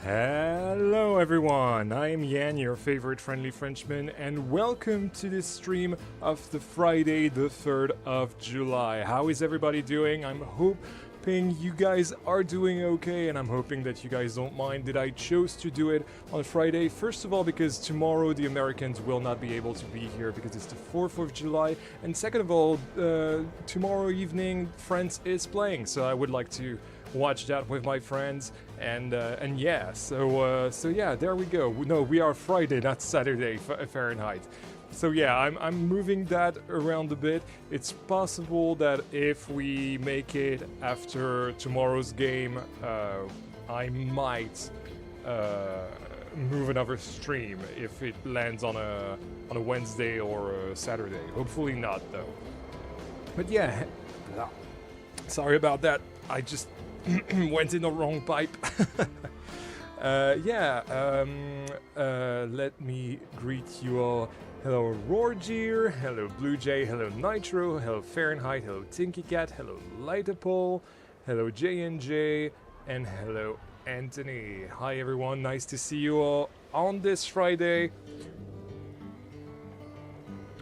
Hello everyone, I am Yan, your favorite friendly Frenchman, and welcome to this stream of the Friday the 3rd of July. How is everybody doing? I'm hoping you guys are doing okay, and I'm hoping that you guys don't mind that I chose to do it on Friday. First of all, because tomorrow the Americans will not be able to be here because it's the 4th of July, and second of all, tomorrow evening France is playing, so I would like to watch that with my friends, and yeah, so yeah, there we go. No, we are Friday, not Saturday, Fahrenheit. So yeah, I'm moving that around a bit. It's possible that if we make it after tomorrow's game, I might move another stream if it lands on a Wednesday or a Saturday. Hopefully not, though. But yeah, sorry about that. I just went in the wrong pipe. Let me greet you all. Hello Roargear, hello Blue Jay, hello Nitro, hello Fahrenheit, hello Tinky Cat, hello Lightapole, hello J&J, and hello Anthony. Hi everyone, nice to see you all on this Friday.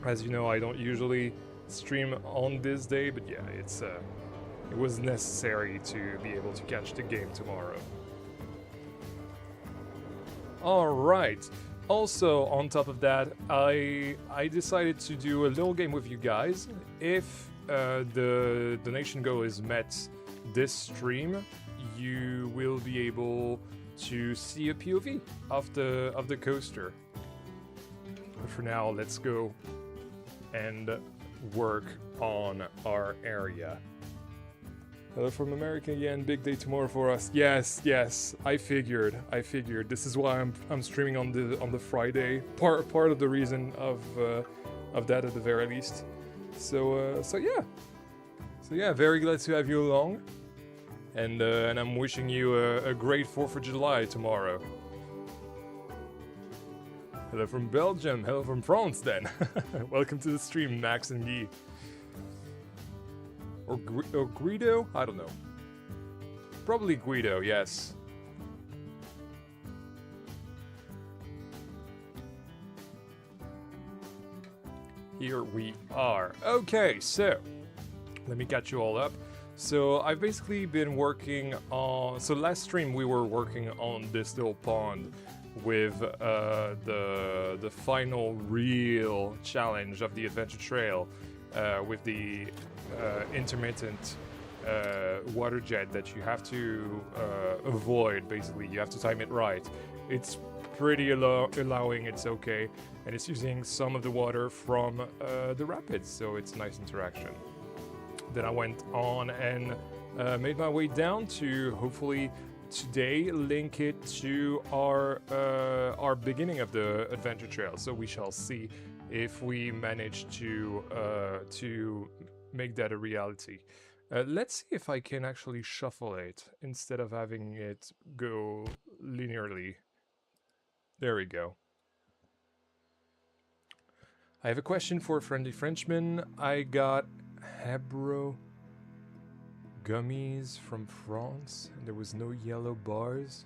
As you know, I don't usually stream on this day, but yeah, it was necessary to be able to catch the game tomorrow. Alright, also on top of that, I decided to do a little game with you guys. If the donation goal is met this stream, you will be able to see a POV of the coaster. But for now, let's go and work on our area. Hello from America, Yen. Big day tomorrow for us. Yes. I figured. This is why I'm streaming on the Friday. Part of the reason of that at the very least. So yeah. Very glad to have you along. And I'm wishing you a great 4th of July tomorrow. Hello from Belgium. Hello from France. Then, welcome to the stream, Max and Guy. Or Guido? I don't know. Probably Guido, yes. Here we are. Okay, so let me catch you all up. So I've basically been working on... So last stream we were working on this little pond with the final real challenge of the adventure trail with the intermittent water jet that you have to avoid. Basically, you have to time it right. It's pretty allowing, it's okay, and it's using some of the water from the rapids, so it's a nice interaction. Then I went on and made my way down to hopefully today link it to our beginning of the adventure trail. So we shall see if we manage to make that a reality. Let's see if I can actually shuffle it instead of having it go linearly. There we go. I have a question for a friendly Frenchman. I got Hebro gummies from France, and there was no yellow bars.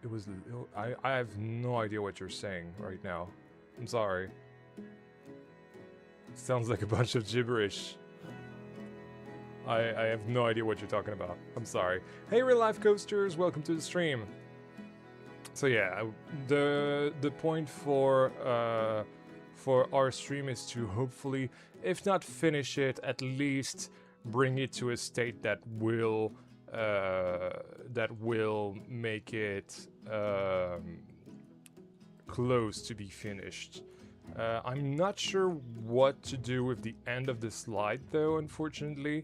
It was... I have no idea what you're saying right now. I'm sorry. Sounds like a bunch of gibberish. I have no idea what you're talking about. I'm sorry. Hey, real life coasters, welcome to the stream. So yeah, the point for our stream is to hopefully, if not finish it, at least bring it to a state that will make it close to be finished. I'm not sure what to do with the end of the slide, though, unfortunately.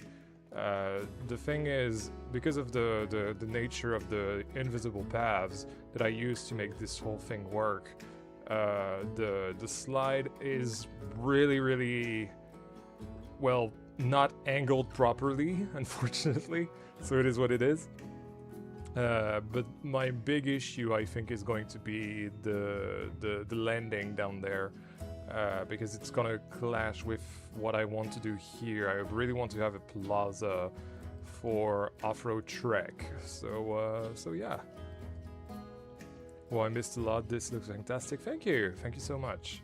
The thing is, because of the nature of the invisible paths that I use to make this whole thing work, the slide is really, well, not angled properly, unfortunately, so it is what it is. But my big issue, I think, is going to be the landing down there. Because it's gonna clash with what I want to do here. I really want to have a plaza for off-road trek. So yeah. Well, I missed a lot. This looks fantastic. Thank you so much.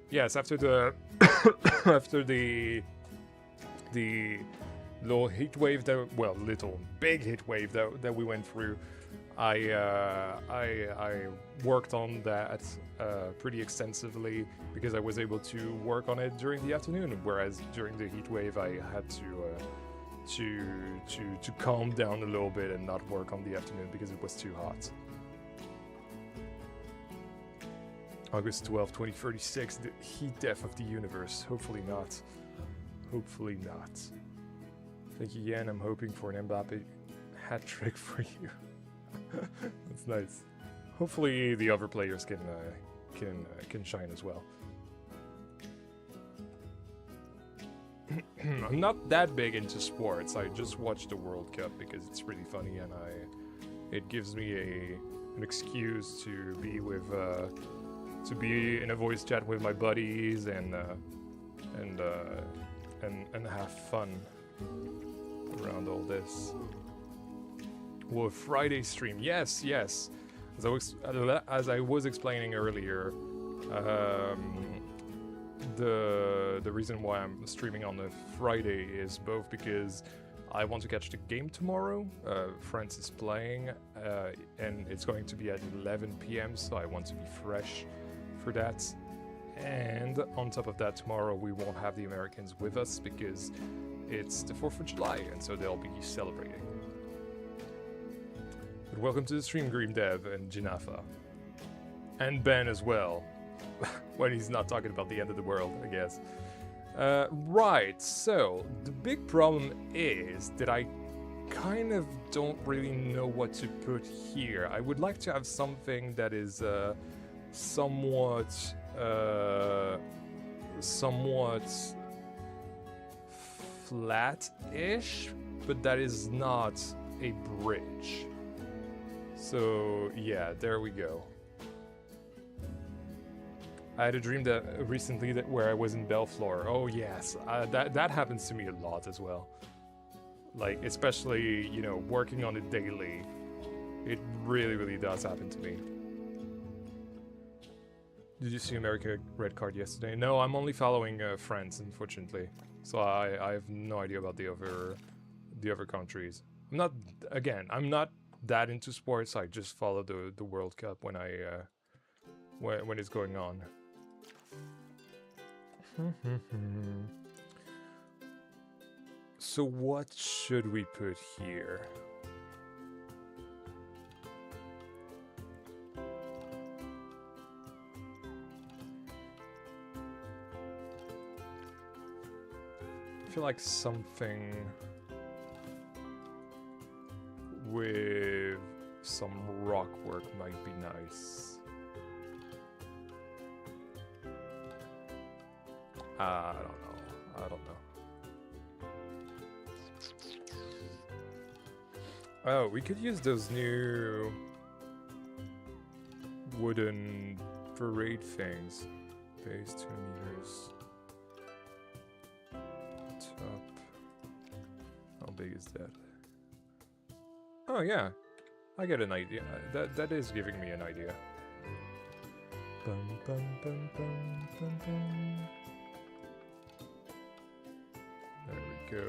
Yes, after the after the little heat wave that, well, big heat wave that we went through, I worked on that pretty extensively because I was able to work on it during the afternoon, whereas during the heat wave I had to calm down a little bit and not work on the afternoon because it was too hot. August 12, 2036, the heat death of the universe. Hopefully not. Hopefully not. Thank you, Yen. I'm hoping for an Mbappe hat trick for you. That's nice. Hopefully the other players can shine as well. I'm not that big into sports. I just watch the World Cup because it's really funny and it gives me an excuse to be with to be in a voice chat with my buddies and have fun around all this. Well, Friday stream, yes. As I was explaining earlier, the reason why I'm streaming on a Friday is both because I want to catch the game tomorrow. France is playing, and it's going to be at 11 p.m. So I want to be fresh for that. And on top of that, tomorrow we won't have the Americans with us because it's the 4th of July, and so they'll be celebrating. But welcome to the stream, Green Dev and Jinafa. And Ben as well. When he's not talking about the end of the world, I guess. Right, so the big problem is that I kind of don't really know what to put here. I would like to have something that is somewhat flat-ish, but that is not a bridge. So yeah, there we go. I had a dream that recently where I was in Belleflore. Oh yes, that happens to me a lot as well. Like, especially, you know, working on it daily, it really does happen to me. Did you see America red card yesterday? No, I'm only following France, unfortunately. So I have no idea about the other countries. I'm not that into sports. I just follow the World Cup when when it's going on. So what should we put here? I feel like something with some rock work might be nice. I don't know. Oh, we could use those new wooden parade things. Base 2 meters. Top. How big is that? Oh yeah, I get an idea. That is giving me an idea. Bum, bum, bum, bum, bum, bum. There we go.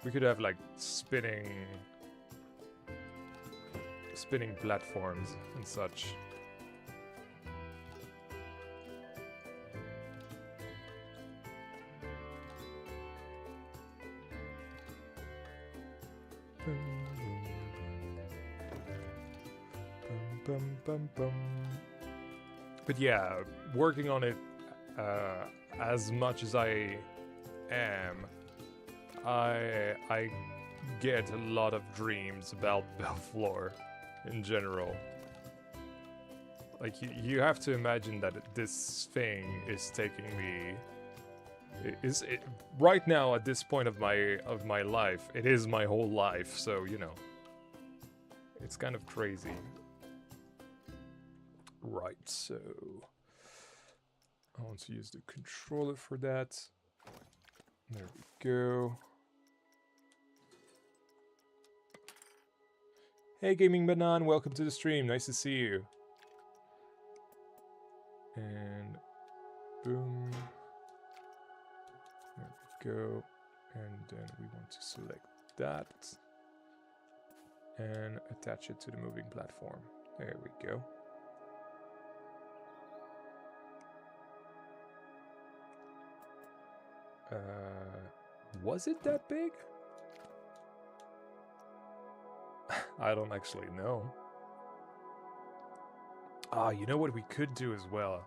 We could have like spinning platforms and such. But yeah, working on it as much as I am, I get a lot of dreams about Belleflore in general. Like, you have to imagine that this thing is taking me... right now, at this point of my life, it is my whole life, so, you know. It's kind of crazy. Right, so... I want to use the controller for that. There we go. Hey Gaming Banan, welcome to the stream. Nice to see you. And boom. There we go. And then we want to select that and attach it to the moving platform. There we go. Was it that big? I don't actually know. Ah, you know what we could do as well?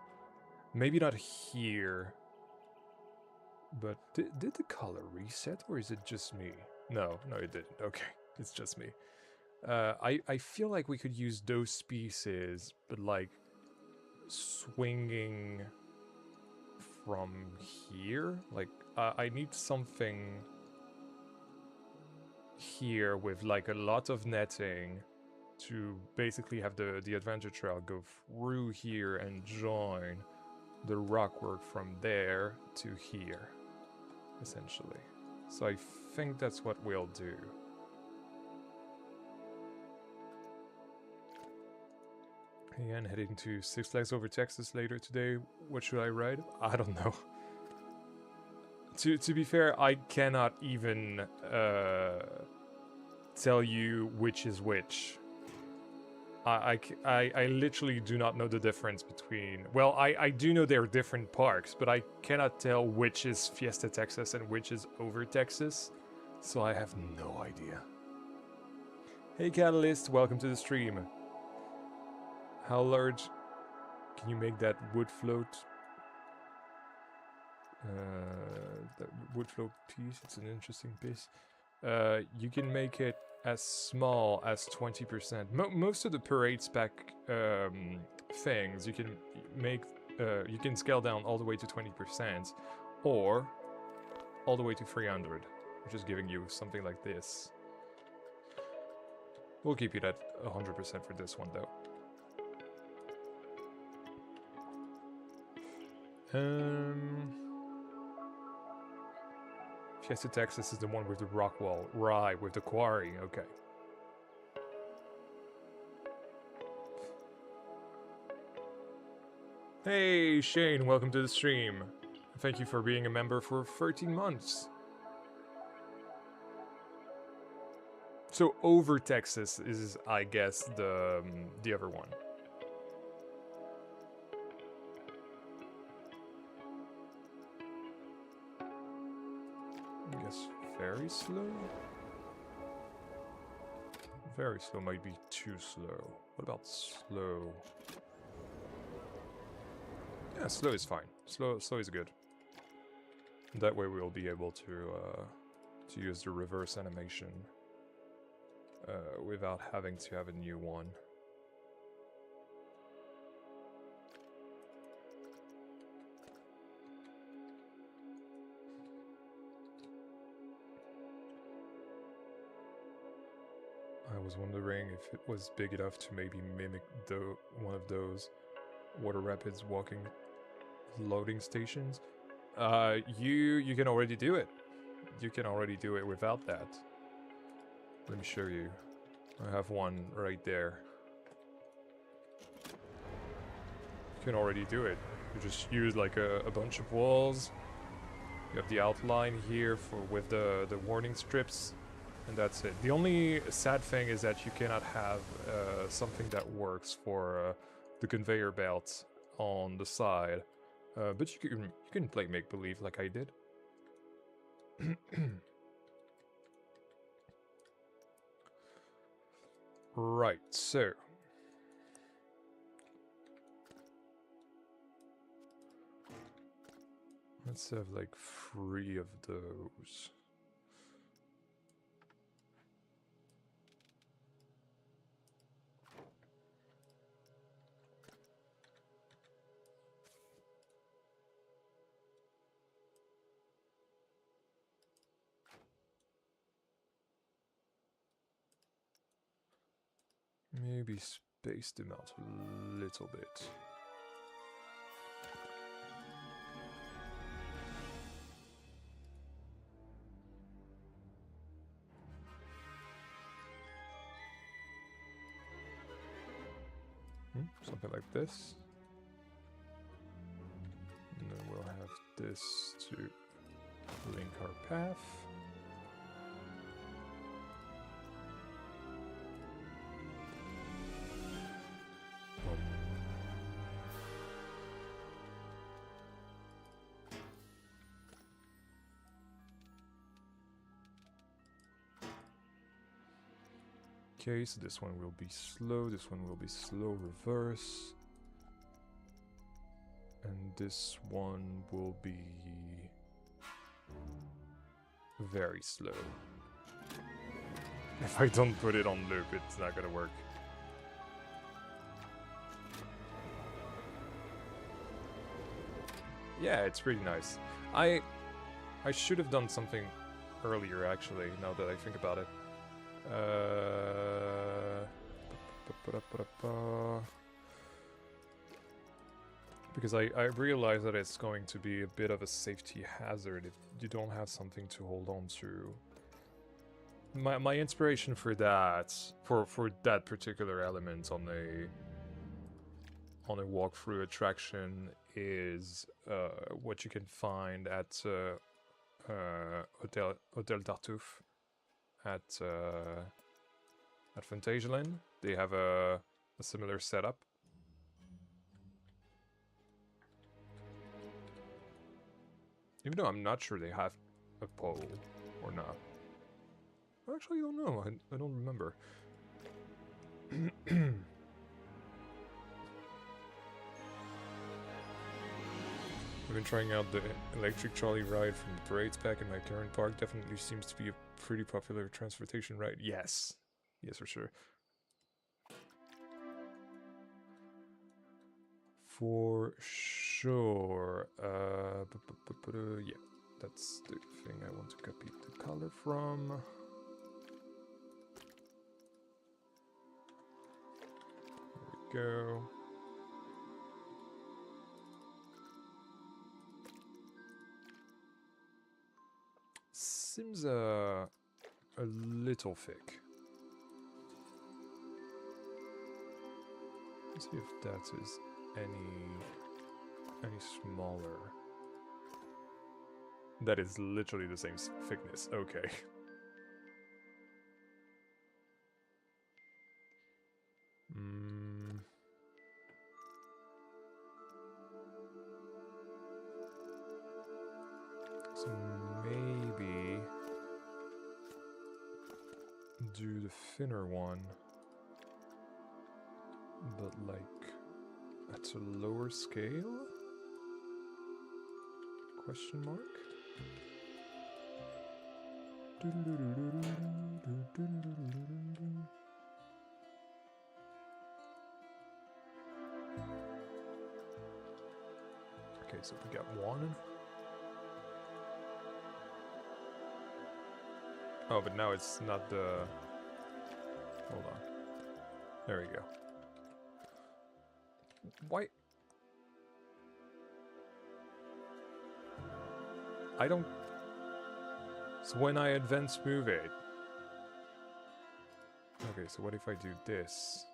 Maybe not here. But did the color reset, or is it just me? No, it didn't. Okay, it's just me. I feel like we could use those pieces, but like swinging from here. Like I need something here with like a lot of netting to basically have the adventure trail go through here and join the rockwork from there to here, essentially. So I think that's what we'll do. Again, heading to Six Flags Over Texas later today. What should I ride? I don't know. To be fair, I cannot even tell you which is which. I literally do not know the difference between... Well, I do know they're different parks, but I cannot tell which is Fiesta Texas and which is Over Texas. So I have no idea. Hey Catalyst, welcome to the stream. How large can you make that wood float? That wood float piece, it's an interesting piece. You can make it as small as 20%. Most of the parade spec things you can make, you can scale down all the way to 20%, or all the way to 300, which is giving you something like this. We'll keep it at 100% for this one, though. Fiesta Texas is the one with the rock wall. Right, with the quarry, okay. Hey Shane, welcome to the stream. Thank you for being a member for 13 months. So Over Texas is, I guess, the other one. I guess very slow? Very slow might be too slow. What about slow? Yeah, slow is fine. Slow is good. That way we'll be able to use the reverse animation without having to have a new one. I was wondering if it was big enough to maybe mimic one of those water rapids walking loading stations. You can already do it. You can already do it without that. Let me show you. I have one right there. You can already do it. You just use like a bunch of walls. You have the outline here with the warning strips, and that's it. The only sad thing is that you cannot have something that works for the conveyor belt on the side. But you can play make-believe like I did. Right, so let's have like 3 of those. Maybe space them out a little bit. Something like this. And then we'll have this to link our path. Okay, so this one will be slow, this one will be slow reverse. And this one will be very slow. If I don't put it on loop, it's not gonna work. Yeah, it's pretty nice. I should have done something earlier, actually, now that I think about it. Because I realize that it's going to be a bit of a safety hazard if you don't have something to hold on to. My inspiration for that, for that particular element on a walkthrough attraction is what you can find at Hotel Tartuffe at Phantasialand. They have a similar setup. Even though I'm not sure they have a pole or not. I actually don't know. I don't remember. I've been trying out the electric trolley ride from the parades back in my current park. Definitely seems to be a pretty popular transportation ride. Yes. Yes, for sure. For sure. Yeah, that's the thing I want to copy the color from. There we go. Seems a little thick. Let's see if that is any smaller. That is literally the same thickness. Okay. So maybe do the thinner one, but like at a lower scale? Question mark? Okay, so we got one. Oh, but now it's not the... Hold on. There we go. Why? I don't... So when I advance move it... Okay, so what if I do this?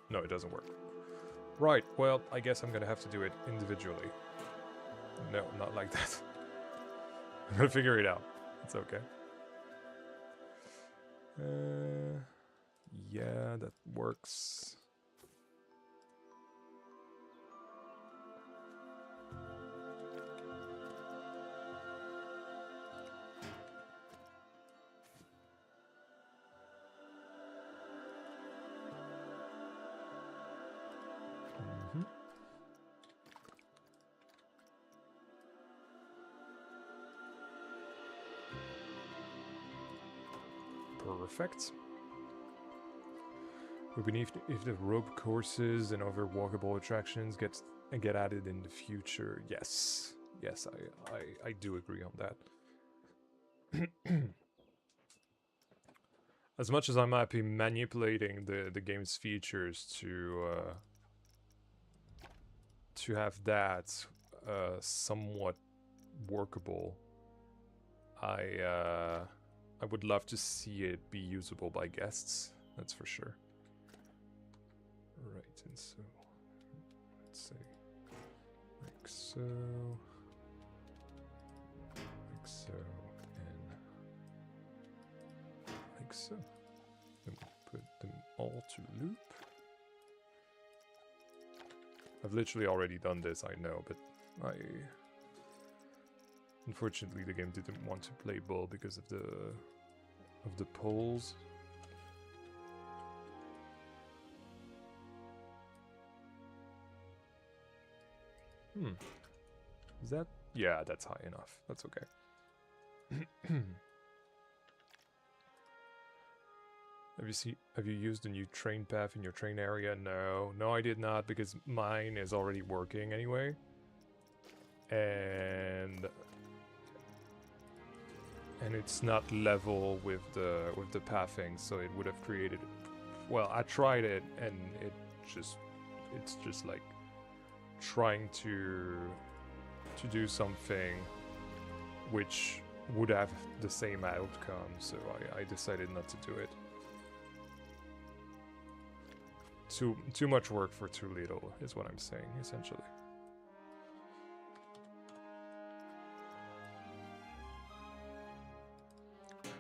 No, it doesn't work. Right, well, I guess I'm gonna have to do it individually. No, not like that. I'm gonna figure it out. It's okay. Yeah, that works. Perfect. We believe if the rope courses and other walkable attractions get added in the future. Yes. Yes, I do agree on that. As much as I'm happy manipulating the game's features to have that somewhat workable, I would love to see it be usable by guests, that's for sure. Right, and so let's say like so, and like so. Then we put them all to loop. I've literally already done this, I know, but unfortunately the game didn't want to play ball because of the poles. Is that? Yeah, that's high enough. That's okay. Have you used a new train path in your train area? No, I did not, because mine is already working anyway. And it's not level with the pathing, so it would have created. Well, I tried it, and it's just like trying to do something which would have the same outcome, so I decided not to do it. Too much work for too little is what I'm saying, essentially.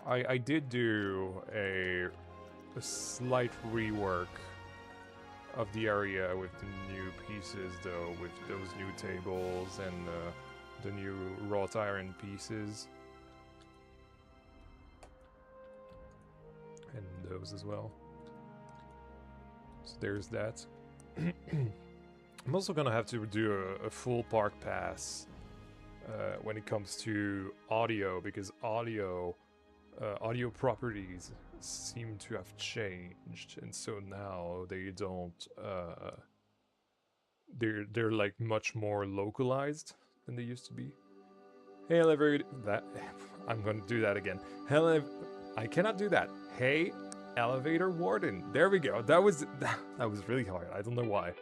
I did do a slight rework of the area with the new pieces, though, with those new tables and the new wrought iron pieces. And those as well. So there's that. I'm also gonna have to do a full park pass when it comes to audio, because audio properties seem to have changed, and so now they don't. They're like much more localized than they used to be. Hey, elevator. That I'm gonna do that again. Hello. I cannot do that. Hey, elevator warden. There we go. That was really hard. I don't know why.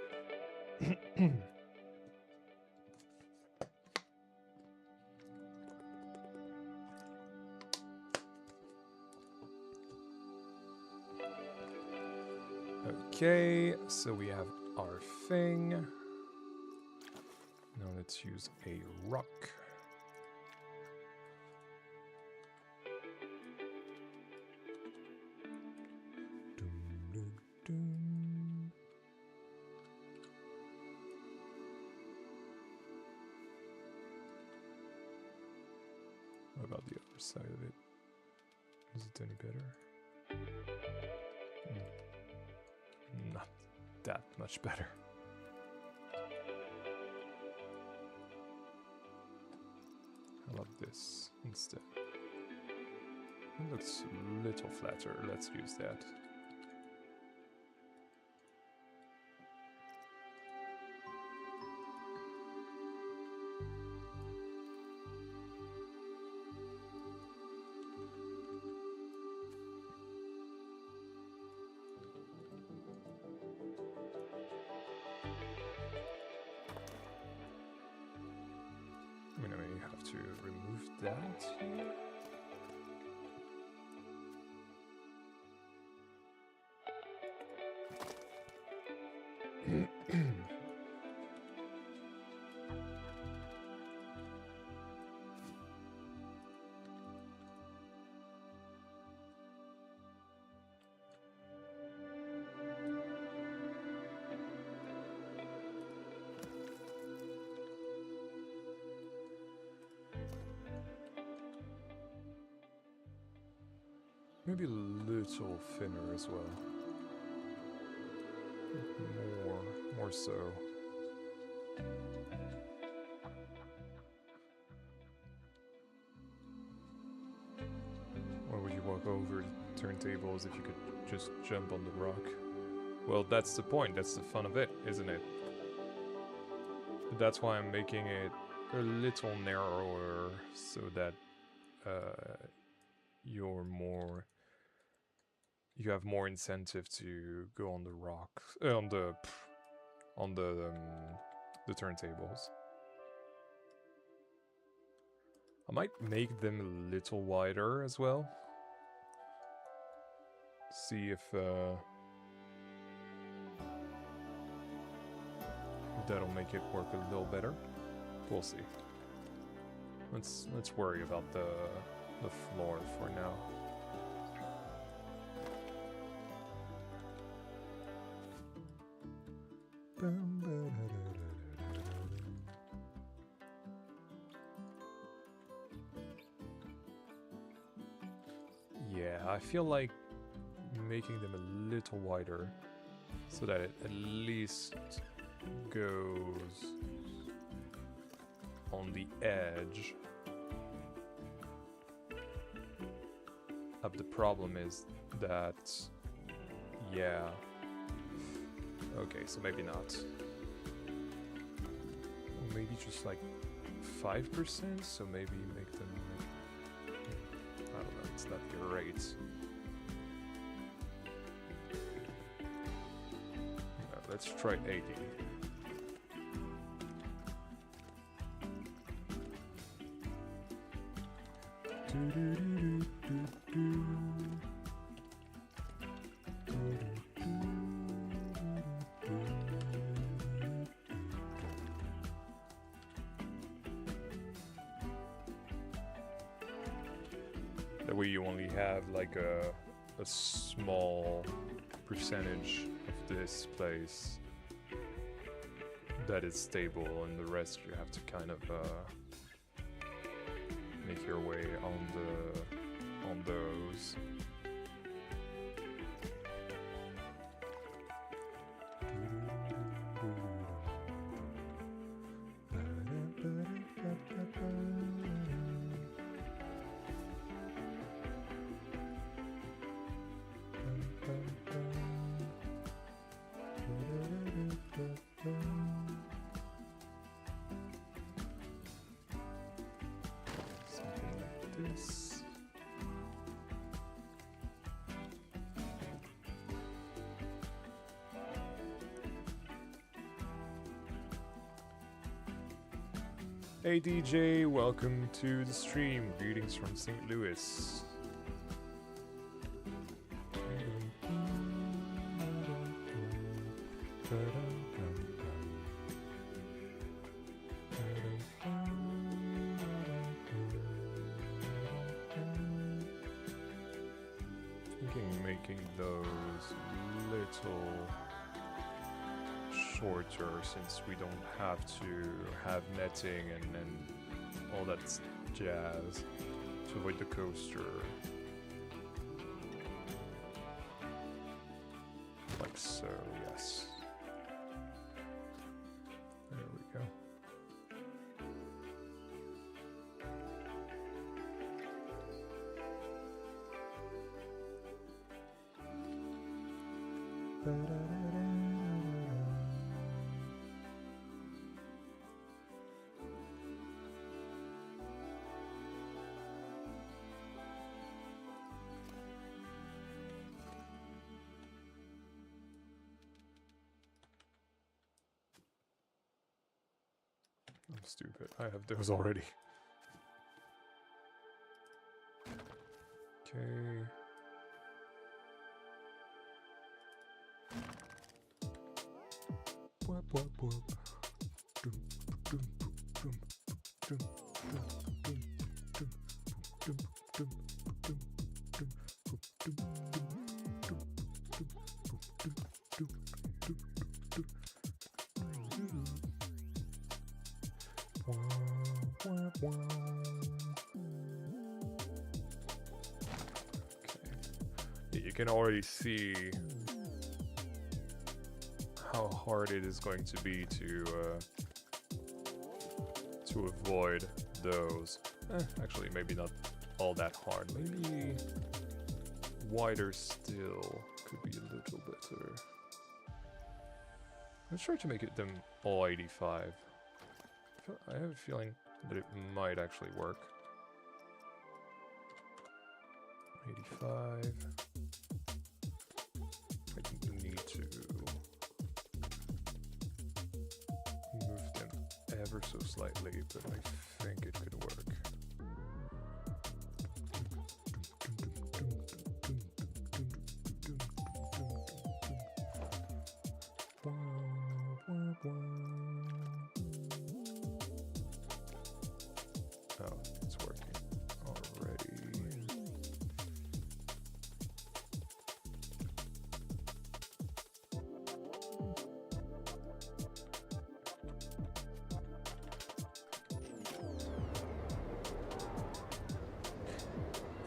Okay, so we have our thing. Now let's use a rock. What about the other side of it? Is it any better? Not that much better. How about this instead? It looks a little flatter. Let's use that. I mean, I may have to remove that here. Maybe a little thinner as well. More so. Why would you walk over the turntables if you could just jump on the rock? Well, that's the point. That's the fun of it, isn't it? But that's why I'm making it a little narrower, so that you have more incentive to go on the rock, on the turntables. I might make them a little wider as well. See if that'll make it work a little better. We'll see. Let's worry about the floor for now. Yeah, I feel like making them a little wider so that it at least goes on the edge. But the problem is that, yeah. Okay, so maybe not. Maybe just like 5%, so maybe make them, I don't know, it's not great. Let's try 80. That way you only have like a small percentage of this place that is stable, and the rest you have to kind of make your way on those. This. Hey DJ, welcome to the stream. Greetings from St. Louis. Making those little shorter, since we don't have to have netting and all that jazz to avoid the coaster. Like so, yes. There we go. I'm stupid. I have those already. Okay. Whoop, whoop, whoop. Dum, dum, dum, dum, dum, dum, dum, dum, dum, dum, dum, dum, okay. You can already see how hard it is going to be to avoid those. Actually, maybe not all that hard. Maybe wider still could be a little better. Let's try to make them all 85. I have a feeling that it might actually work. 85. I need to move them ever so slightly, but I think it could work.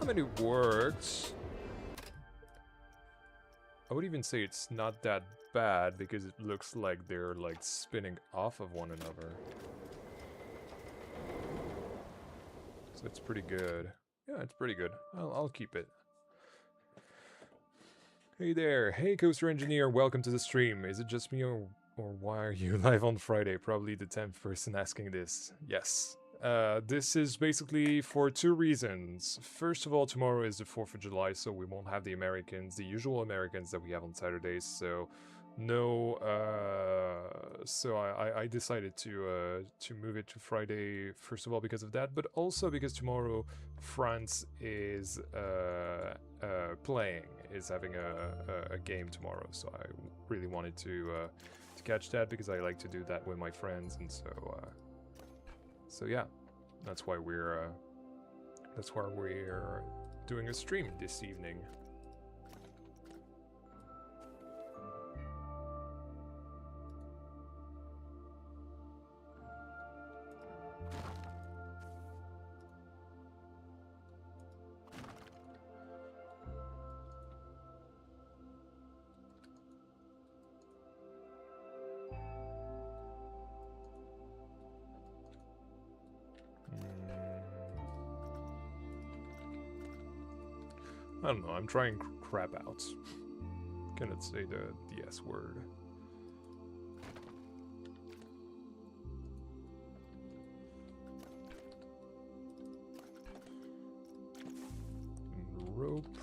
I mean, it works. I would even say it's not that bad because it looks like they're like spinning off of one another. So it's pretty good. Yeah, it's pretty good. I'll keep it. Hey there, hey Coaster Engineer, welcome to the stream. Is it just me or why are you live on Friday? Probably the 10th person asking this. Yes. This is basically for two reasons. First of all, tomorrow is the 4th of July, so we won't have the Americans, the usual Americans that we have on Saturdays, so no, so I decided to move it to Friday, first of all because of that, but also because tomorrow France is playing, is having a game tomorrow, so I really wanted to catch that because I like to do that with my friends, and so yeah, that's why we're doing a stream this evening. I don't know, I'm trying crap out. Cannot say the S word. Rope.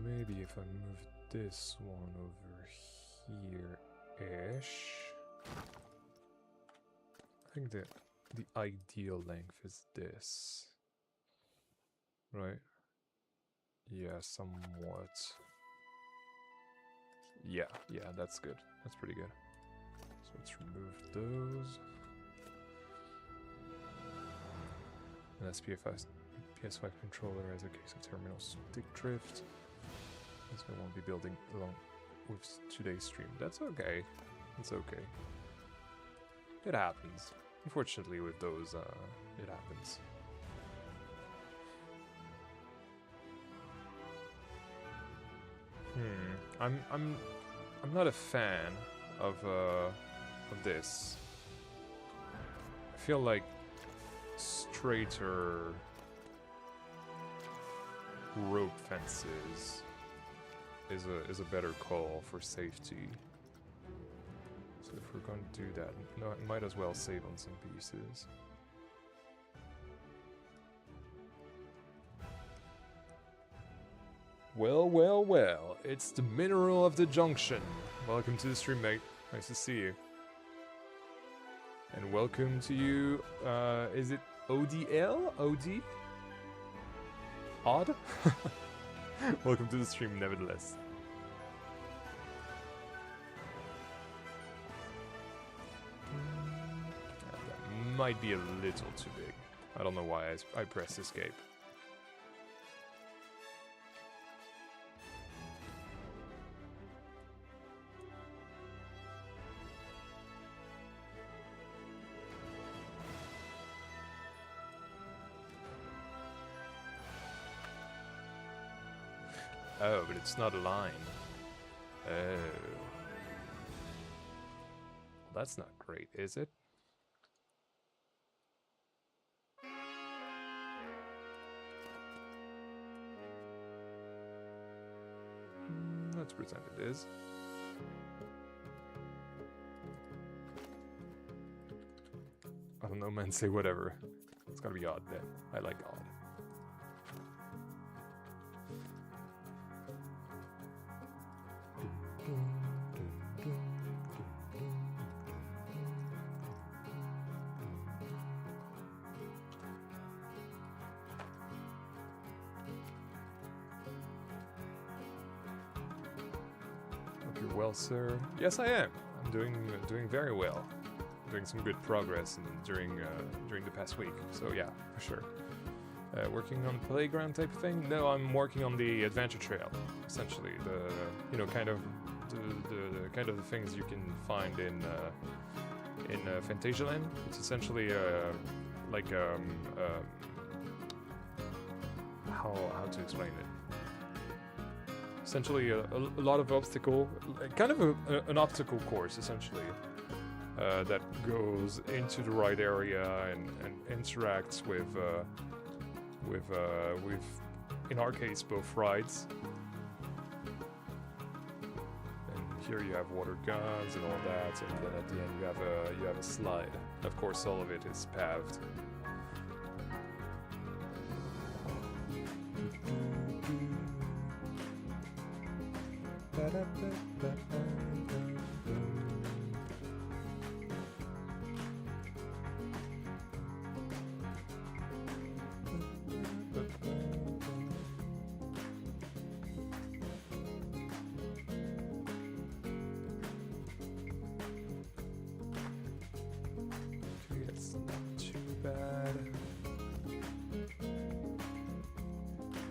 Maybe if I move this one over here-ish. I think the ideal length is this. Right? Yeah, somewhat. Yeah, that's good. That's pretty good. So let's remove those. An PS5 controller has a case of terminal stick drift. So I won't be building along with today's stream. That's okay. It's okay. It happens. Unfortunately, with those, it happens. I'm not a fan of this. I feel like straighter rope fences is a better call for safety. So if we're going to do that, no, I might as well save on some pieces. Well, it's the mineral of the junction. Welcome to the stream, mate. Nice to see you. And welcome to you, is it ODL? OD? Odd? Welcome to the stream, nevertheless. That might be a little too big. I don't know why I pressed escape. Oh, but it's not aligned. Oh. that's not great, is it? Let's pretend it is. I don't know, man, say whatever. It's gotta be odd, then. I like odd. Hope you're well, sir. Yes, I am. I'm doing very well. Doing some good progress during the past week. So yeah, for sure. Working on playground type of thing? No, I'm working on the adventure trail. Essentially, the kind of the things you can find in Fantasialand. It's essentially how to explain it. Essentially, a lot of obstacle, kind of an obstacle course, essentially. That goes into the right area and interacts with in our case, both rides. And here you have water guns and all that, and then at the end you have a slide. Of course, all of it is paved.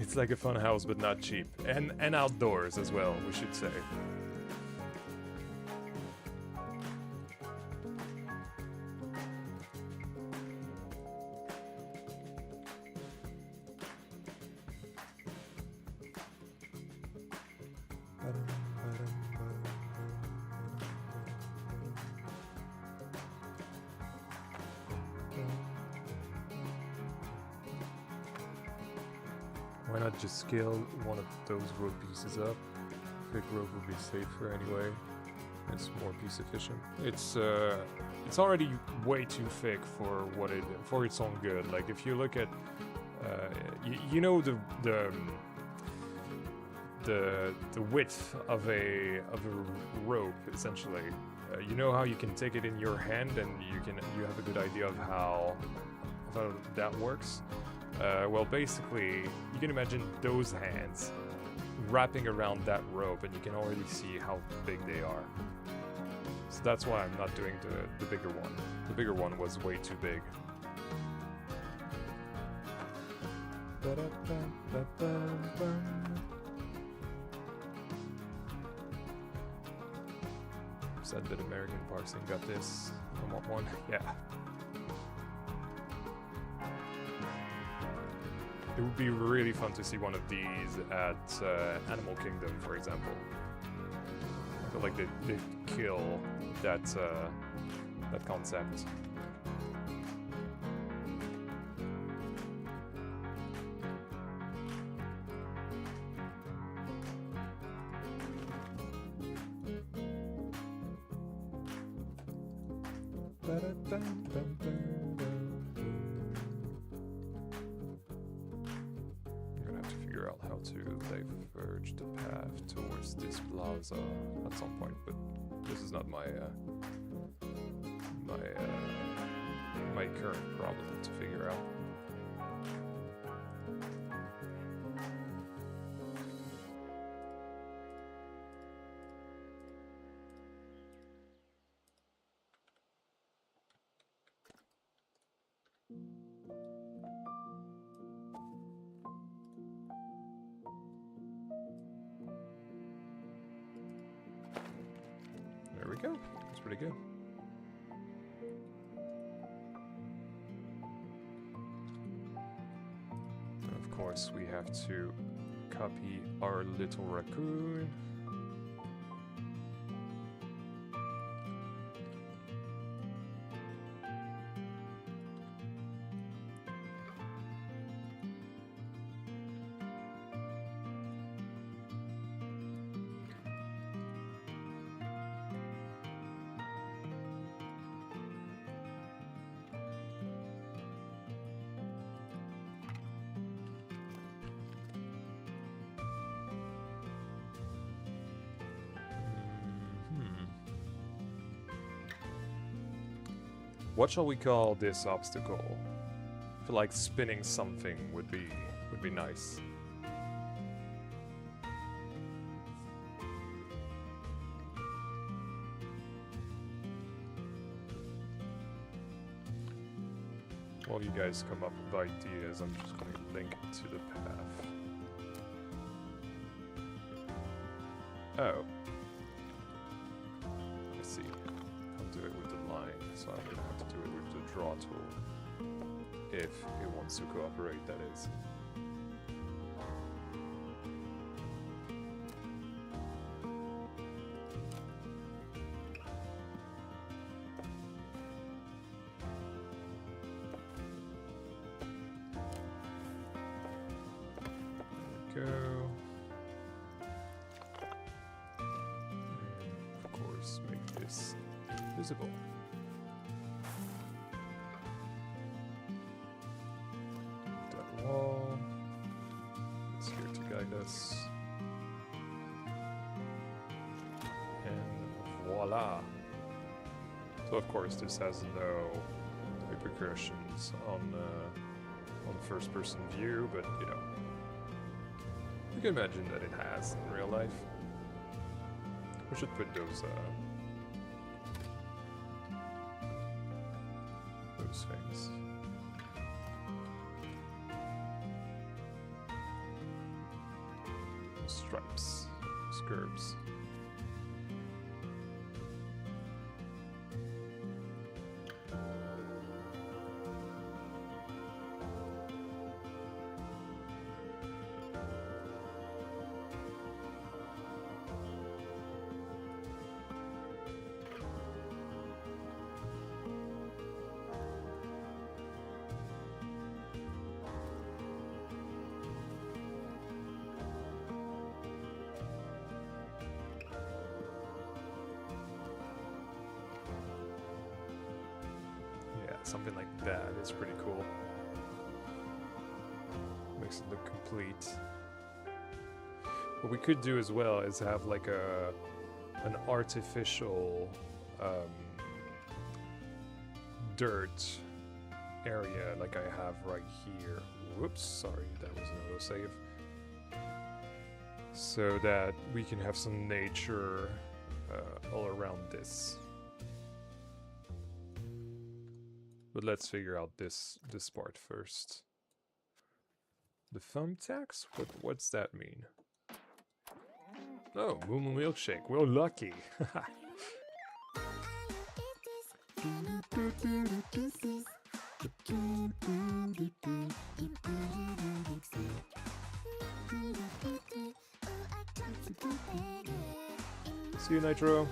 It's like a fun house, but not cheap. And outdoors as well, we should say. Why not just scale one of those rope pieces up? Thick rope would be safer anyway. It's more piece efficient. It's already way too thick for its own good. Like if you look at, you know the width of a rope essentially. You know how you can take it in your hand and you have a good idea of how that works. Well, basically, you can imagine those hands wrapping around that rope, and you can already see how big they are. So that's why I'm not doing the bigger one. The bigger one was way too big. Said that American Parsing got this. I want one. Yeah. It would be really fun to see one of these at Animal Kingdom, for example. I feel like they kill that concept. Diverge the path towards this plaza at some point, but this is not my my current problem to figure out. There we go. That's pretty good. And of course, we have to copy our little raccoon. What shall we call this obstacle? I feel like spinning something would be nice. While you guys come up with ideas, I'm just going to link it to the path. Oh. I see. I'll do it with the line, so I'm going to have to do it with the draw tool. If it wants to cooperate, that is. Go. And of course, make this visible. That wall. It's here to guide us. And voila! So of course, this has no repercussions on first-person view, but you know. You can imagine that it has in real life. We should put those things. Stripes, skirts. Something like that is pretty cool. Makes it look complete. What we could do as well is have like an artificial dirt area like I have right here. Whoops, sorry, that was an autosave. So that we can have some nature all around this. But let's figure out this part first. The thumbtacks? What's that mean? Oh, Moo Milkshake. We're lucky. See you, Nitro.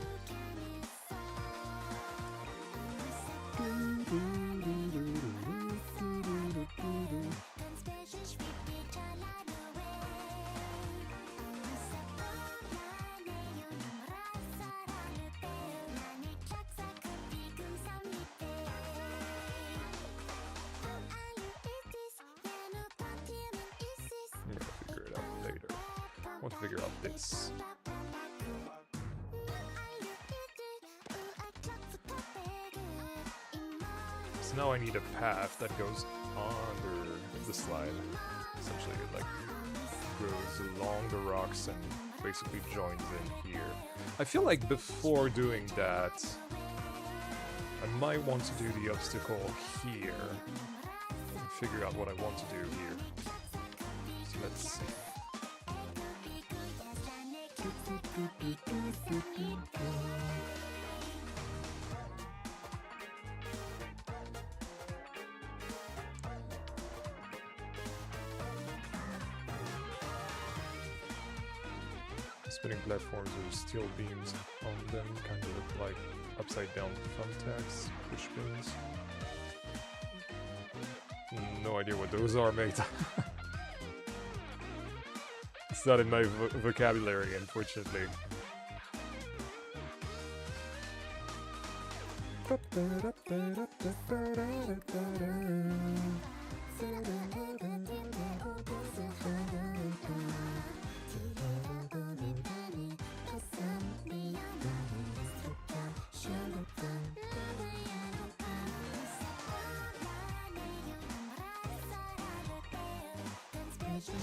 I want to figure out this. So now I need a path that goes under the slide. Essentially, it like goes along the rocks and basically joins in here. I feel like before doing that, I might want to do the obstacle here and figure out what I want to do here. So let's see. Spinning platforms with steel beams on them kind of look like upside down thumbtacks, push pins. No idea what those are, mate. It's not in my vocabulary, unfortunately. I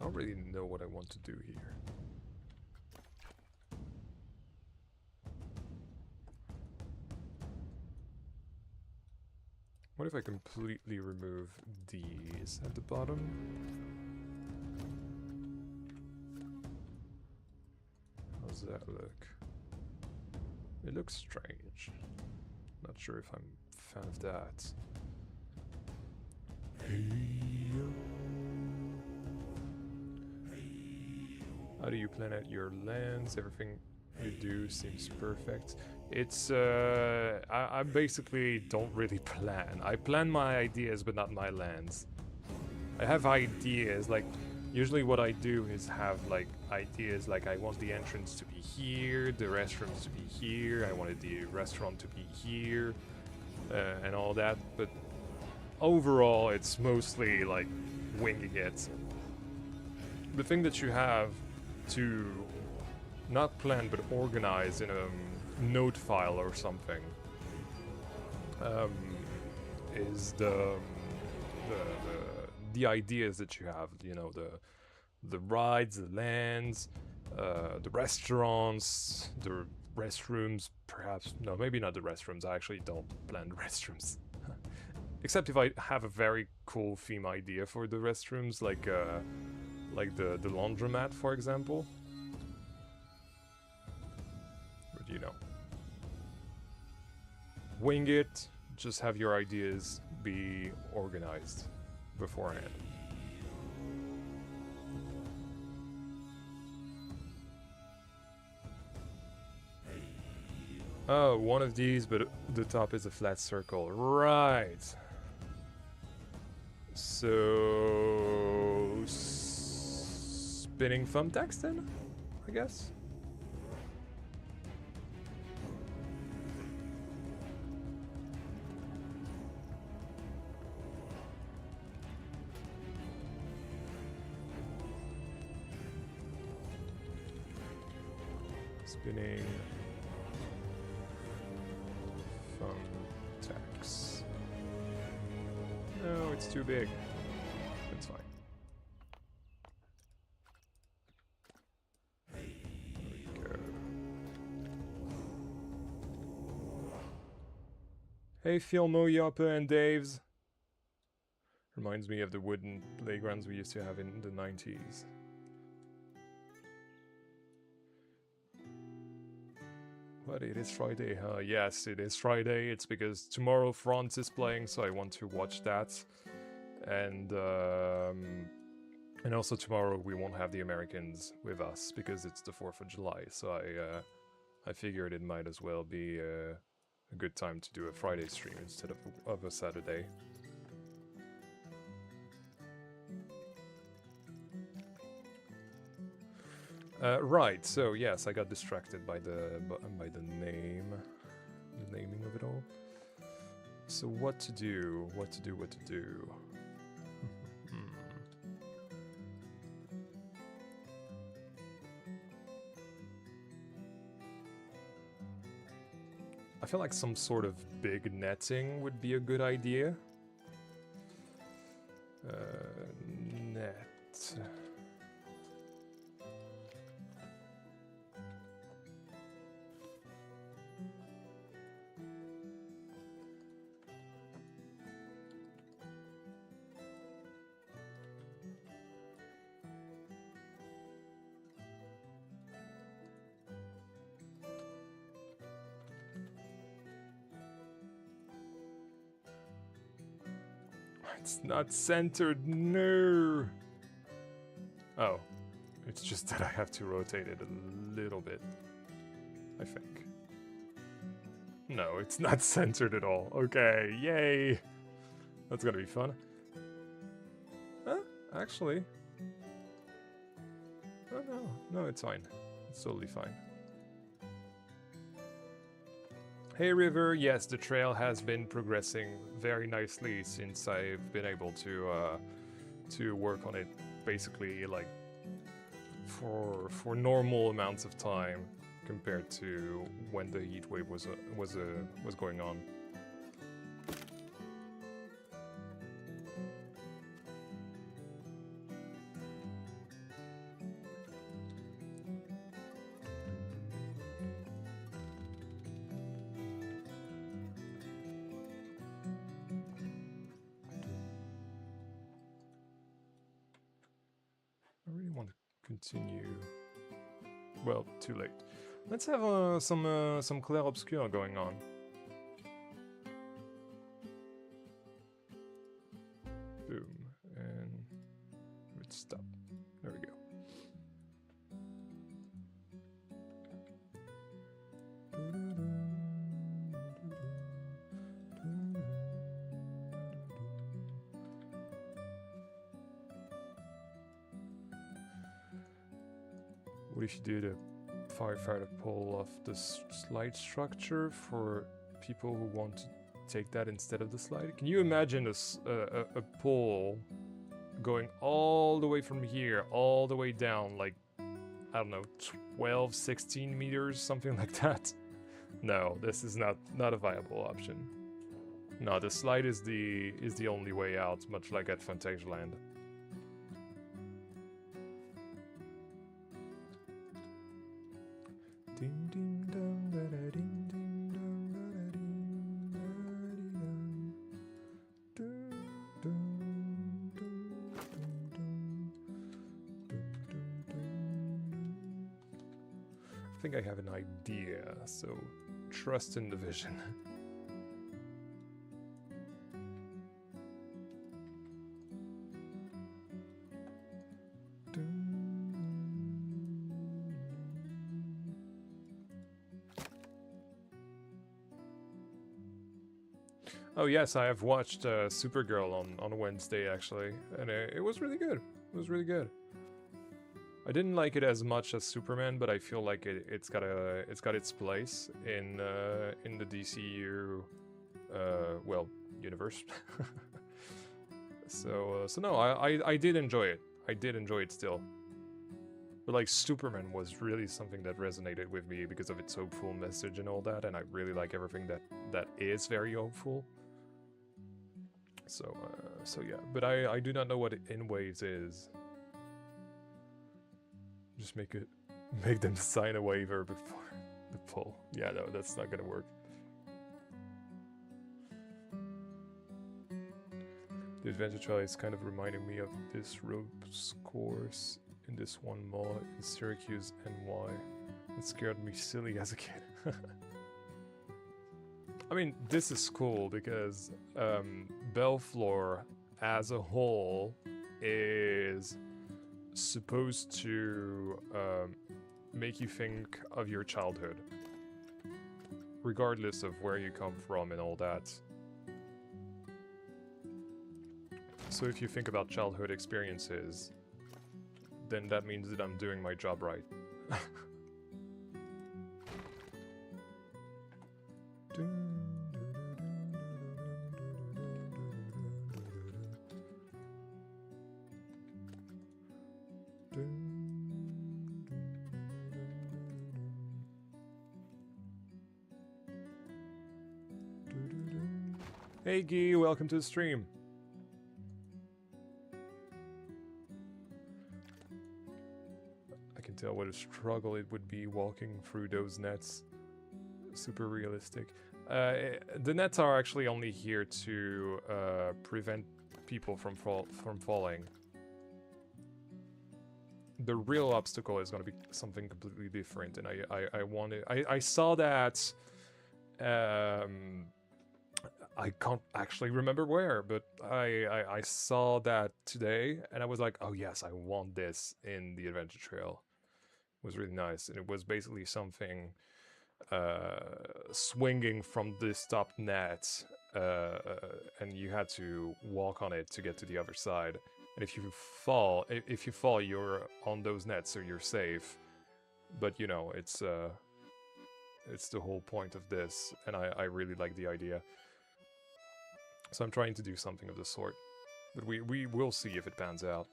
don't really know what I want to do here. What if I completely remove these at the bottom? How's that look? It looks strange. Not sure if I'm a fan of that. How do you plan out your lands? Everything you do seems perfect. It's, I basically don't really plan. I plan my ideas, but not my lands. I have ideas, like, usually what I do is have, like, ideas, like, I want the entrance to be here, the restrooms to be here, I wanted the restaurant to be here, and all that, but overall, it's mostly, like, winging it. The thing that you have to not plan but organize in a note file or something is the ideas that you have, you know, the rides, the lands, the restaurants, the restrooms, perhaps. No, maybe not the restrooms. I actually don't plan the restrooms. Except if I have a very cool theme idea for the restrooms, like the laundromat, for example. But you know, wing it, just have your ideas be organized beforehand. Oh, one of these, but the top is a flat circle. Right. So... spinning thumbtacks then, I guess? Spinning thumbtacks. No, it's too big. It's fine. There we go. Hey, Filmo, Yappa, and Daves. Reminds me of the wooden playgrounds we used to have in the 90s. But it is Friday, huh? Yes, it is Friday. It's because tomorrow France is playing, so I want to watch that. And also tomorrow we won't have the Americans with us because it's the 4th of July. So I figured it might as well be a good time to do a Friday stream instead of a Saturday. Right, so yes, I got distracted by the naming of it all. So what to do? I feel like some sort of big netting would be a good idea. Net. It's not centered, no! Oh, it's just that I have to rotate it a little bit, I think. No, it's not centered at all. Okay, yay! That's gonna be fun. Huh? Actually... Oh no, it's fine. It's totally fine. Hey River, yes, the trail has been progressing very nicely since I've been able to work on it basically like for normal amounts of time compared to when the heat wave was going on. I really want to continue. Well, too late. Let's have some clair obscur going on. Boom, and let's stop. There we go. What if you did a firefighter pole of the slide structure for people who want to take that instead of the slide? Can you imagine a pole going all the way from here, all the way down, like, I don't know, 12, 16 meters, something like that? No, this is not a viable option. No, the slide is the only way out, much like at Fantasyland. I think I have an idea, so trust in the vision. Oh yes, I have watched Supergirl on Wednesday actually, and it was really good. It was really good. I didn't like it as much as Superman, but I feel like it's got its place in the DCU well, universe. So no, I did enjoy it. I did enjoy it still. But like Superman was really something that resonated with me because of its hopeful message and all that, and I really like everything that is very hopeful. So yeah, but I do not know what In Waves is. Just make them sign a waiver before the poll. Yeah, no, that's not gonna work. The adventure trail is kind of reminding me of this ropes course in this one mall in Syracuse, NY. It scared me silly as a kid. I mean, this is cool because Belleflore as a whole is supposed to make you think of your childhood, regardless of where you come from and all that. So if you think about childhood experiences, then that means that I'm doing my job right. Hey Guy, welcome to the stream. I can tell what a struggle it would be walking through those nets. Super realistic. The nets are actually only here to prevent people from falling. The real obstacle is going to be something completely different, and I saw that. I can't actually remember where, but I saw that today, and I was like, oh yes, I want this in the adventure trail. It was really nice, and it was basically something swinging from this top net, and you had to walk on it to get to the other side. And if you fall, you're on those nets, so you're safe. But you know, it's it's the whole point of this, and I really like the idea. So I'm trying to do something of the sort. But we will see if it pans out.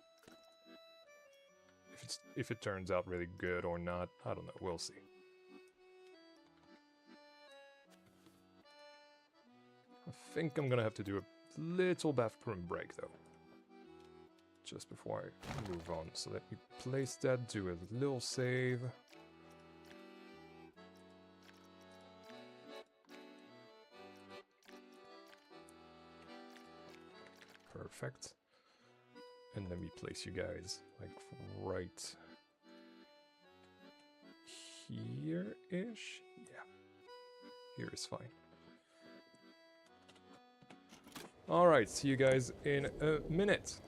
If it turns out really good or not, I don't know, we'll see. I think I'm gonna have to do a little bathroom break though. Just before I move on. So let me place that, do a little save. Perfect. And let me place you guys like right here-ish. Yeah, here is fine. All right, see you guys in a minute.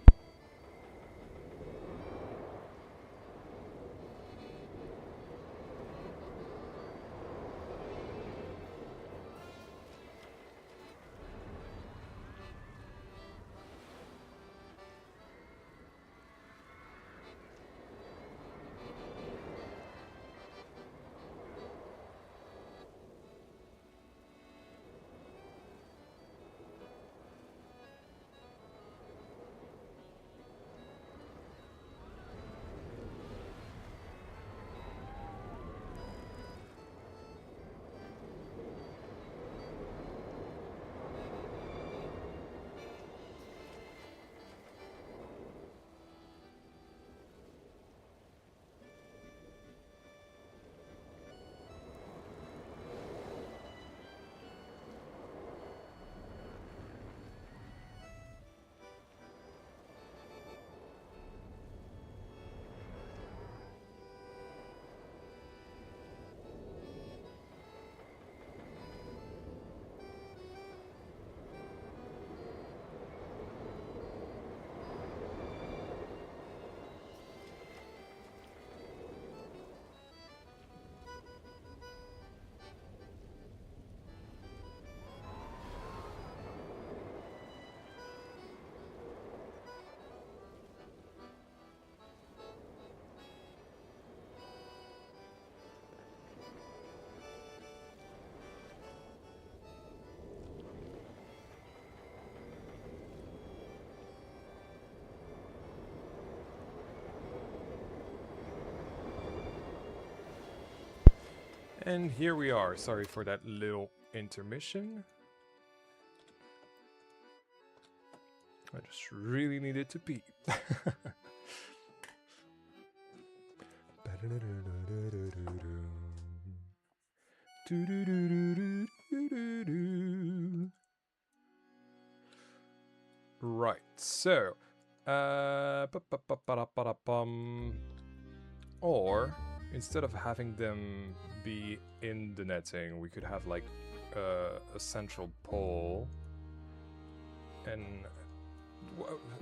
And here we are. Sorry for that little intermission. I just really needed to pee. Right, so or instead of having them be in the netting, we could have like a central pole. And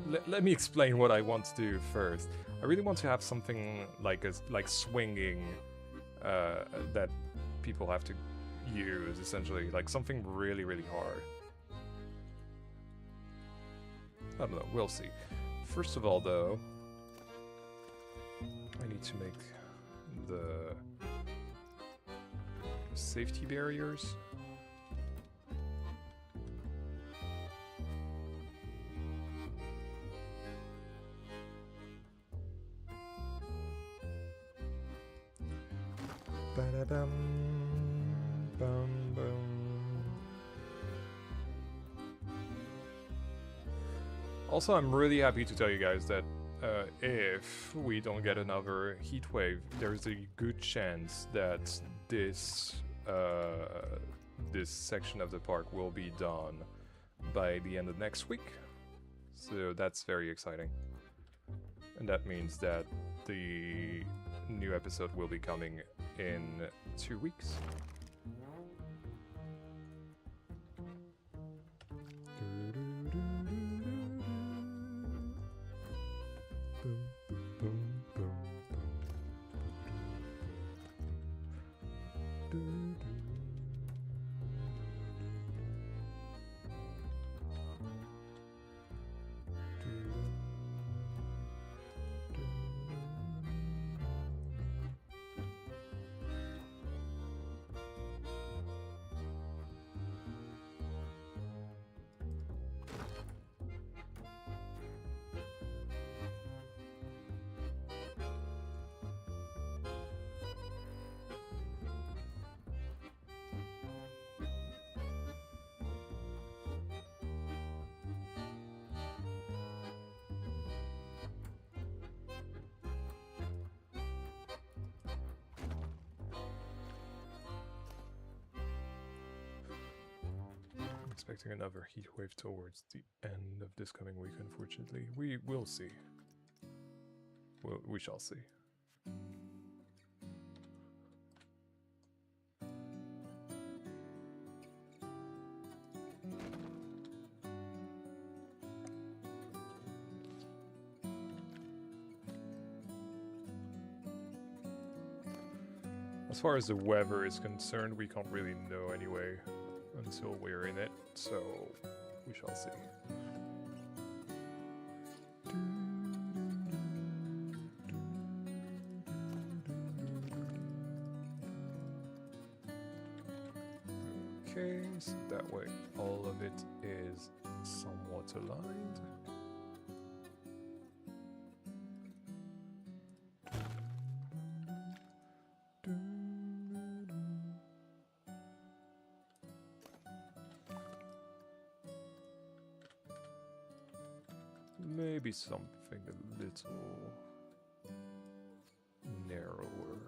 let me explain what I want to do first. I really want to have something like swinging that people have to use, essentially, like something really, really hard. I don't know, we'll see. First of all, though, I need to make the safety barriers. Ba-da-bum, bum, bum. Also, I'm really happy to tell you guys that if we don't get another heat wave, there's a good chance that this section of the park will be done by the end of next week. So that's very exciting. And that means that the new episode will be coming in 2 weeks. expecting another heat wave towards the end of this coming week, unfortunately. We will see. We shall see. As far as the weather is concerned, we can't really know anyway until we're in it, so we shall see. Okay, so that way all of it is somewhat aligned. Maybe something a little narrower.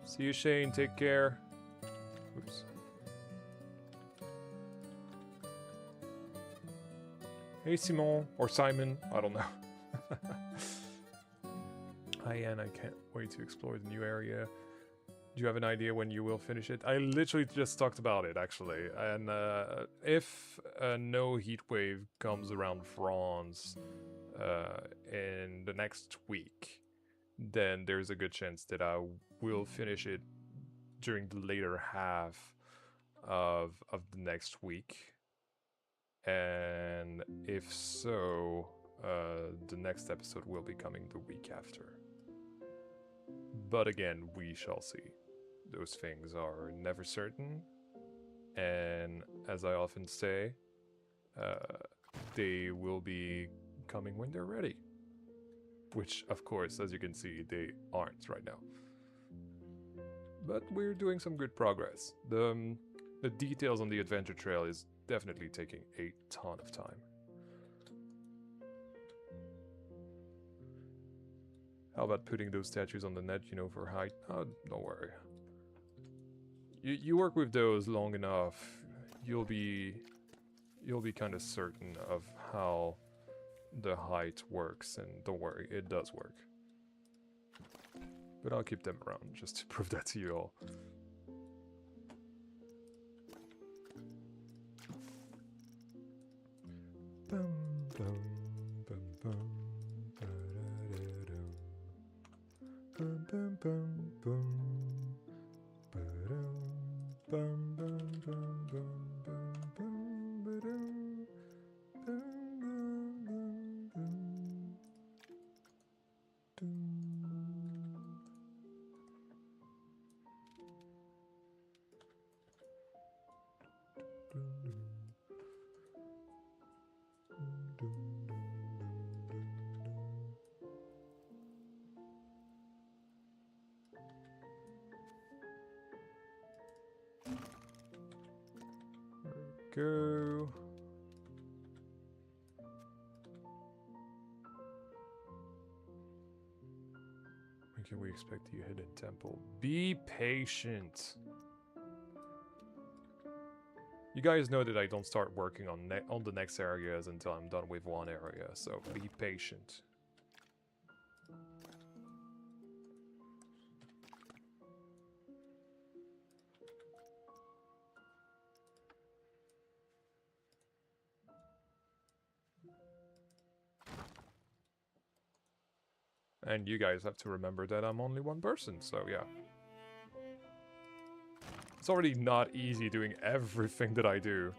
See you, Shane. Take care. Oops. Hey, Simon. Or Simon. I don't know. Hi, Anne. I can't wait to explore the new area. Do you have an idea when you will finish it? I literally just talked about it, actually. And if no heat wave comes around France in the next week, then there's a good chance that I will finish it during the later half of the next week. And if so, the next episode will be coming the week after. But again, we shall see. Those things are never certain, and as I often say, they will be coming when they're ready. Which, of course, as you can see, they aren't right now. But we're doing some good progress. The details on the adventure trail is definitely taking a ton of time. How about putting those statues on the net, you know, for height? Oh, don't worry. You work with those long enough, you'll be kind of certain of how the height works, and don't worry, it does work. But I'll keep them around just to prove that to you all. Bum, bum, bum, bum, ba-da-da-dum. Bum, bum, bum, bum. Bum, bum, bum, bum, bum, bum, ba-dum. Bum, bum, bum, Go. When can we expect the hidden temple? Be patient. You guys know that I don't start working on the next areas until I'm done with one area, so be patient. And you guys have to remember that I'm only one person, so yeah. It's already not easy doing everything that I do.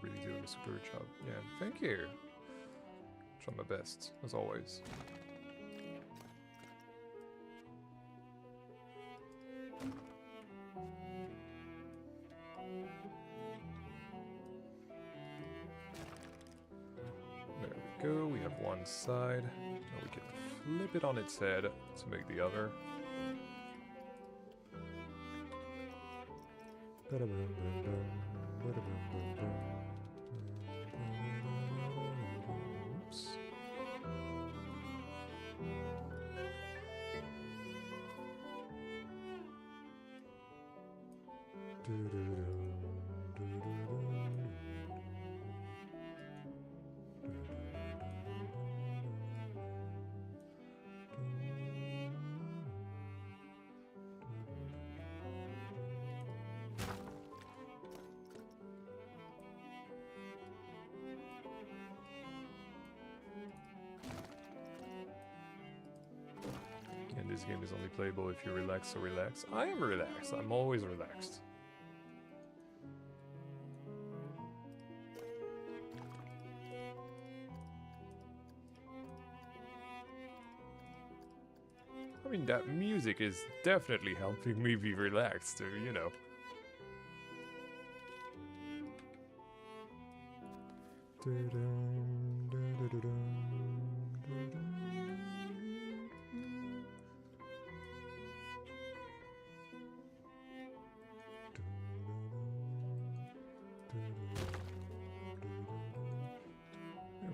You're really doing a super job. Yeah, thank you. Try my best, as always. There we go, we have one side. Now we can flip it on its head to make the other. Oops. And this game is only playable if you relax, so relax. I am relaxed. I'm always relaxed. I mean, that music is definitely helping me be relaxed, so, you know. There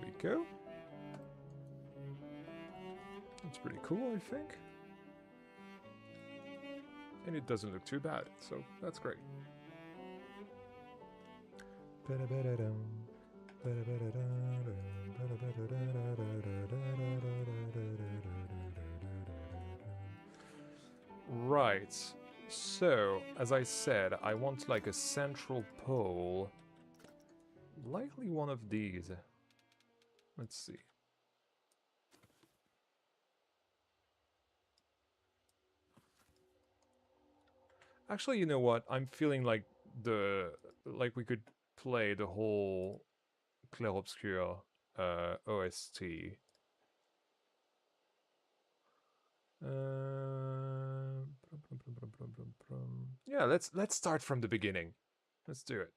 we go. That's pretty cool, I think. And it doesn't look too bad, so that's great. Right, so, as I said, I want like a central pole. Likely one of these. Let's see. Actually, you know what? I'm feeling like we could play the whole Clair Obscur OST. Yeah, let's start from the beginning. Let's do it.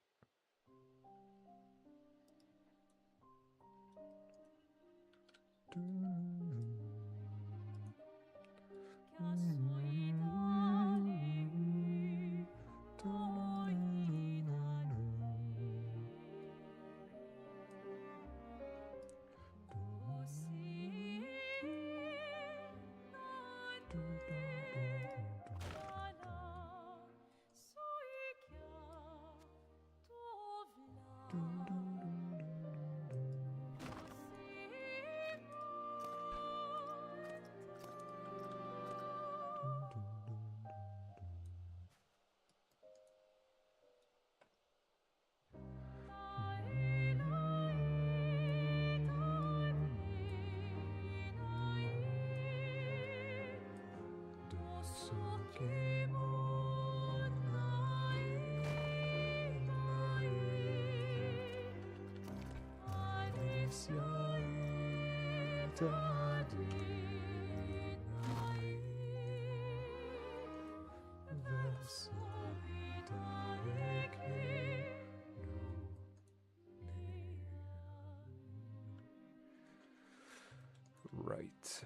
Right.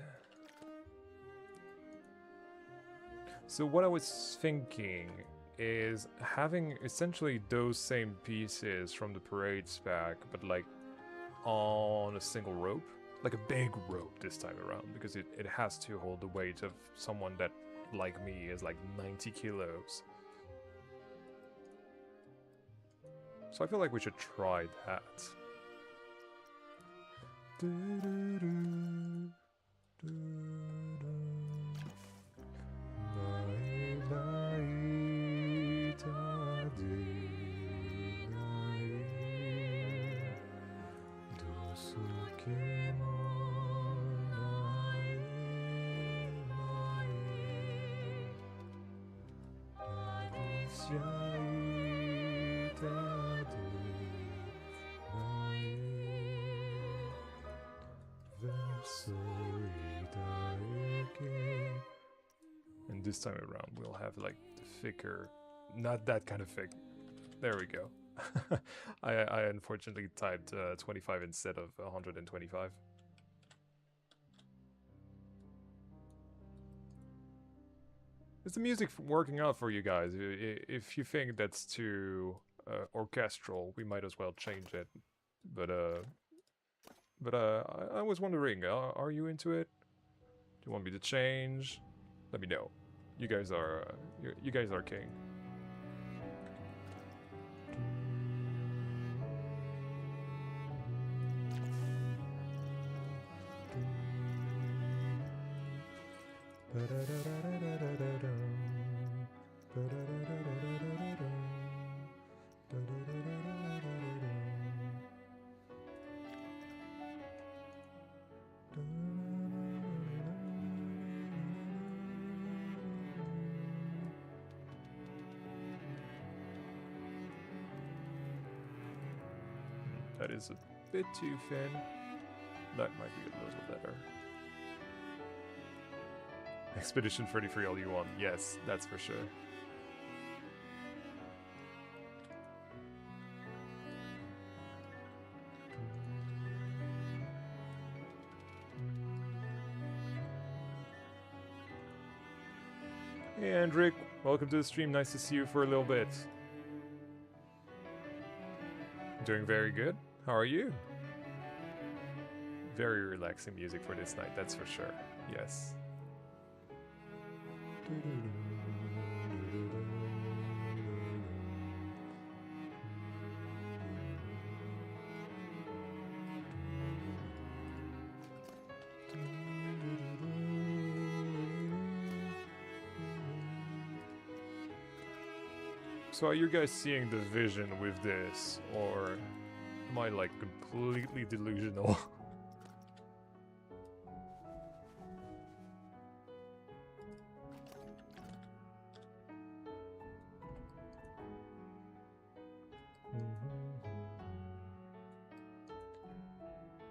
So what I was thinking is having essentially those same pieces from the parade's back, but like on a single rope. Like a big rope this time around, because it has to hold the weight of someone that, like me, is like 90 kilos. So I feel like we should try that. this time around we'll have like the thicker, not that kind of thick. There we go. I unfortunately typed 25 instead of 125. Is the music working out for you guys? If you think that's too orchestral, we might as well change it. But I was wondering, are you into it? Do you want me to change? Let me know. You guys are you guys are king. That is a bit too thin. That might be a little better. Expedition 33 all you want. Yes, that's for sure. Hey Andric, welcome to the stream. Nice to see you for a little bit. Doing very good. How are you? Very relaxing music for this night, that's for sure. Yes. So are you guys seeing the vision with this, or am I like completely delusional?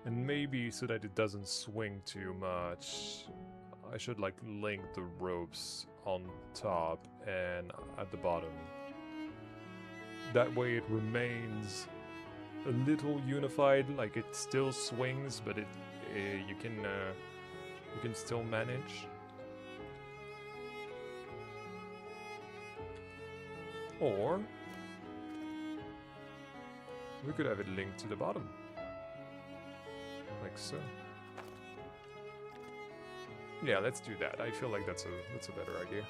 And maybe so that it doesn't swing too much, I should like link the ropes on top and at the bottom. That way it remains a little unified, like it still swings, but you can still manage. Or we could have it linked to the bottom. Like so. Yeah, let's do that. I feel like that's a better idea.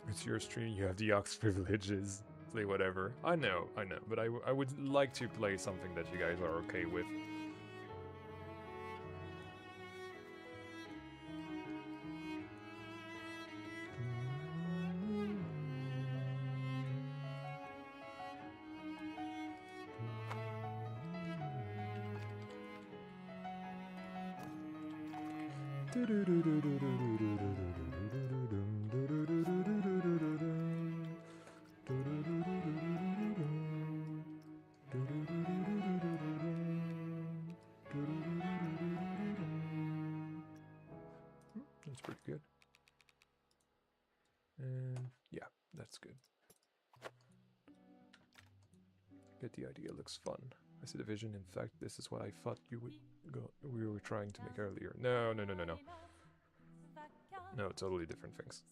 It's your stream, you have the aux privileges. Play whatever. I know, but I would like to play something that you guys are okay with. That's pretty good. And yeah, that's good. Get the idea, looks fun. I see the vision. In fact, this is what I thought we were trying to make earlier. No. No, totally different things.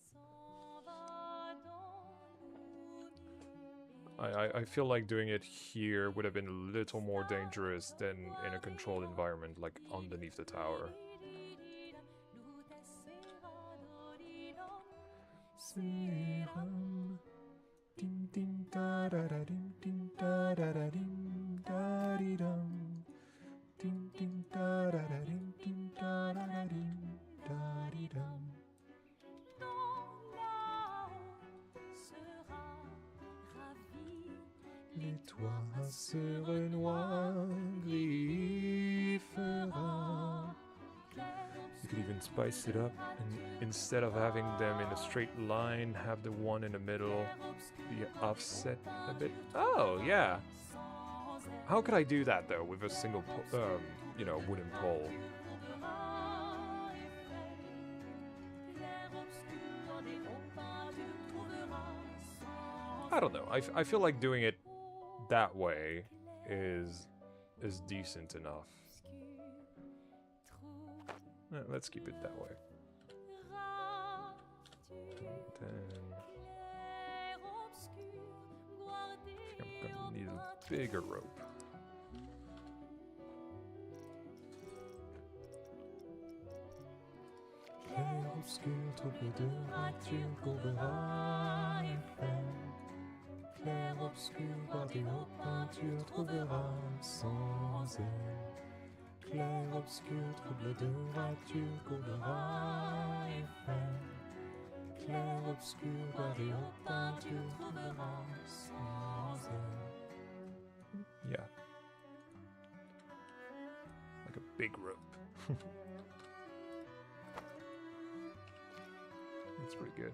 I feel like doing it here would have been a little more dangerous than in a controlled environment, like underneath the tower. even spice it up, and instead of having them in a straight line, have the one in the middle be offset a bit. Oh, yeah. How could I do that though with a single, you know, wooden pole? I don't know. I feel like doing it that way is decent enough. Let's keep it that way. Then I think I'm gonna need a bigger rope. Clair obscur, trouble de rature, courbera et fait. Clair obscur, bordé aux peintures, trouvera sans elle. Clair obscur, trouble de rature, courbera et fait. Clair obscur, bordé aux peintures, trouvera sans elle. Yeah. Like a big rope. That's pretty good.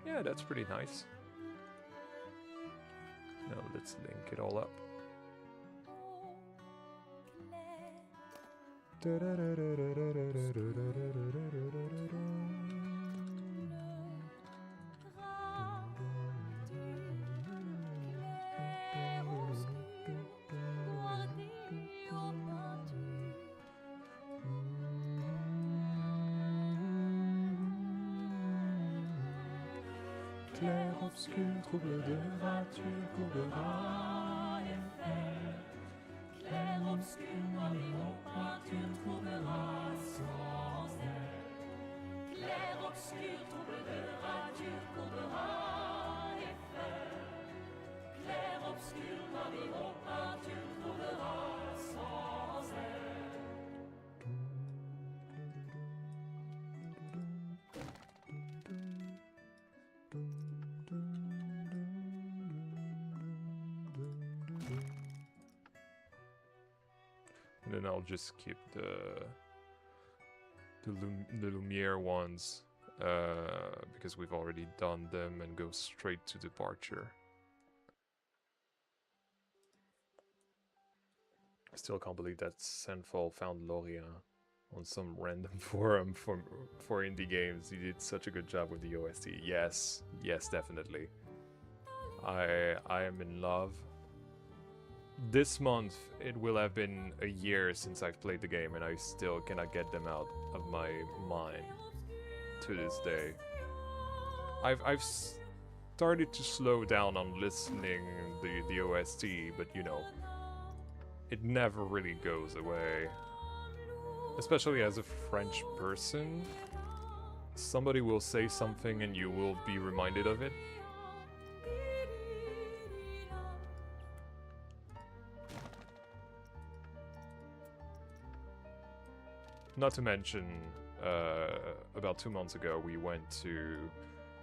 Yeah, that's pretty nice. Now let's link it all up. Clair obscur, trouble de rature, courbera et fait. Clair obscur, bordé aux peintures, trouvera sans elle. Clair obscur, trouble de rature, courbera et fait. Clair obscur, bordé aux peintures, trouvera sans elle. And then I'll just keep the Lumiere ones because we've already done them, and go straight to departure. I still can't believe that Senfall found Lorient on some random forum for indie games. He did such a good job with the OST. Yes, yes, definitely. I am in love. This month, it will have been a year since I've played the game, and I still cannot get them out of my mind to this day. I've started to slow down on listening the OST, but you know, it never really goes away. Especially as a French person, somebody will say something and you will be reminded of it. Not to mention, about 2 months ago, we went to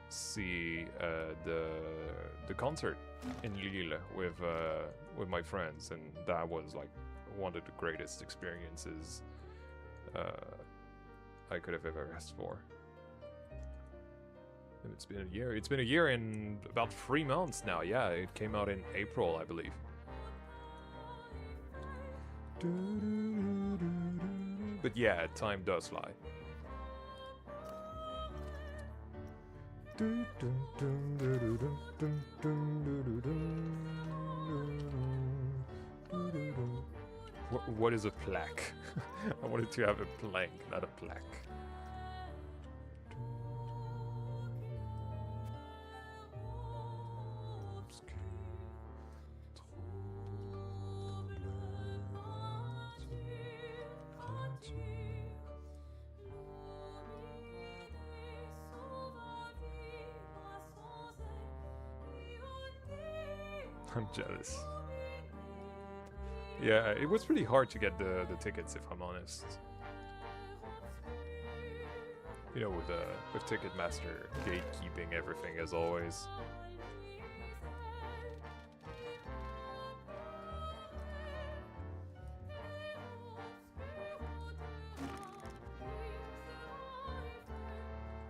see the concert in Lille with my friends, and that was like one of the greatest experiences I could have ever asked for. And it's been a year. It's been a year and about 3 months now. Yeah, it came out in April, I believe. But yeah, time does fly. What is a plaque? I wanted to have a plank, not a plaque. I'm jealous. Yeah, it was pretty hard to get the tickets, if I'm honest. You know, with Ticketmaster gatekeeping everything as always.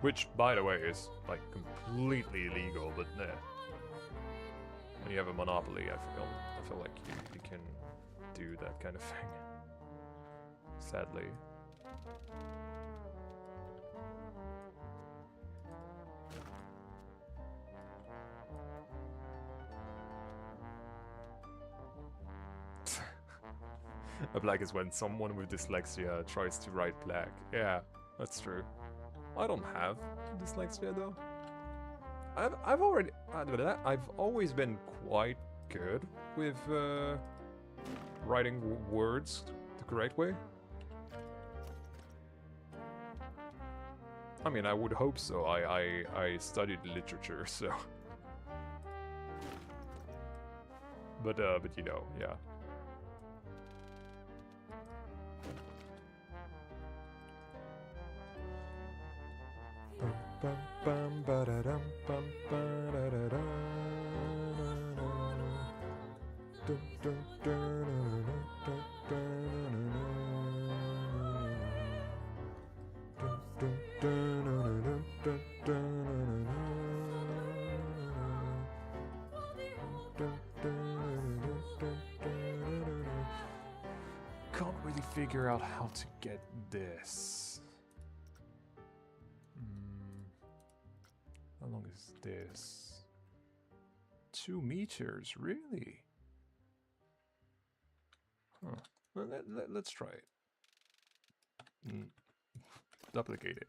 Which, by the way, is like completely illegal, but when you have a monopoly, I feel like you can do that kind of thing. Sadly. A black is when someone with dyslexia tries to write black. Yeah, that's true. I don't have dyslexia though. I've always been quite good with writing words the correct way. I mean, I would hope so. I studied literature, so. But you know, yeah. Can't really figure out how to get this. How long is this? 2 meters, really? Huh. Well, let's try it. Duplicate it.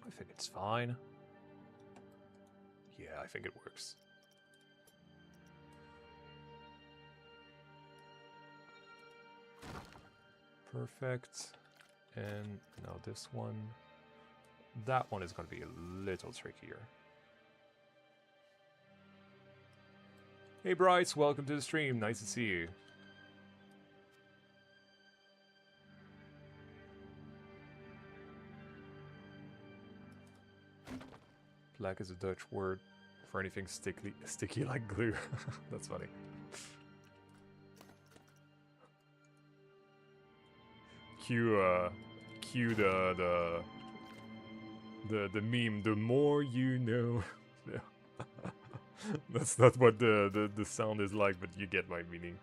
I think it's fine. Yeah, I think it works. Perfect. And now this one. That one is going to be a little trickier. Hey Bryce, welcome to the stream. Nice to see you. Black is a Dutch word for anything sticky like glue. That's funny. Cue the meme. The more you know. That's not what the sound is like, but you get my meaning.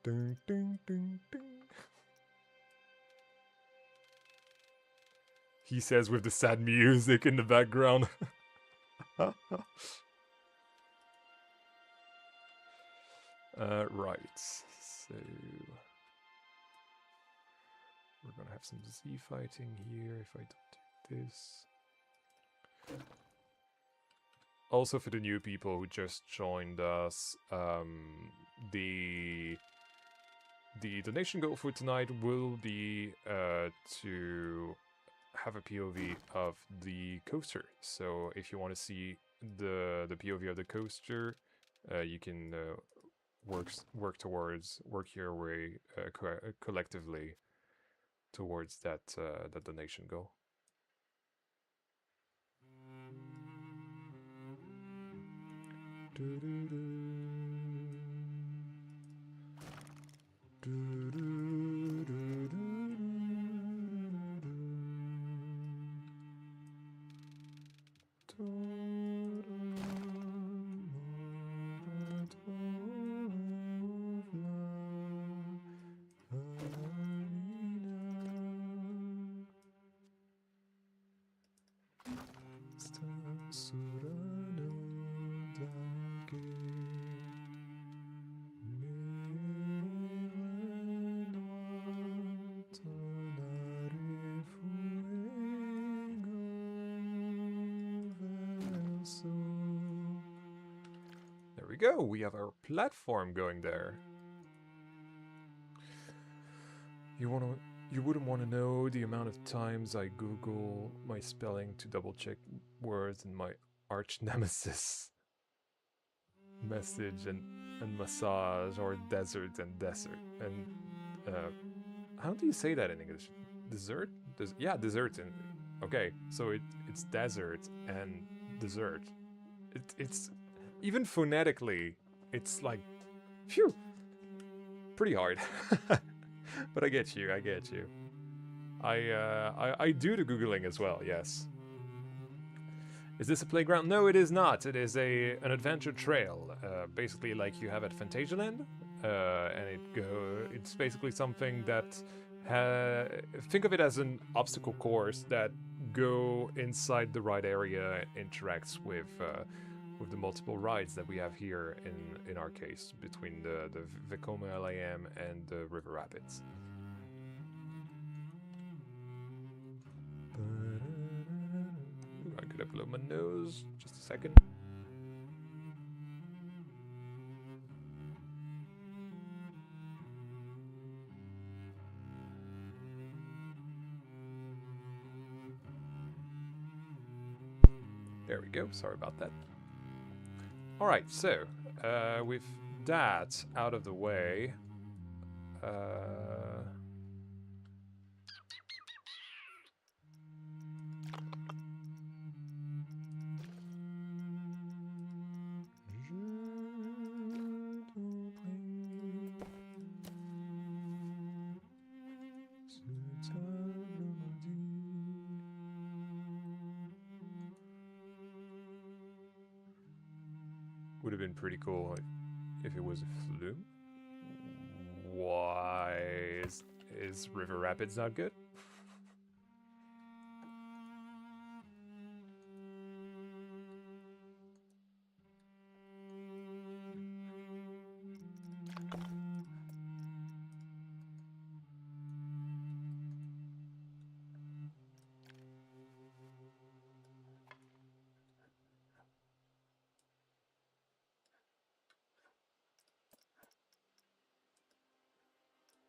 Ding, ding, ding, ding. He says with the sad music in the background. Right. So we're gonna have some Z fighting here if I don't do this. Also, for the new people who just joined us, the donation goal for tonight will be to have a POV of the coaster. So if you want to see the POV of the coaster, you can work your way collectively towards that donation goal. There we go, we have our platform going there. You wouldn't want to know the amount of times I Google my spelling to double check words in my arch nemesis. Message and massage, or desert and desert. And how do you say that in English? Dessert? Yeah, dessert. Okay, so it's desert and dessert. It's even phonetically, it's like, phew, pretty hard. But I get you, I get you. I do the Googling as well, yes. Is this a playground? No, it is not. It is an adventure trail. Basically like you have at Phantasialand. And it's basically something that think of it as an obstacle course that go inside the ride area and interacts with the multiple rides that we have here in our case between the Vekoma LAM and the River Rapids. I'm gonna blow my nose. Just a second. There we go. Sorry about that. All right, so with that out of the way, would have been pretty cool if it was a flume. Why is River Rapids not good?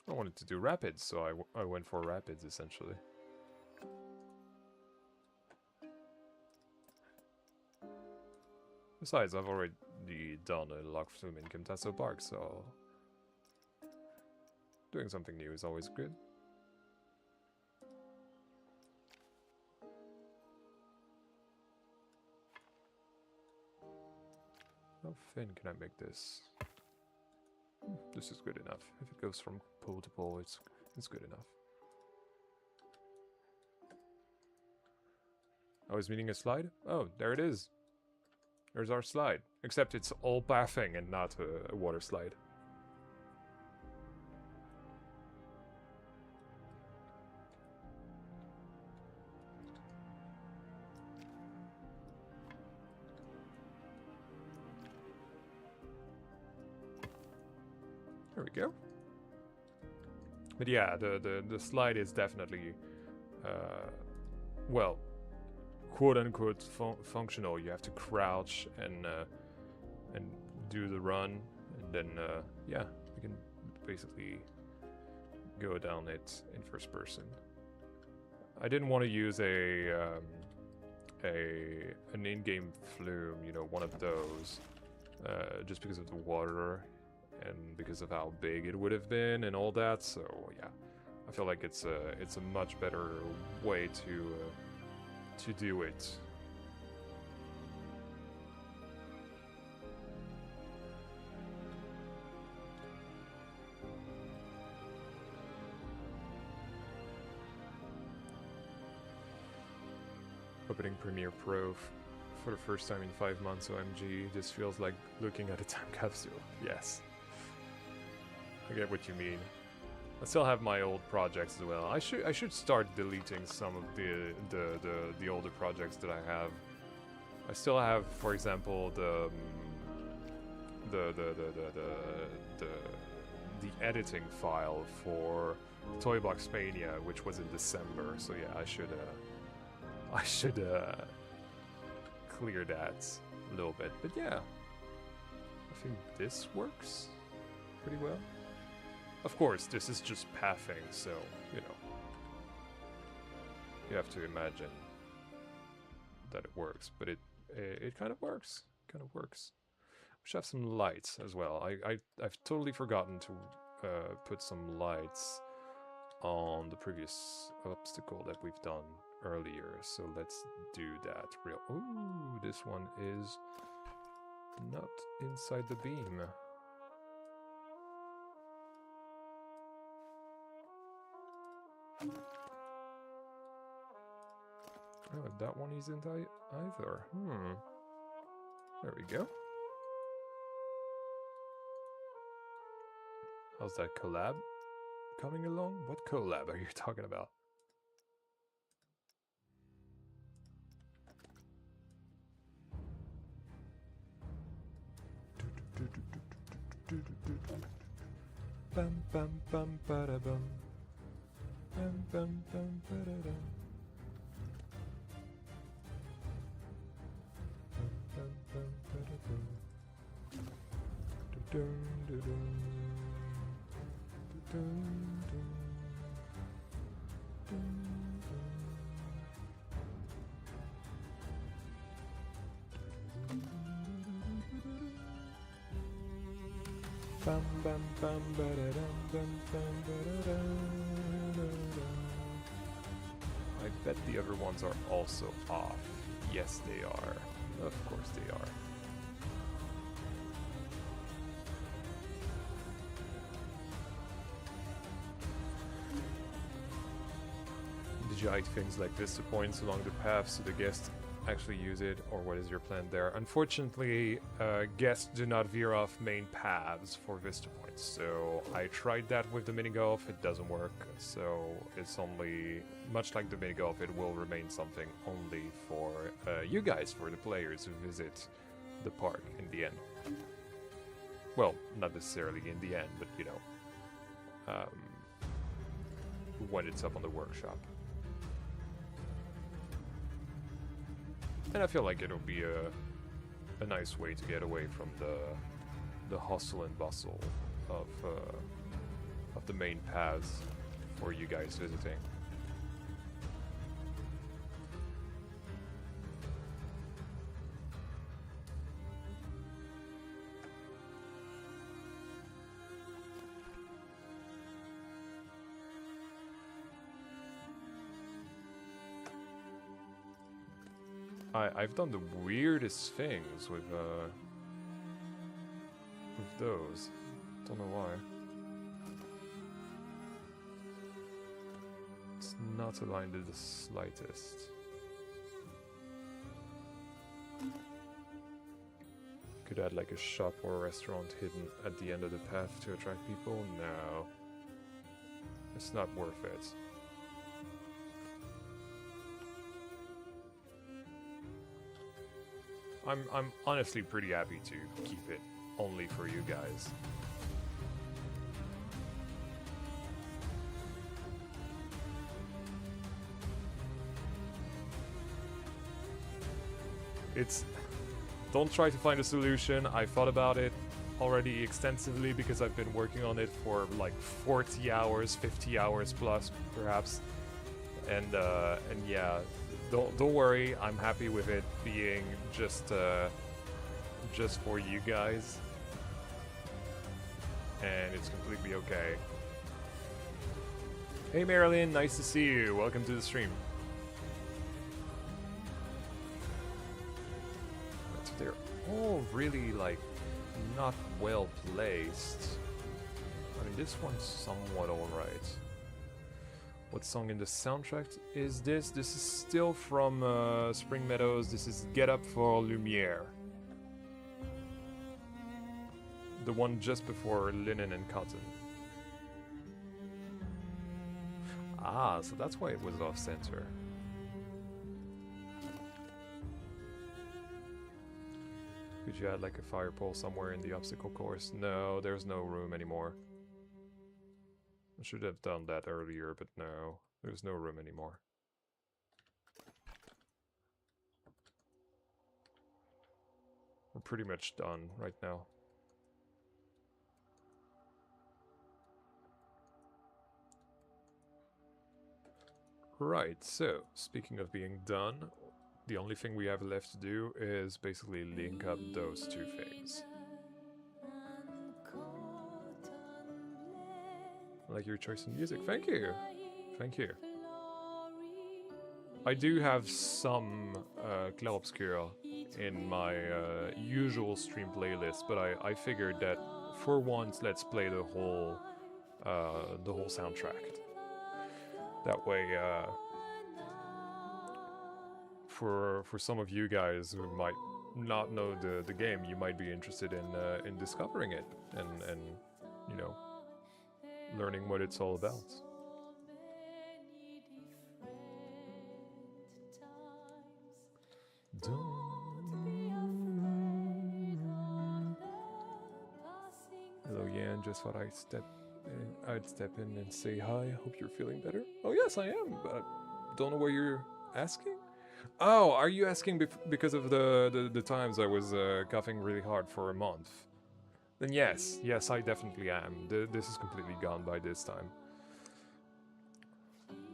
I wanted to do Rapids, so I went for Rapids essentially. Besides, I've already done a log flume in Kimtasso Park, so doing something new is always good. How thin can I make this? This is good enough. If it goes from pole to pole, it's good enough. I was meaning a slide? Oh, there it is. There's our slide. Except it's all pathing and not a water slide. There we go. But yeah, the slide is definitely, well, quote-unquote functional. You have to crouch and do the run, and then yeah, you can basically go down it in first person. I didn't want to use an in-game flume, you know, one of those, just because of the water and because of how big it would have been and all that. So yeah, I feel like it's a much better way to do it. Opening Premiere Pro for the first time in 5 months, OMG, this feels like looking at a time capsule. Yes. I get what you mean. I still have my old projects as well. I should start deleting some of the older projects that I have. I still have, for example, the editing file for Toybox Mania, which was in December. So yeah, I should clear that a little bit. But yeah, I think this works pretty well. Of course, this is just pathing, so, you know, you have to imagine that it works, but it kind of works. Kind of works. We should have some lights as well. I've totally forgotten to put some lights on the previous obstacle that we've done earlier, so let's do that real. Ooh, this one is not inside the beam. Oh, that one isn't either. There we go. How's that collab coming along? What collab are you talking about? Bum bum bum bada bum. Bum bum bum bada dum. Bum bum bada bum. Dum dum dum. Dum dum. Dum dum. Bum bum bum bada dum bum bum bada dum. I bet the other ones are also off. Yes, they are. Of course they are. Did you hide things like vista points along the path so the guests actually use it, or what is your plan there? Unfortunately, guests do not veer off main paths for vista points, so I tried that with the mini golf, it doesn't work, so it's only, much like the mini golf, it will remain something only for you guys, for the players who visit the park in the end. Well, not necessarily in the end, but you know, when it's up on the workshop. And I feel like it'll be a nice way to get away from the hustle and bustle of the main paths for you guys visiting. I've done the weirdest things with those. Don't know why. It's not aligned to the slightest. Could add like a shop or a restaurant hidden at the end of the path to attract people? No. It's not worth it. I'm honestly pretty happy to keep it only for you guys. Don't try to find a solution. I thought about it already extensively because I've been working on it for like 40 hours, 50 hours plus, perhaps. And yeah, don't worry. I'm happy with it being just for you guys, and it's completely okay. Hey Marilyn, nice to see you. Welcome to the stream. So they're all really like not well placed. I mean, this one's somewhat alright. What song in the soundtrack is this? This is still from Spring Meadows. This is Get Up for Lumiere. The one just before Linen and Cotton. Ah, so that's why it was off center. Could you add like a fire pole somewhere in the obstacle course? No, there's no room anymore. I should have done that earlier, but no, there's no room anymore. We're pretty much done right now. Right, so, speaking of being done, the only thing we have left to do is basically link up those two things. I like your choice in music. Thank you. Thank you. I do have some Clarobscur in my usual stream playlist, but I figured that for once, let's play the whole soundtrack. That way, for some of you guys who might not know the game, you might be interested in discovering it and you know, learning what it's all about. Hello, Yan. Just thought I'd step in and say hi. Hope you're feeling better. Oh yes, I am. But don't know what you're asking. Oh, are you asking because of the times I was coughing really hard for a month? Then yes, I definitely am. This is completely gone by this time.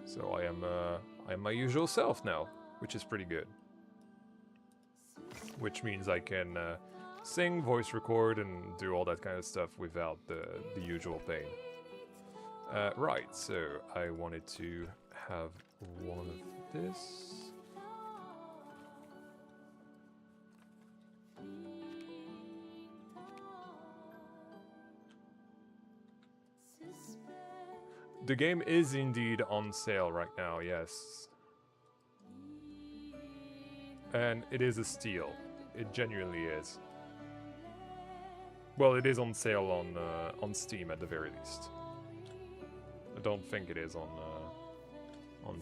So I am my usual self now, which is pretty good. Which means I can sing, voice record, and do all that kind of stuff without the usual pain. Right, so I wanted to have one of this. The game is indeed on sale right now, yes. And it is a steal. It genuinely is. Well, it is on sale on Steam at the very least. I don't think it is on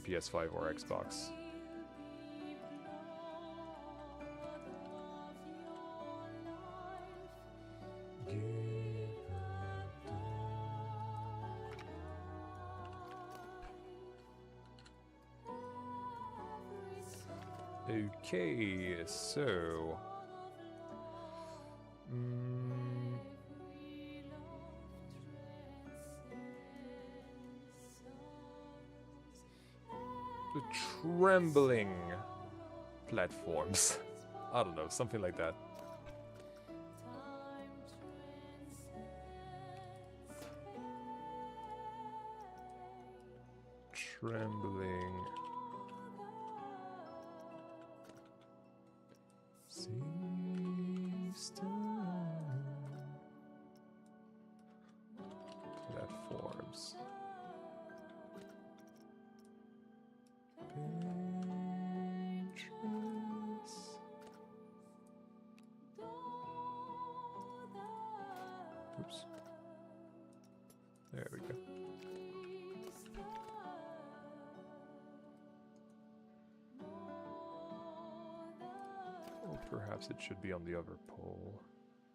PS5 or Xbox. Okay, so the trembling platforms. I don't know, something like that. Trembling. Platforms. Oops. There we go. Or perhaps it should be on the other pole.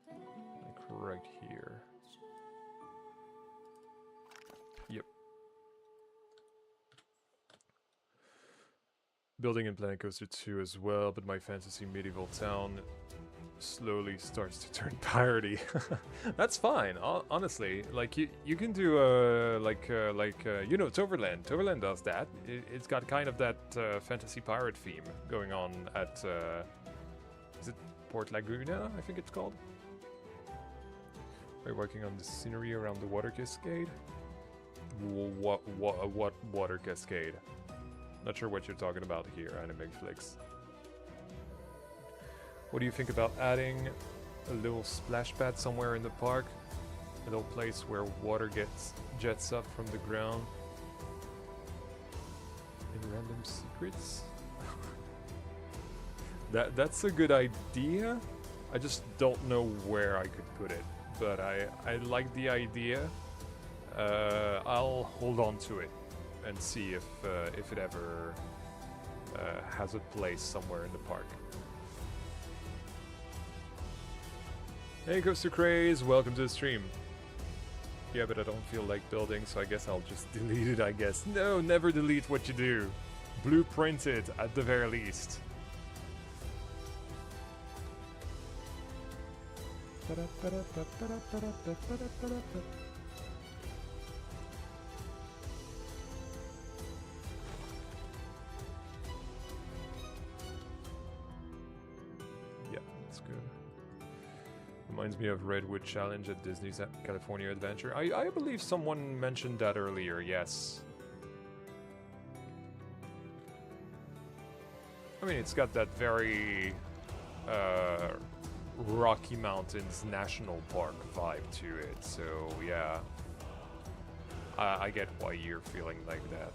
Like right here. Yep. Building in Planet Coaster 2 as well, but my fantasy medieval town slowly starts to turn piratey. That's fine, honestly. Like you can do you know, Toverland. Toverland does that. It's got kind of that fantasy pirate theme going on at is it Port Laguna? I think it's called. Are you working on the scenery around the water cascade? What water cascade? Not sure what you're talking about here, Anime Flix. What do you think about adding a little splash pad somewhere in the park? A little place where water jets up from the ground. And random secrets? That's a good idea. I just don't know where I could put it. But I like the idea. I'll hold on to it and see if it ever has a place somewhere in the park. Hey, Coaster Craze, welcome to the stream. Yeah, but I don't feel like building, so I guess I'll just delete it, I guess. No, never delete what you do. Blueprint it, at the very least. Yeah, that's good. Reminds me of Redwood Challenge at Disney's California Adventure. I believe someone mentioned that earlier, yes. I mean, it's got that very Rocky Mountains National Park vibe to it, so yeah. I get why you're feeling like that.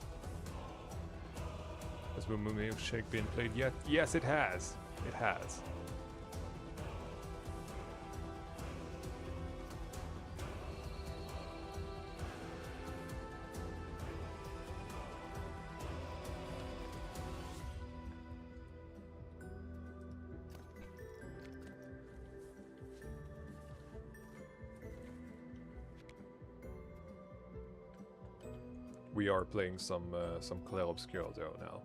Has Boom Boom Milkshake been played yet? Yes, it has. It has. We are playing some Clair Obscur though now.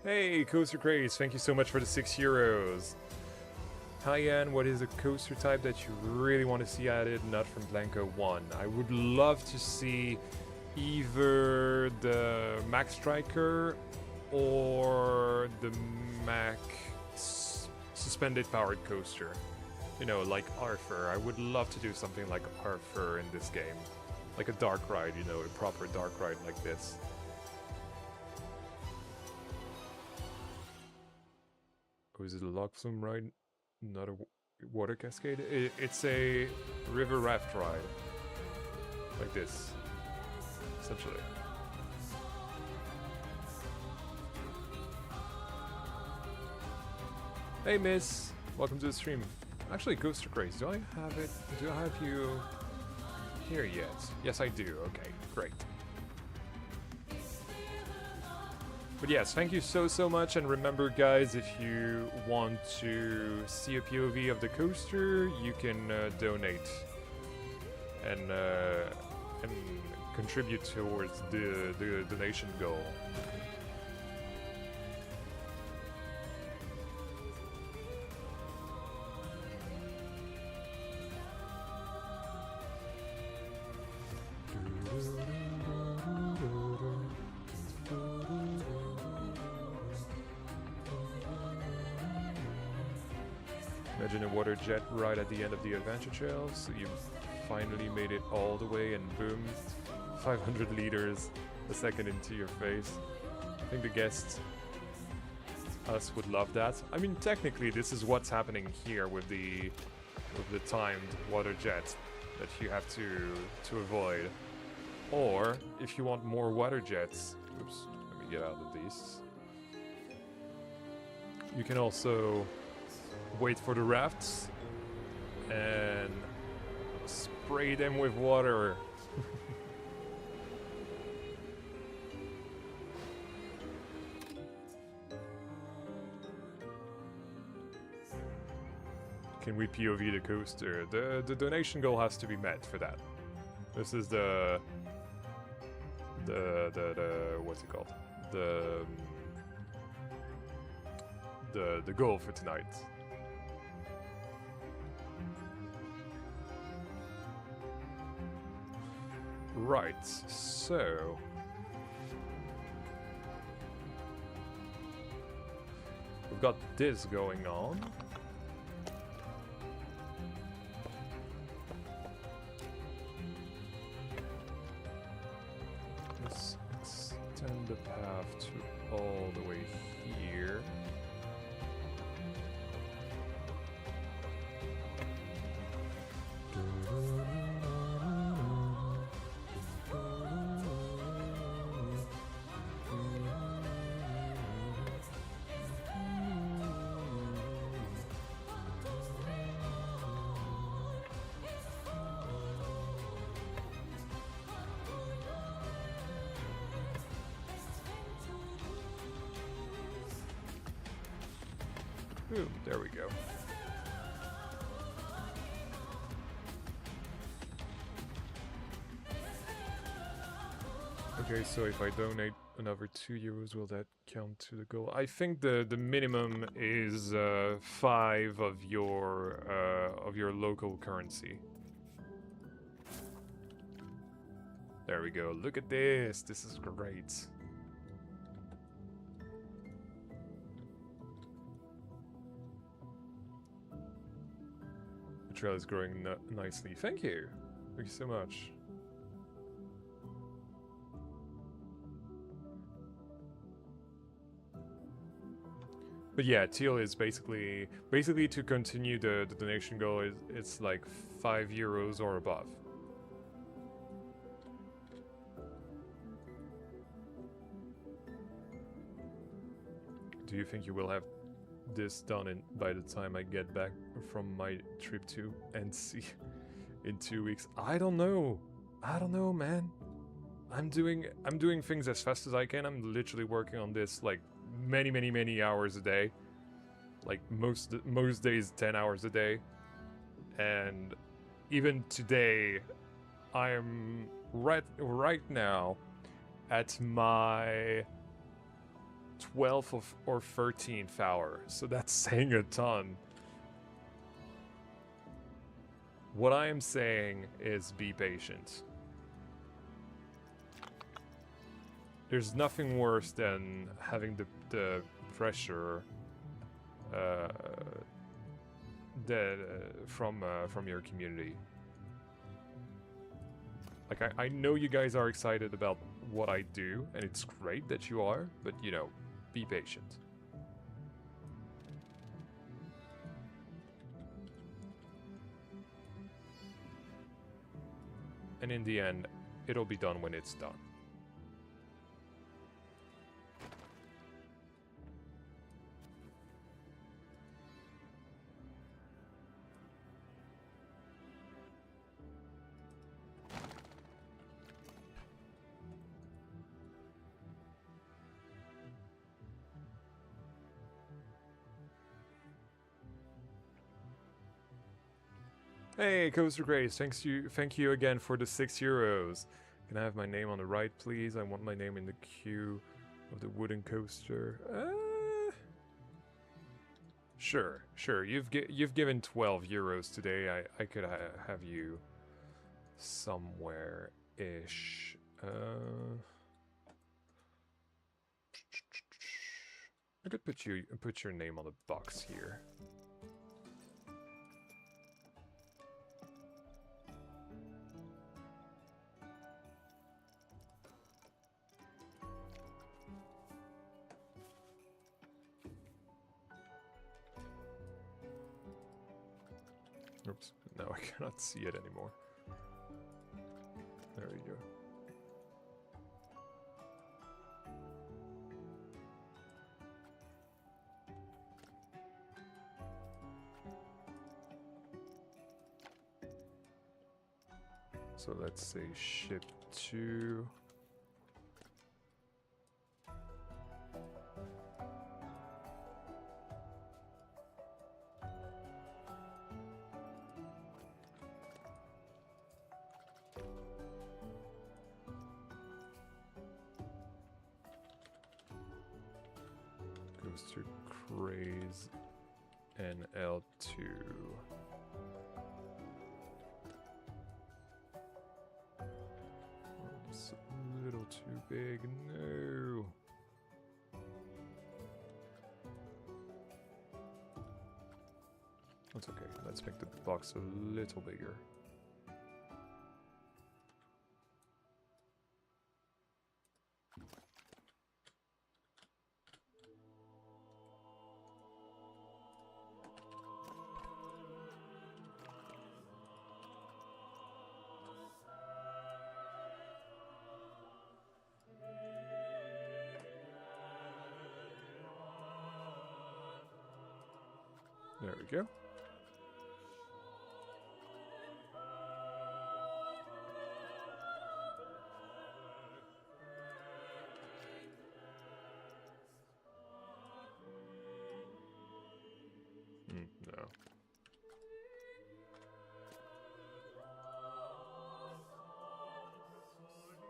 Hey, Coaster Craze, thank you so much for the €6. Hi Ann, what is a coaster type that you really want to see added, not from Blanco 1? I would love to see either the Max Striker or the Max Suspended Powered Coaster. You know, like Arthur. I would love to do something like Arthur in this game. Like a dark ride, you know, a proper dark ride like this. Oh, is it a log flume ride? Not a water cascade? It's a river raft ride. Like this. Essentially. Hey miss! Welcome to the stream. Actually, Coaster Craze, do I have it? Do I have you here yet? Yes, I do. Okay, great. But yes, thank you so much, and remember guys, if you want to see a POV of the coaster, you can donate and contribute towards the donation goal. Imagine a water jet right at the end of the adventure trail, so you finally made it all the way and boom, 500 liters a second into your face. I think the guests, us, would love that. I mean, technically this is what's happening here with the timed water jet that you have to avoid. Or, if you want more water jets, oops, let me get out of these. You can also wait for the rafts and spray them with water. Can we POV the coaster? The donation goal has to be met for that. This is the what's it called? The goal for tonight. Right, so we've got this going on. Let's extend the path to all the way here. Boom, there we go. Okay, so if I donate another €2, will that count to the goal? I think the minimum is 5 of your local currency. There we go. Look at this. This is great. The trail is growing nicely. Thank you. Thank you so much. But yeah, teal is basically to continue the donation goal is it's like €5 or above. Do you think you will have this done by the time I get back from my trip to NC in 2 weeks? I don't know. I don't know, man. I'm doing things as fast as I can. I'm literally working on this like many hours a day. Like most days 10 hours a day. And even today I'm right now at my 12th or 13th hour. So that's saying a ton. What I am saying is be patient. There's nothing worse than having the pressure from your community. Like I know you guys are excited about what I do, and it's great that you are, but you know, be patient. And in the end, it'll be done when it's done. Hey, Coaster Grace, thank you again for the €6. Can I have my name on the right, please? I want my name in the queue of the wooden coaster. Sure. You've given €12 today. I could have you somewhere ish. I could put your name on the box here. Oops, now I cannot see it anymore. There we go. So let's say ship to... Goes to Craze and L2. It's a little too big, no. That's okay, let's make the box a little bigger. There we go. No.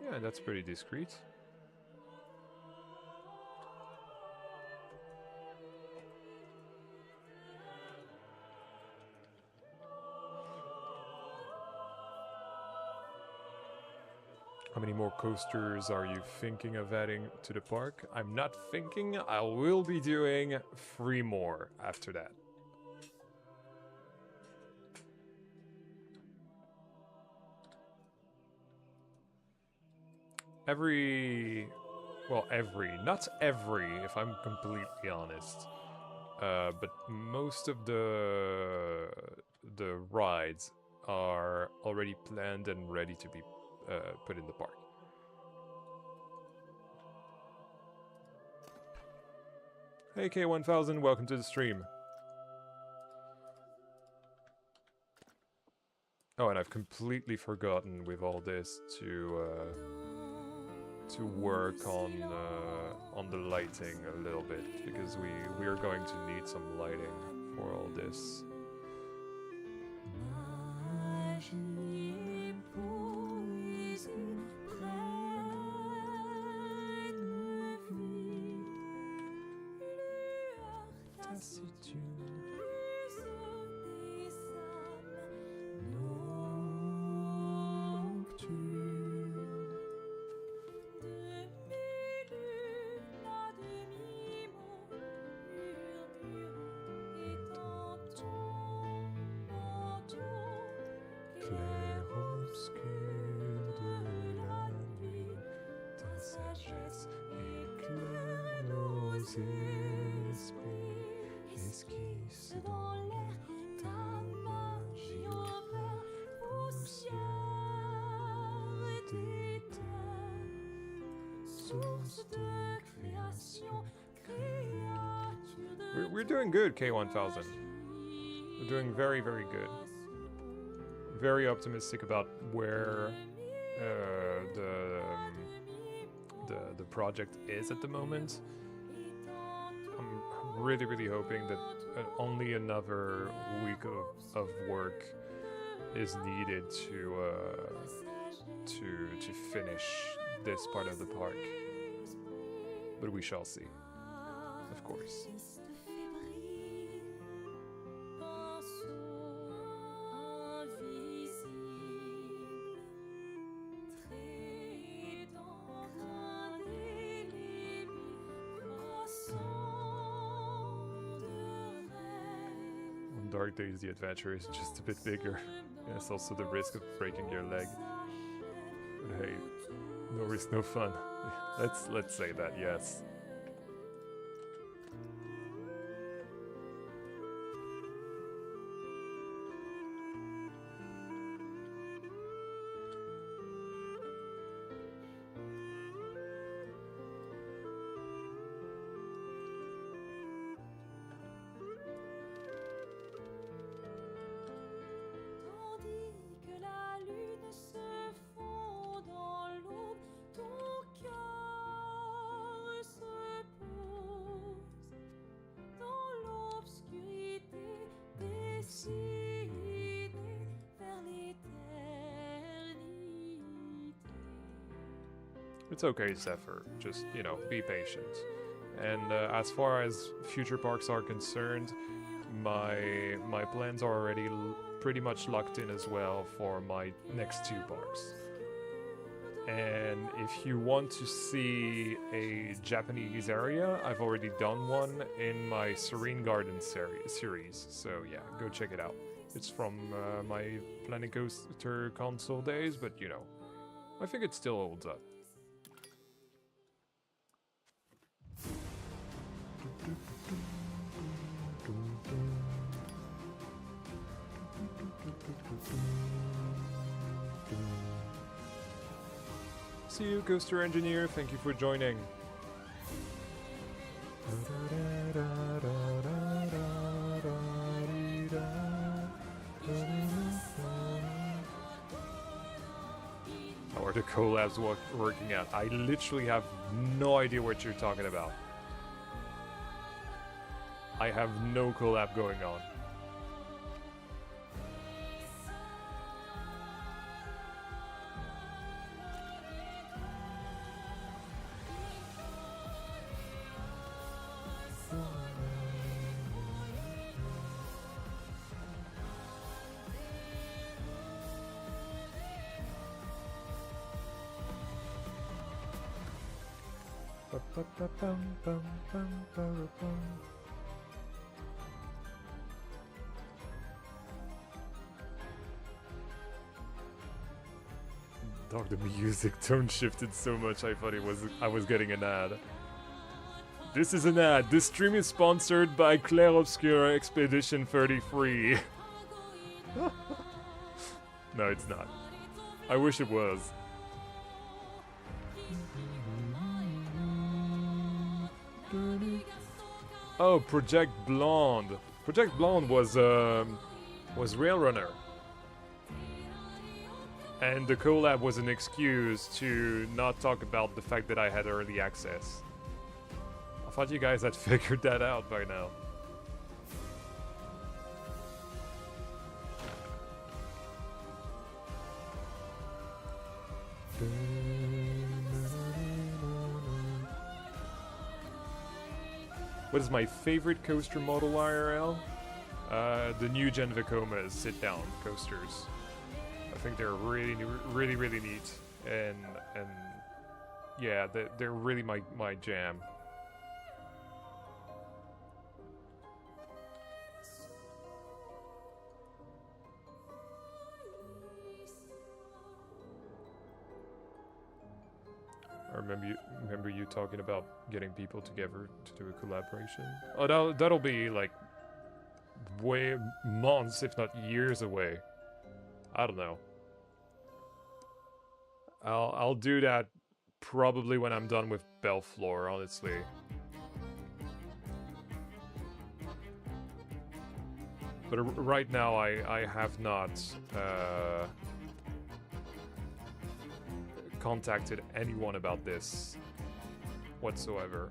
Yeah, that's pretty discreet. How many more coasters are you thinking of adding to the park? I'm not thinking. I will be doing 3 more after that. Not every, if I'm completely honest. but most of the rides are already planned and ready to be put in the park. Hey K1000, welcome to the stream. Oh, and I've completely forgotten with all this to work on the lighting a little bit, because we are going to need some lighting for all this. We're doing good, K1000. We're doing very, very good. Very optimistic about where the project is at the moment. I'm really, really hoping that only another week of work is needed to finish this part of the park. But we shall see, of course. Dark days, the adventure is just a bit bigger. Yes, also the risk of breaking your leg. But hey, no risk, no fun. Let's say that, yes. It's okay, Zephyr. Just, you know, be patient. And as far as future parks are concerned, my plans are already pretty much locked in as well for my next 2 parks. And if you want to see a Japanese area, I've already done one in my Serene Garden series. So yeah, go check it out. It's from my Planet Coaster console days, but you know, I think it still holds up. See you, Coaster Engineer. Thank you for joining. How are the collabs working out? I literally have no idea what you're talking about. I have no collab going on. Dog, the music tone shifted so much I thought I was getting an ad. This is an ad. This stream is sponsored by Claire Obscure Expedition 33. No, it's not. I wish it was. Oh, Project Blonde. Project Blonde was Railrunner. And the collab was an excuse to not talk about the fact that I had early access. I thought you guys had figured that out by now. What is my favorite coaster model IRL? The new Gen Vekoma's sit-down coasters. I think they're really neat, and yeah, they're really my jam. I remember you talking about getting people together to do a collaboration. Oh, that'll be like way months, if not years away. I don't know. I'll do that probably when I'm done with Belleflore, honestly. But right now I have not contacted anyone about this whatsoever.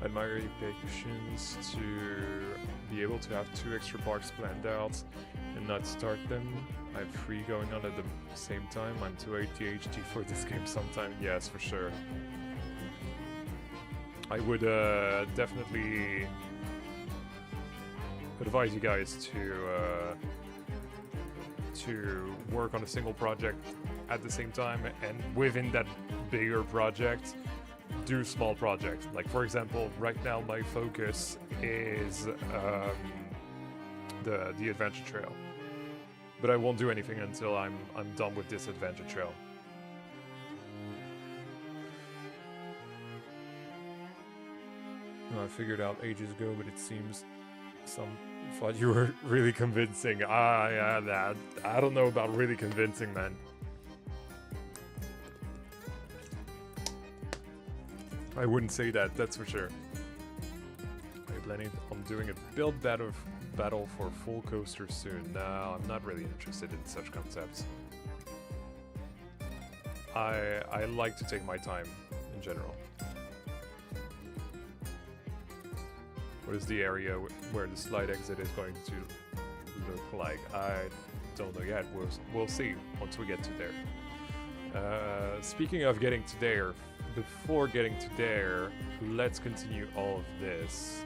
I admire your patience to be able to have 2 extra parks planned out and not start them. I have 3 going on at the same time. I'm too ADHD for this game sometime. Yes, for sure. I would definitely advise you guys to work on a single project at the same time, and within that bigger project, do small projects. Like, for example, right now my focus is the adventure trail, but I won't do anything until I'm done with this adventure trail. I figured out ages ago, but it seems some thought you were really convincing. Yeah, I don't know about really convincing, man. I wouldn't say that, that's for sure. Are you planning on doing a build battle for full coaster soon? No, I'm not really interested in such concepts. I like to take my time in general. What is the area where the slide exit is going to look like? I don't know yet. We'll see once we get to there. Speaking of getting to there, before getting to there, let's continue all of this.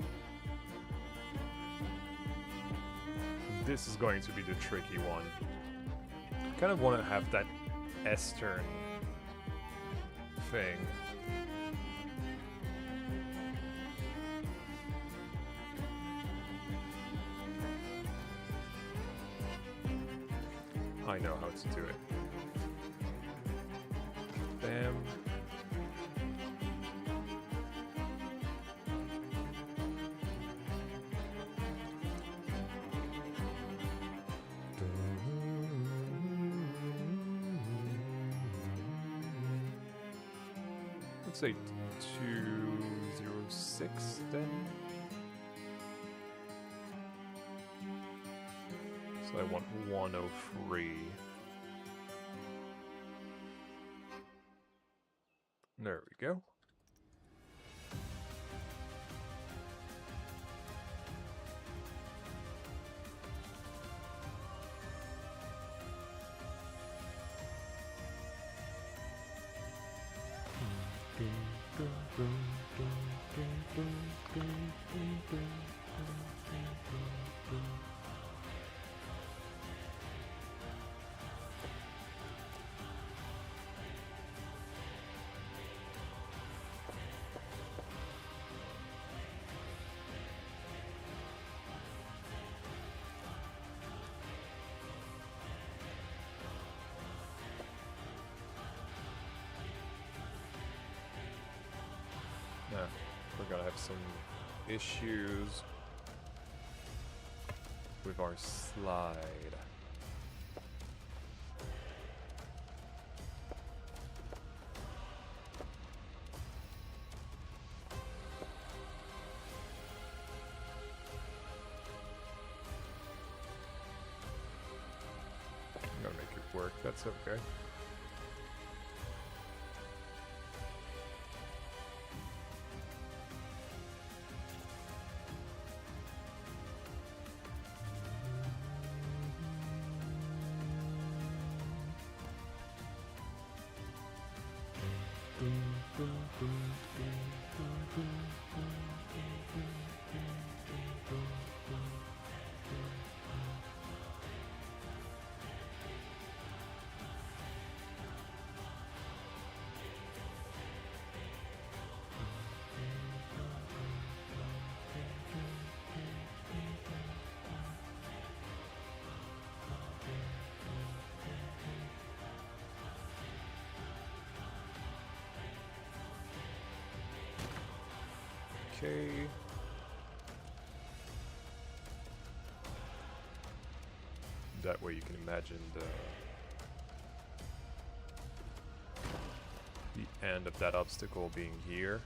This is going to be the tricky one. I kind of want to have that S-turn thing. I know how to do it. Bam. Let's say 206 then. So I want 103. There we go. we're gonna have some issues with our slide. I'm gonna make it work, that's okay. Okay. That way you can imagine the end of that obstacle being here.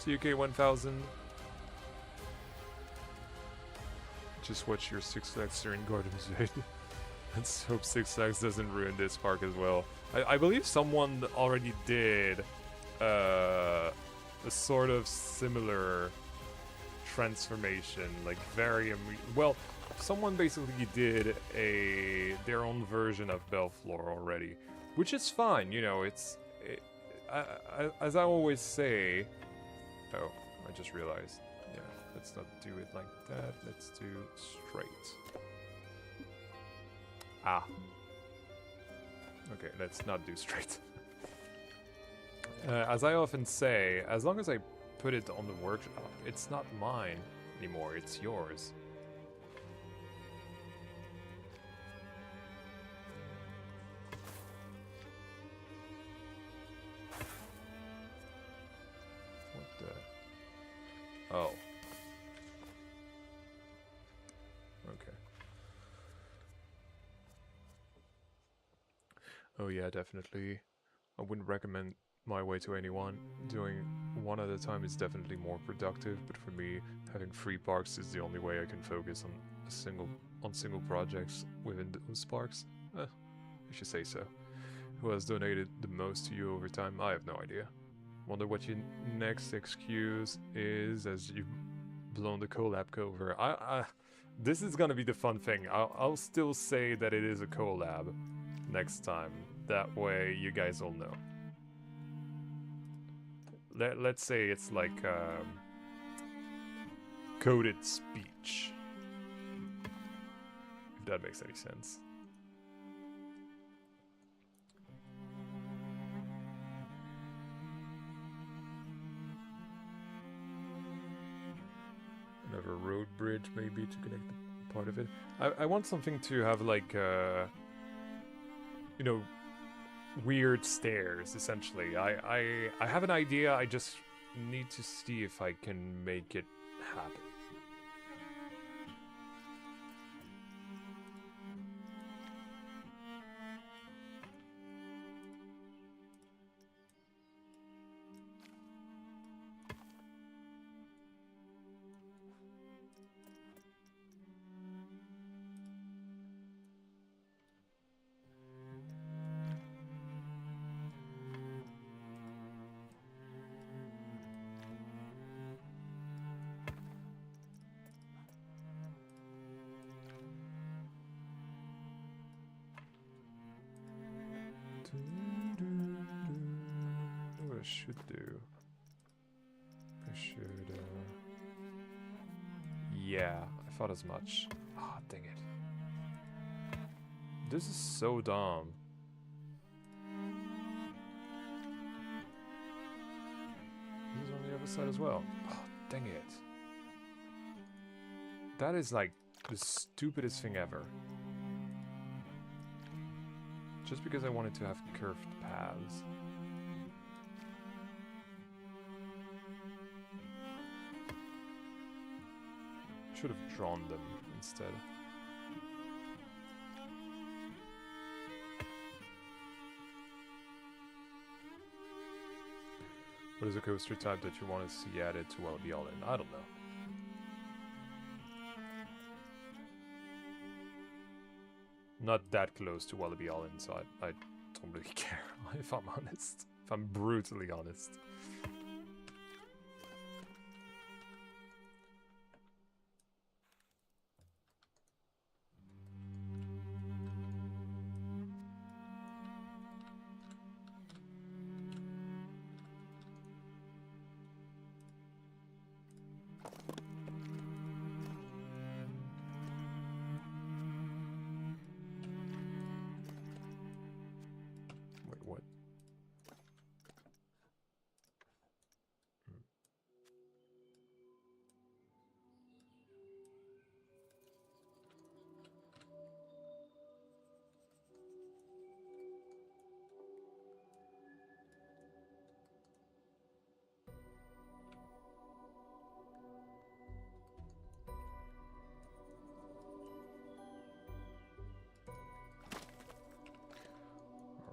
CUK 1000. Just watch your Six Flags during Gardens Raid. Let's hope Six Flags doesn't ruin this park as well. I believe someone already did a sort of similar transformation, like very well. Someone basically did their own version of Belleflore already, which is fine. You know, as I always say. Oh, I just realized. Yeah, let's not do it like that. Let's do straight. Ah. Okay, let's not do straight. As I often say, as long as I put it on the workshop, it's not mine anymore, it's yours. What the... Oh. Okay. Oh yeah, definitely. I wouldn't recommend my way to anyone. Doing one at a time is definitely more productive, but for me, having 3 parks is the only way I can focus on single projects within those parks. I should say so. Who has donated the most to you over time? I have no idea. Wonder what your next excuse is as you've blown the collab cover. This is gonna be the fun thing. I'll still say that it is a collab next time. That way you guys all know. Let's say it's like coded speech. If that makes any sense. Another road bridge maybe to connect the part of it. I want something to have like you know, weird stairs, essentially. I have an idea, I just need to see if I can make it happen. What I should do? I should, yeah, I thought as much. Ah, dang it. This is so dumb. This is on the other side as well. Oh, dang it. That is like the stupidest thing ever. Just because I wanted to have curved paths. Should have drawn them instead. What is a coaster type that you want to see added to Wallaby Island? I don't know. Not that close to Wallaby Island, so I don't really care, if I'm honest. If I'm brutally honest.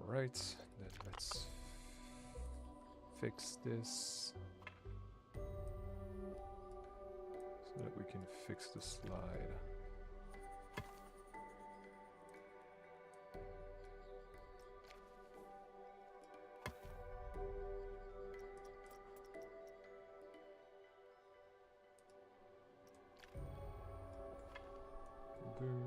Alright, then let's fix this so that we can fix the slide. Boom.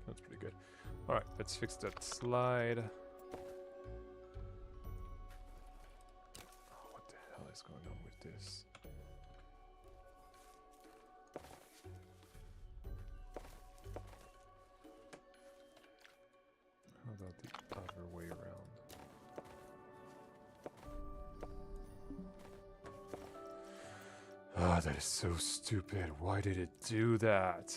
That's pretty good. Alright, let's fix that slide. Oh, what the hell is going on with this? How about the other way around? Ah, that is so stupid. Why did it do that?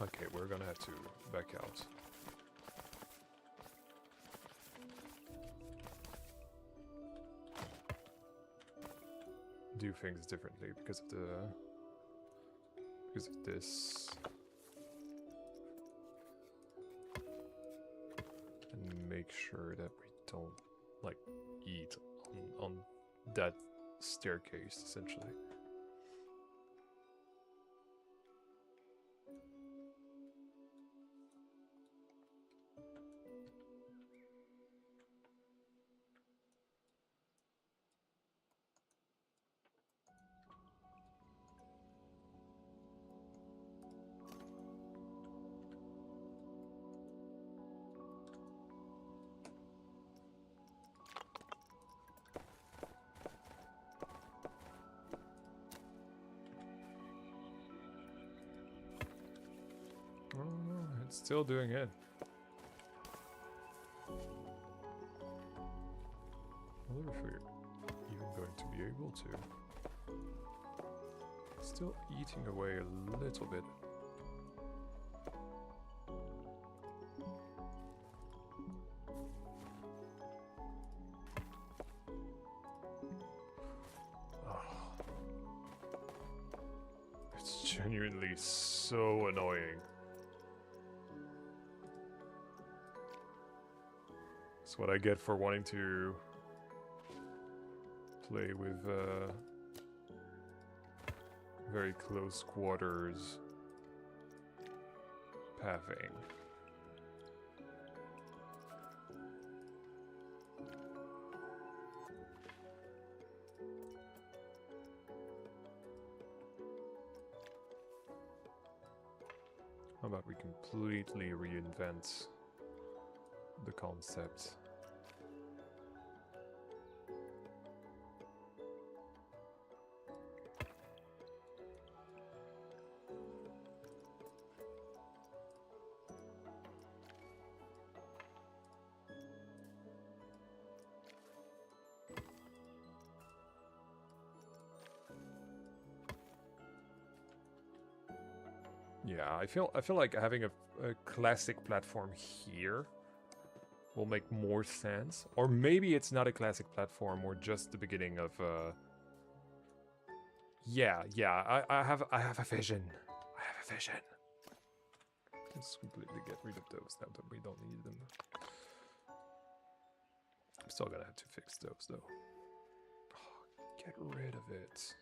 Okay, we're gonna have to back out. Do things differently because of this. And make sure that we don't like eat on that staircase essentially. Oh no, it's still doing it. I wonder if we're even going to be able to. Still eating away a little bit. Oh. It's genuinely so annoying. That's what I get for wanting to play with very close quarters pathing. How about we completely reinvent the concept? Yeah, I feel like having a classic platform here will make more sense. Or maybe it's not a classic platform, or just the beginning of yeah, I have a vision. I have a vision. Let's completely get rid of those now that we don't need them. I'm still gonna have to fix those though. Oh, get rid of it.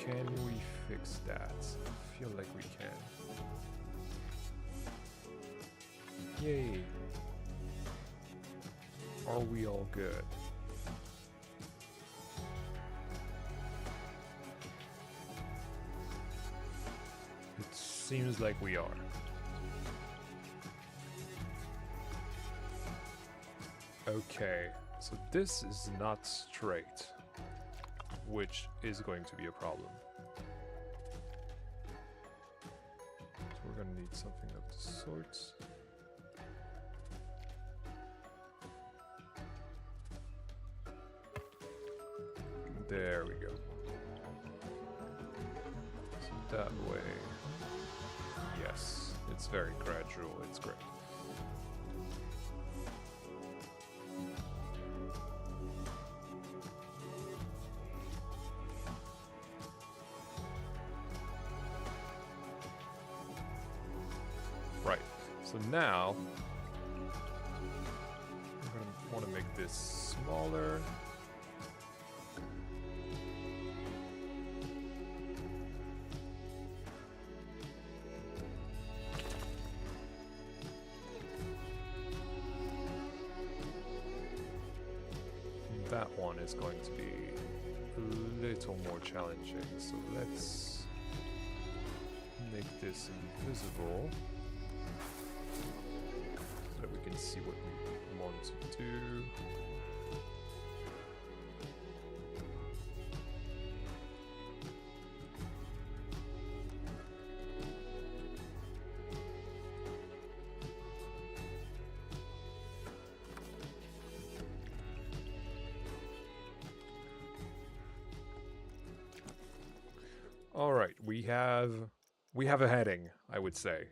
Can we fix that? I feel like we can. Yay! Are we all good? It seems like we are. Okay, so this is not straight, which is going to be a problem. So we're going to need something of the sorts. There we go. So that way. Yes, it's very gradual, it's great. Right, so now I'm going to want to make this smaller. That one is going to be a little more challenging, so let's make this invisible so that we can see what we want to do. All right, we have a heading, I would say.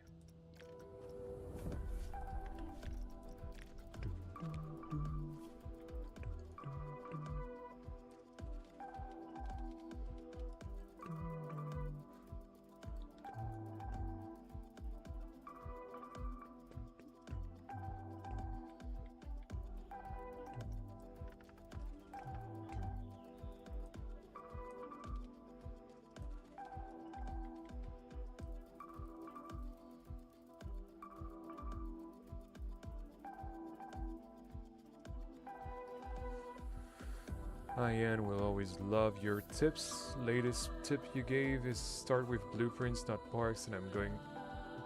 Ian will always love your tips. Latest tip you gave is start with blueprints, not parks, and I'm going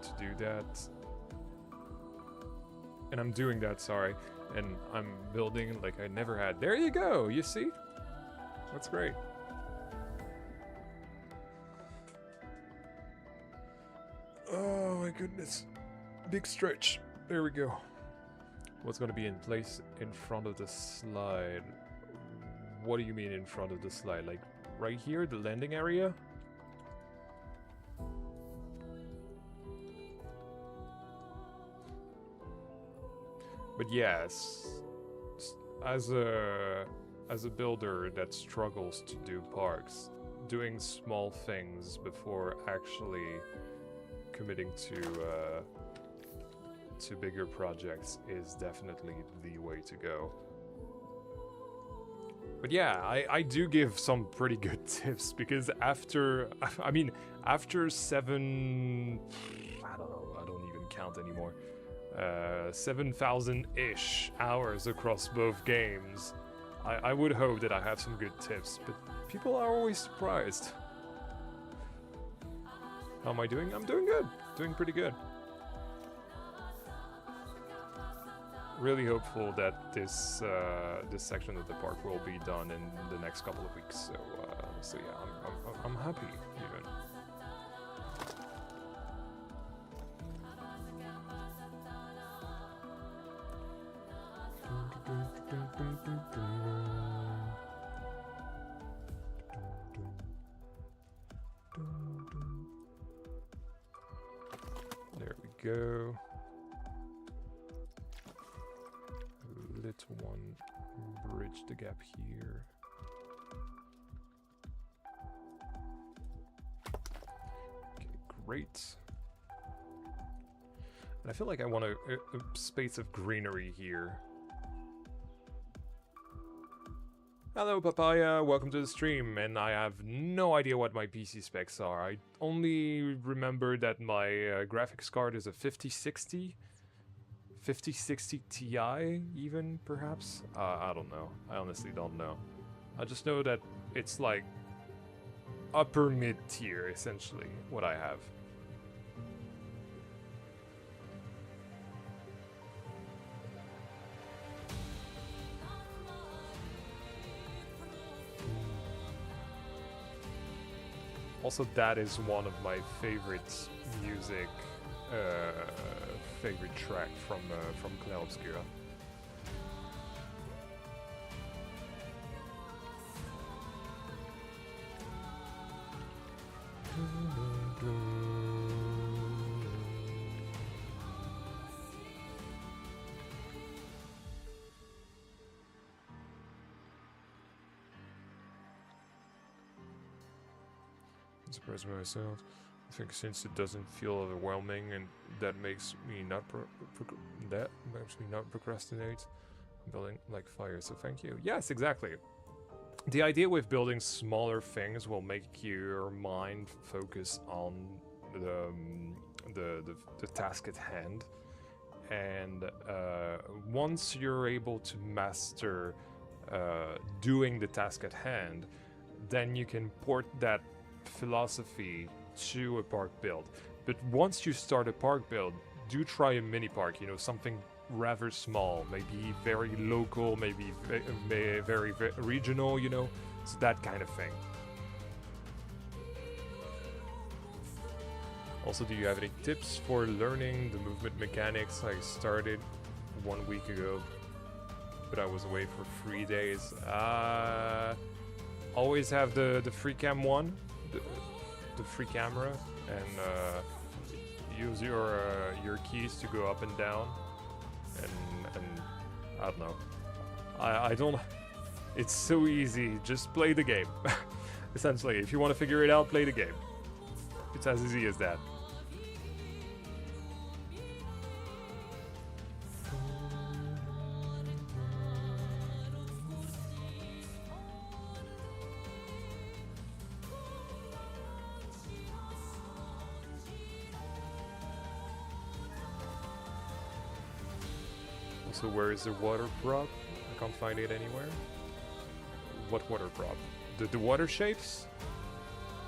to do that. And I'm doing that, sorry. And I'm building like I never had. There you go, you see? That's great. Oh my goodness. Big stretch. There we go. What's going to be in place in front of the slide? What do you mean in front of the slide? Like right here, the landing area? But yes, as a builder that struggles to do parks, doing small things before actually committing to bigger projects is definitely the way to go. But yeah, I do give some pretty good tips, because after, I mean, after 7, I don't know, I don't even count anymore, 7,000-ish hours across both games, I would hope that I have some good tips, but people are always surprised. How am I doing? I'm doing good. Doing pretty good. Really hopeful that this this section of the park will be done in the next couple of weeks. So yeah, I'm happy even. There we go. Little one, bridge the gap here. Okay, great. And I feel like I want a space of greenery here. Hello Papaya, welcome to the stream, and I have no idea what my PC specs are. I only remember that my graphics card is a 5060 Ti even, perhaps? I don't know. I honestly don't know. I just know that it's like upper mid-tier, essentially, what I have. Also, that is one of my favorite music, favorite track from Clair Obscura. I'm surprised by myself. I think since it doesn't feel overwhelming, and that makes me not procrastinate, I'm building like fire. So thank you. Yes, exactly. The idea with building smaller things will make your mind focus on the task at hand, and once you're able to master doing the task at hand, then you can port that philosophy to a park build. But once you start a park build, do try a mini park, you know, something rather small, maybe very local, maybe very regional, you know, so that kind of thing. Also, do you have any tips for learning the movement mechanics? I started 1 week ago, but I was away for 3 days. Always have the free cam one, the free camera, and use your keys to go up and down, and I don't know. I don't. It's so easy. Just play the game. Essentially, if you want to figure it out, play the game. It's as easy as that. So where is the water prop? I can't find it anywhere. What water prop? The water shapes?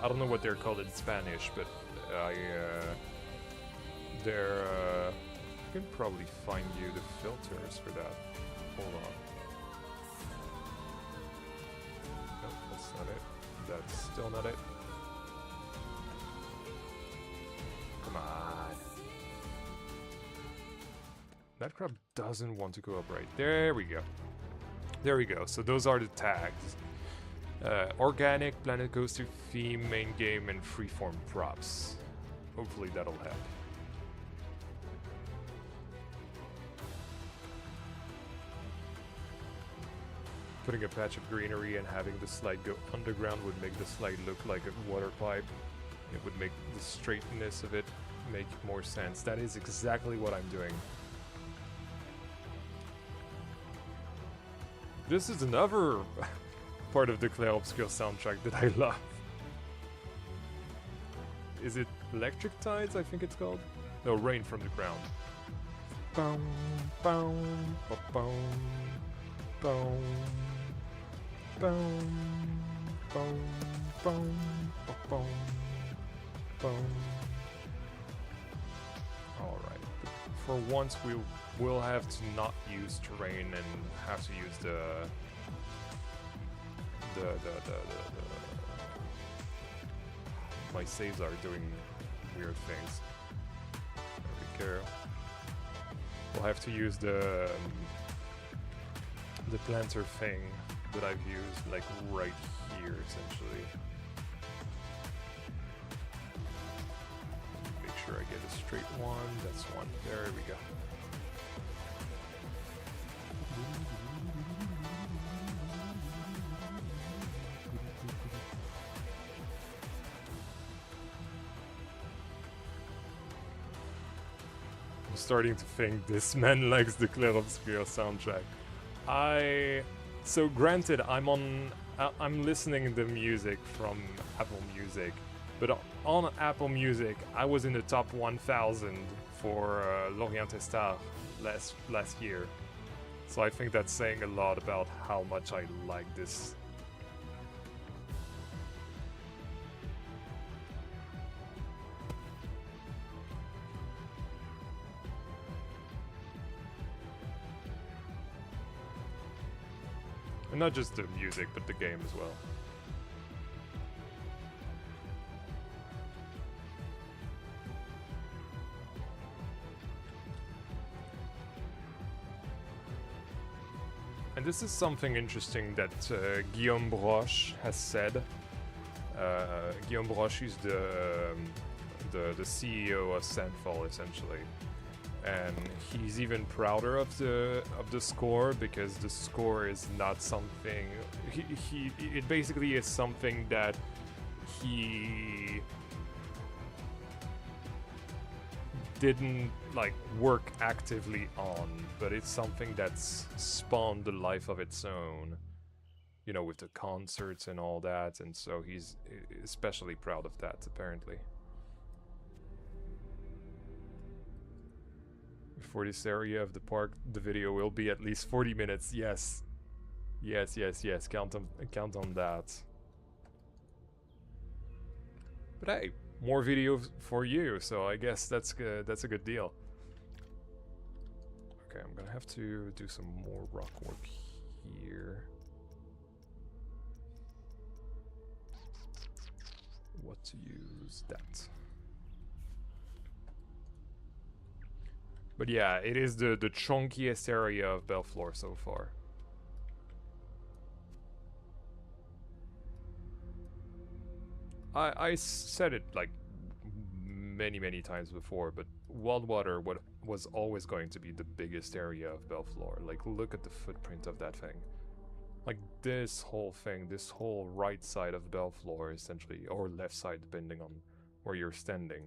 I don't know what they're called in Spanish, but they're I can probably find you the filters for that. Hold on. Nope, that's not it. That's still not it. Come on. That crab doesn't want to go up right. There we go. There we go. So those are the tags. Organic, Planet Coaster theme, main game, and freeform props. Hopefully that'll help. Putting a patch of greenery and having the slide go underground would make the slide look like a water pipe. It would make the straightness of it make more sense. That is exactly what I'm doing. This is another part of the Clair Obscur soundtrack that I love. Is it Electric Tides, I think it's called? No, Rain from the Ground. Boom, boom, boom, boom, boom, boom, boom, boom, boom. Alright, for once we will have to not use terrain and have to use the my saves are doing weird things. There we go. We'll have to use the planter thing that I've used like right here essentially. Make sure I get a straight one. That's one. There we go. I'm starting to think this man likes the Clair Obscur soundtrack. So granted, I'm listening to music from Apple Music, but on Apple Music, I was in the top 1,000 for L'Orient Star last year. So I think that's saying a lot about how much I like this. And not just the music, but the game as well. And this is something interesting that Guillaume Broche has said. Guillaume Broche is the CEO of Sandfall, essentially, and he's even prouder of the score, because the score is not something it basically is something that he didn't like work actively on, but it's something that's spawned a life of its own, you know, with the concerts and all that, and so he's especially proud of that, apparently. For this area of the park, the video will be at least 40 minutes. Yes. Yes, yes, yes. Count on that. But hey, more videos for you, so I guess that's a good deal. Okay, I'm gonna have to do some more rock work here. What to use? That. But yeah, it is the chunkiest area of Belleflore so far. I said it like many times before, but Wildwater was always going to be the biggest area of Belleflore. Like, look at the footprint of that thing. Like, this whole thing, this whole right side of Belleflore, essentially, or left side, depending on where you're standing,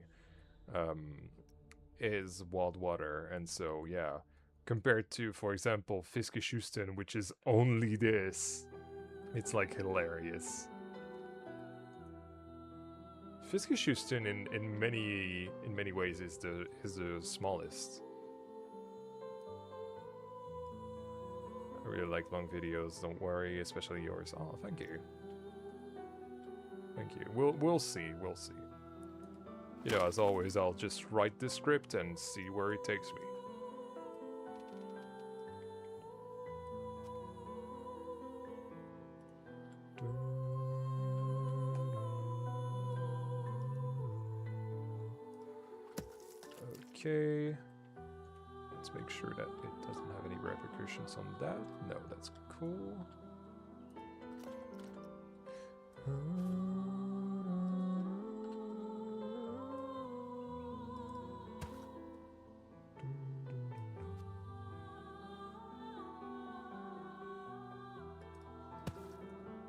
is Wildwater. And so, yeah, compared to, for example, Fiskeshoesten, which is only this, it's like hilarious. Fiskeshoesten in many ways is the smallest. I really like long videos, don't worry, especially yours. Oh, thank you. Thank you. We'll see. You know, as always, I'll just write the script and see where it takes me. Okay, let's Just make sure that it doesn't have any repercussions on that. No, that's cool.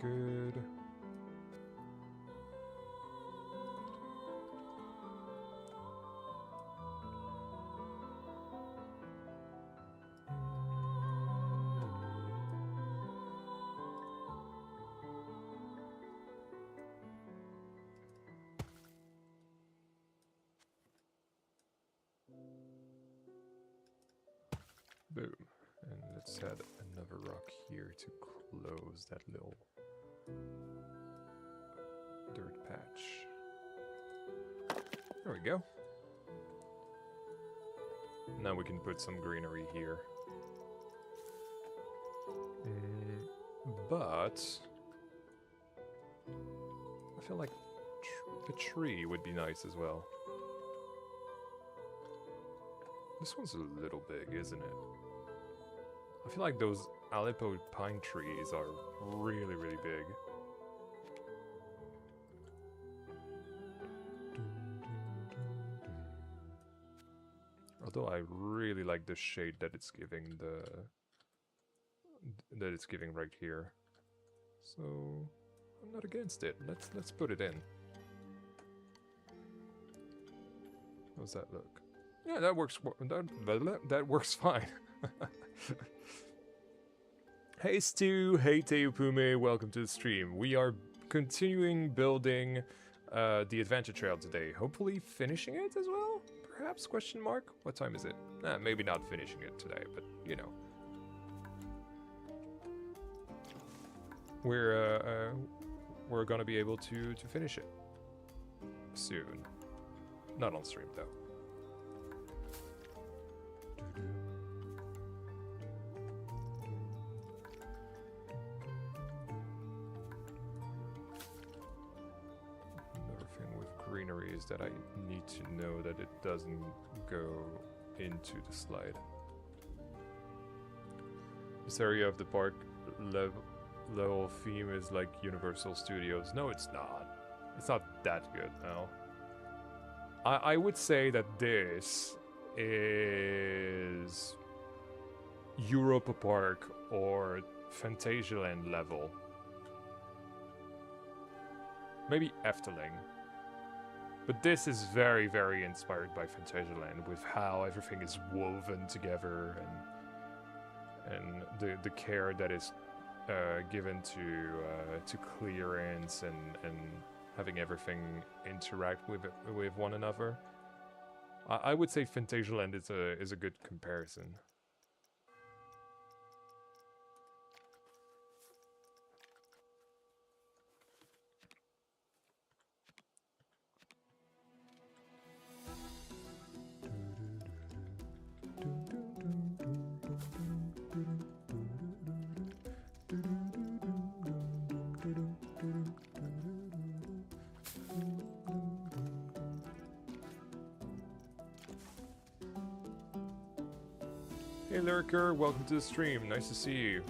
Good. Boom. And let's add another rock here to close that little dirt patch. There we go. Now we can put some greenery here. But I feel like a tree would be nice as well. This one's a little big, isn't it? I feel like those Aleppo pine trees are really, really big. Although I really like the shade that it's giving right here. So I'm not against it. Let's put it in. How's that look? Yeah, that works. That works fine. Hey Stu, hey Teopume, welcome to the stream. We are continuing building the adventure trail today. Hopefully finishing it as well? Perhaps, question mark? What time is it? Maybe not finishing it today, but you know. We're gonna be able to finish it soon. Not on stream though. Another thing with greenery is that I need to know that it doesn't go into the slide. This area of the park level theme is like Universal Studios. No, it's not. It's not that good now. I would say that this is Europa Park or Phantasialand level. Maybe Efteling. But this is very, very inspired by Phantasialand with how everything is woven together and the care that is given to clearance and having everything interact with one another. I would say Phantasialand is a good comparison. Hey Lurker, welcome to the stream. Nice to see you.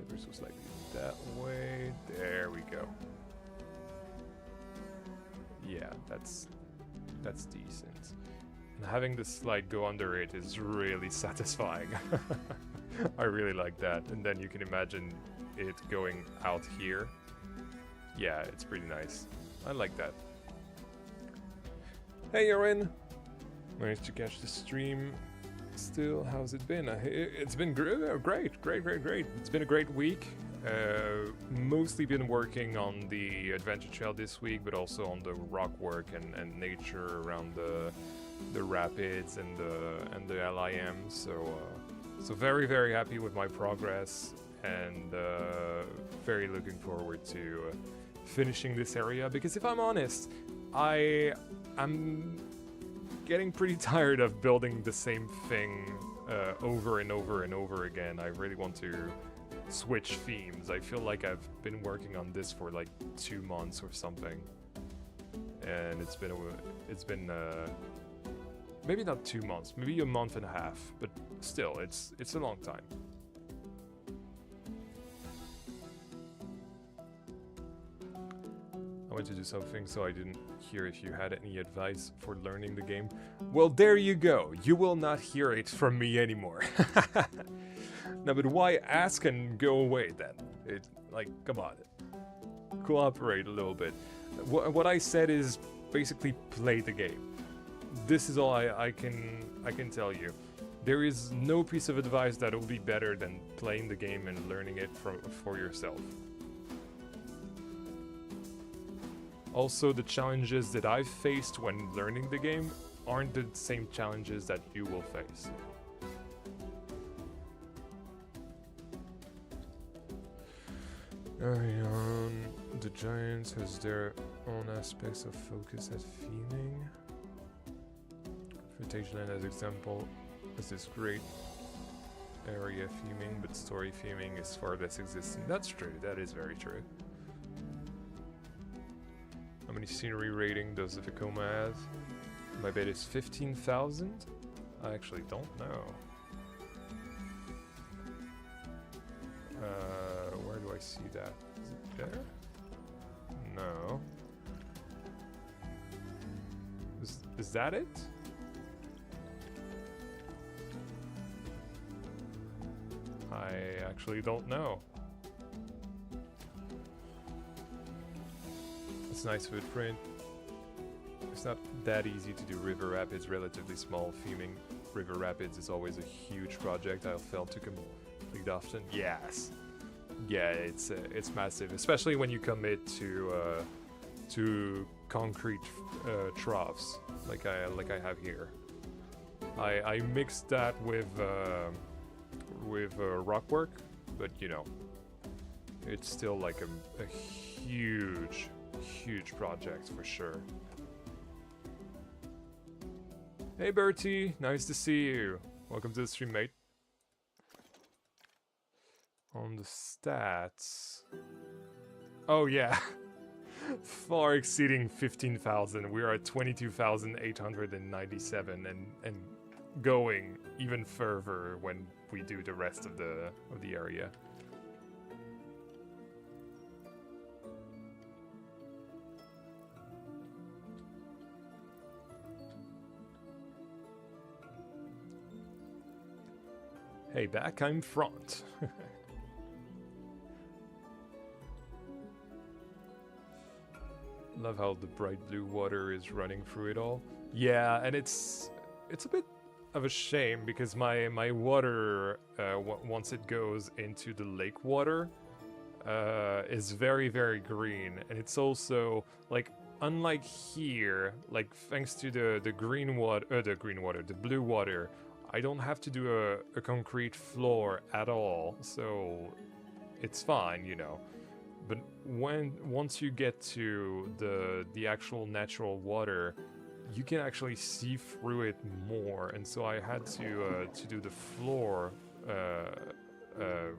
This was like that way. There we go. Yeah, that's decent. And having the slide go under it is really satisfying. I really like that. And then you can imagine it going out here. Yeah, it's pretty nice. I like that. Hey, Erin! Managed to catch the stream still. How's it been? It's been great. It's been a great week. Mostly been working on the adventure trail this week, but also on the rock work and nature around the rapids and the LIM. So very, very happy with my progress, and very looking forward to finishing this area, because if I'm honest, I'm getting pretty tired of building the same thing over and over and over again. I really want to switch themes. I feel like I've been working on this for like 2 months or something, and it's been maybe not 2 months, maybe a month and a half, but still, it's a long time. I went to do something, so I didn't hear if you had any advice for learning the game. Well, there you go. You will not hear it from me anymore. No, but why ask and go away then? Like, come on. Cooperate a little bit. What I said is basically play the game. This is all I can tell you. There is no piece of advice that will be better than playing the game and learning it for yourself. Also, the challenges that I've faced when learning the game aren't the same challenges that you will face. The Giants has their own aspects of focus and theming. Frontageland as example is this great area theming, but story theming is far less existing. That's true, that is very true. How many scenery rating does the Vekoma have? My bet is 15,000? I actually don't know. Where do I see that? Is it there? No. Is that it? I actually don't know. It's nice footprint. It's not that easy to do river rapids, relatively small. Theming river rapids is always a huge project I'll fail to complete often. Yes. Yeah, it's massive, especially when you commit to concrete troughs like I have here. I mixed that with rock work, but you know, it's still like a huge project for sure. Hey Bertie, nice to see you. Welcome to the stream, mate. On the stats. Oh yeah. Far exceeding 15,000. We are at 22,897 and going even further when we do the rest of the area. Hey, back, I'm front. Love how the bright blue water is running through it all. Yeah, and it's a bit of a shame because my water, once it goes into the lake water, is very, very green. And it's also, like, unlike here, like, thanks to the blue water, I don't have to do a concrete floor at all, so it's fine, you know. But once you get to the actual natural water, you can actually see through it more, and so I had to do the floor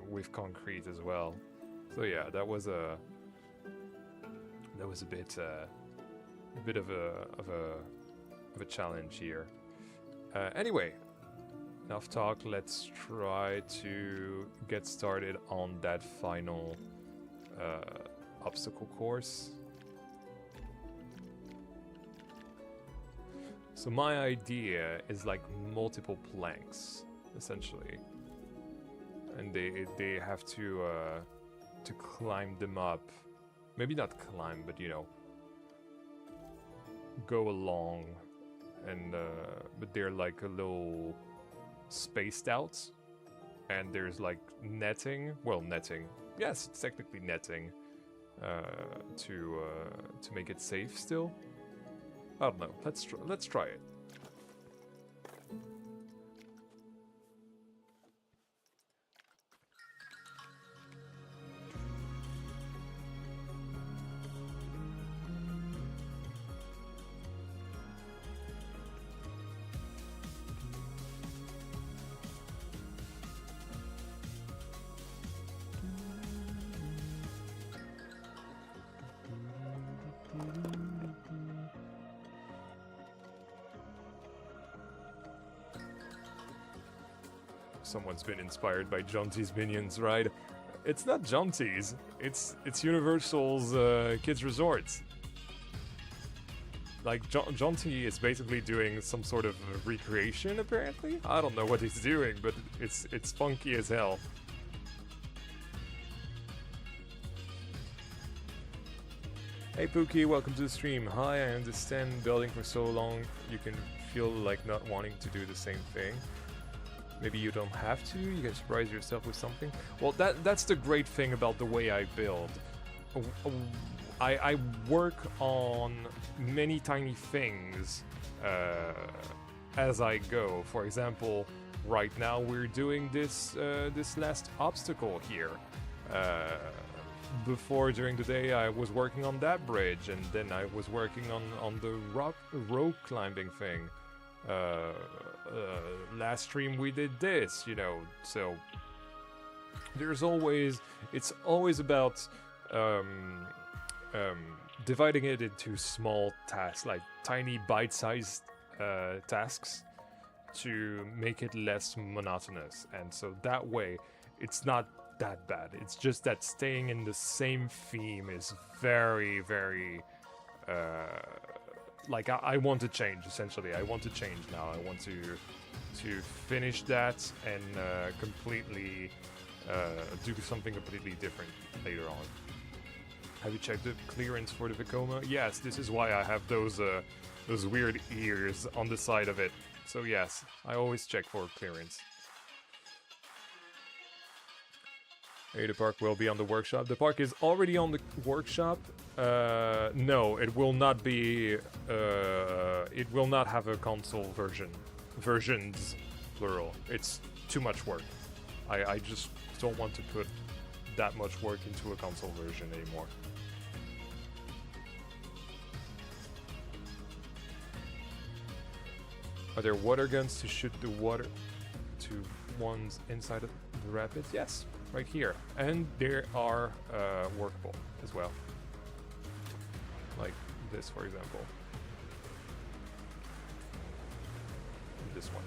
with concrete as well. So yeah, that was a bit of a challenge here. Anyway, enough talk. Let's try to get started on that final obstacle course. So my idea is like multiple planks, essentially, and they have to climb them up. Maybe not climb, but you know, go along, and but they're like a little spaced out, and there's like netting. Well, netting. Yes, it's technically netting to make it safe still. I don't know. Let's try it. someone's been inspired by Jaunty's minions, right? It's not Jaunty's, it's Universal's Kids Resorts. Like, Jaunty is basically doing some sort of recreation, apparently? I don't know what he's doing, but it's funky as hell. Hey Pookie, welcome to the stream. Hi, I understand building for so long you can feel like not wanting to do the same thing. Maybe you don't have to, you can surprise yourself with something. Well, that's the great thing about the way I build. I work on many tiny things as I go. For example, right now we're doing this last obstacle here. Before, during the day, I was working on that bridge, and then I was working on the rope climbing thing. Last stream we did this, you know, so it's always about dividing it into small tasks, like tiny bite-sized tasks, to make it less monotonous, and so that way it's not that bad. It's just that staying in the same theme is very, very like I want to change. Essentially, I want to change now. I want to finish that and completely do something completely different later on. Have you checked the clearance for the Vekoma? Yes, this is why I have those weird ears on the side of it. So yes, I always check for clearance. Hey, the park will be on the workshop. The park is already on the workshop. No, it will not be. It will not have a console version. Versions, plural. It's too much work. I just don't want to put that much work into a console version anymore. Are there water guns to shoot the water to ones inside of the rapids? Yes. Right here, and there are workable as well, like this, for example, and this one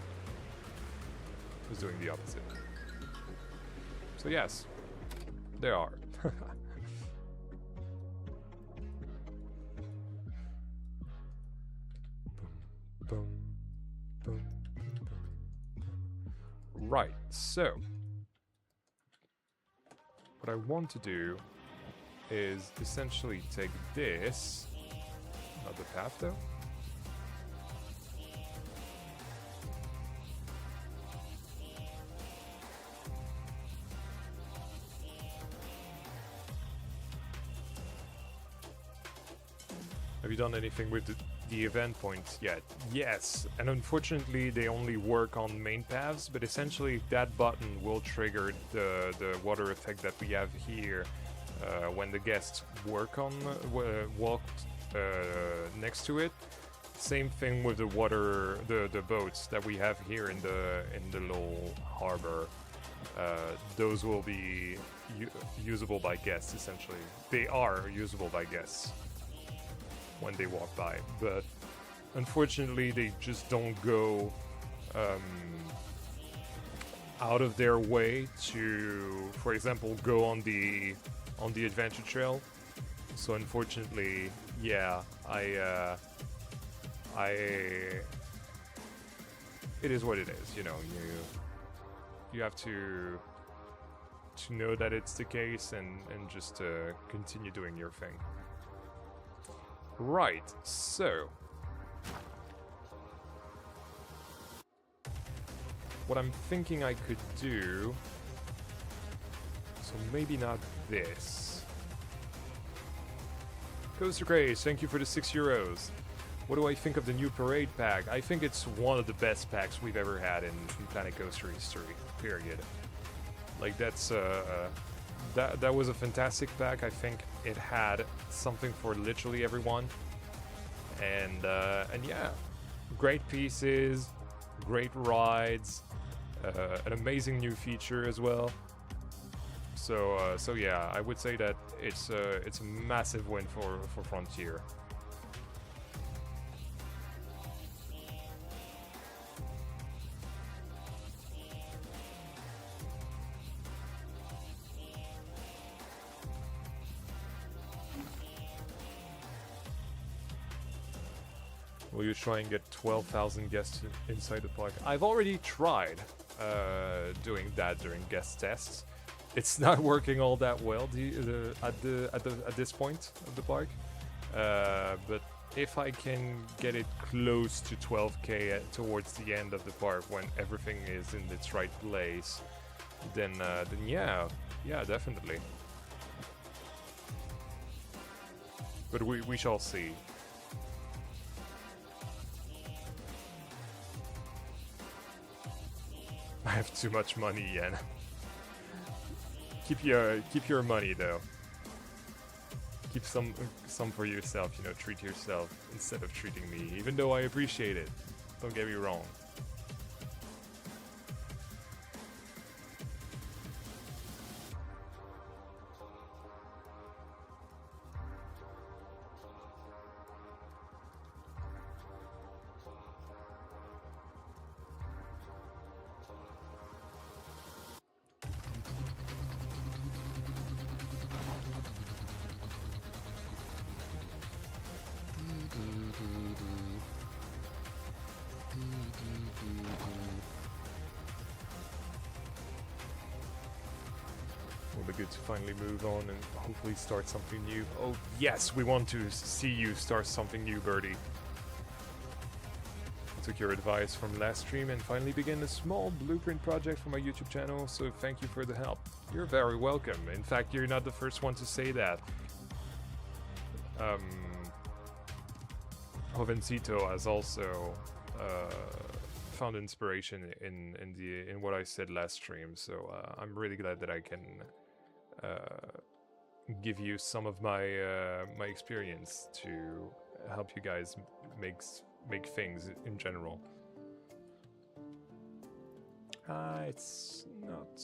is doing the opposite. So yes, there are. Boom, boom, boom, boom. Right, so what I want to do is essentially take this, not the path though. Have you done anything with the event points yet? Yes, and unfortunately they only work on main paths, but essentially that button will trigger the water effect that we have here when the guests walk next to it. Same thing with the water, the boats that we have here in the little harbor. Those will be usable by guests. Essentially, they are usable by guests when they walk by, but unfortunately they just don't go out of their way to, for example, go on the adventure trail. So unfortunately, yeah, it is what it is, you know. You have to know that it's the case and just continue doing your thing. Right, so what I'm thinking I could do, so maybe not this. Coaster Craze, thank you for the €6. What do I think of the new parade pack? I think it's one of the best packs we've ever had in Planet Coaster history, period. Like, that's that was a fantastic pack. I think it had something for literally everyone, and yeah, great pieces, great rides, an amazing new feature as well. So yeah, I would say that it's a massive win for Frontier. Will you try and get 12,000 guests inside the park? I've already tried doing that during guest tests. It's not working all that well at this point of the park. But if I can get it close to 12k towards the end of the park when everything is in its right place, then yeah, definitely. But we shall see. I have too much money, Yen. Keep your money though. Keep some for yourself, you know, treat yourself instead of treating me, even though I appreciate it. Don't get me wrong. Will be good to finally move on and hopefully start something new. Oh yes, we want to see you start something new, Birdie. I took your advice from last stream and finally began a small blueprint project for my YouTube channel, so thank you for the help. You're very welcome. In fact, you're not the first one to say that. Jovencito has also found inspiration in what I said last stream, so I'm really glad that I can give you some of my my experience to help you guys make things in general. It's not.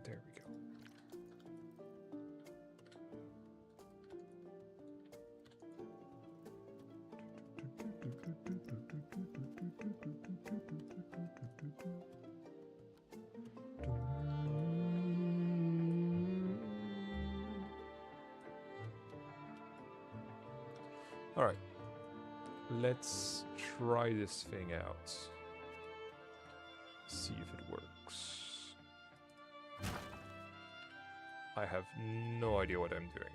There we go. All right, let's try this thing out. See if it works. I have no idea what I'm doing.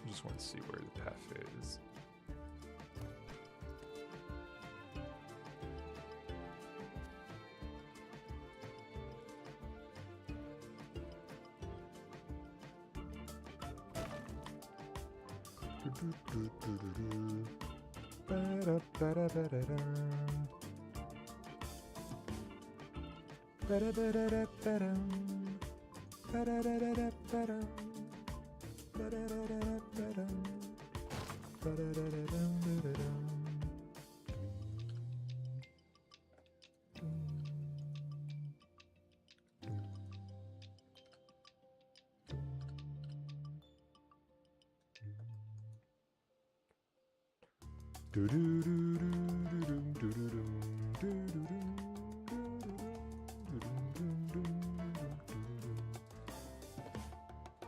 Just want to see where the path is.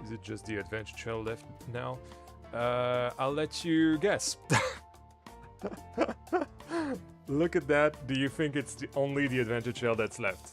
Is it just the adventure trail left now? I'll let you guess. Look at that. Do you think it's only the adventure trail that's left?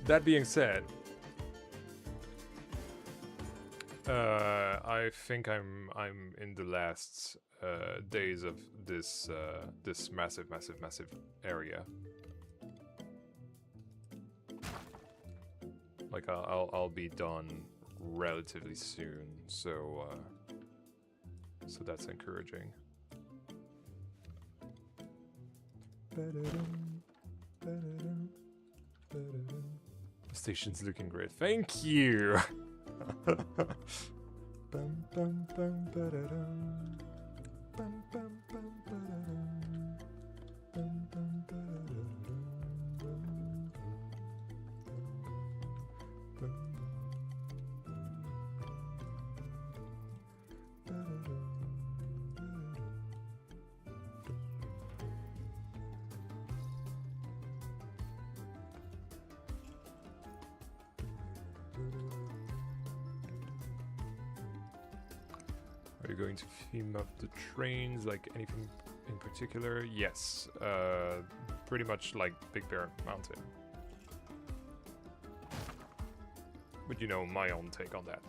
That being said, I think I'm in the last days of this this massive area. Like I'll be done relatively soon, so so that's encouraging. The station's looking great. Thank you. Are you going to theme up the trains, like anything in particular? Yes, pretty much like Big Bear Mountain. But you know, my own take on that.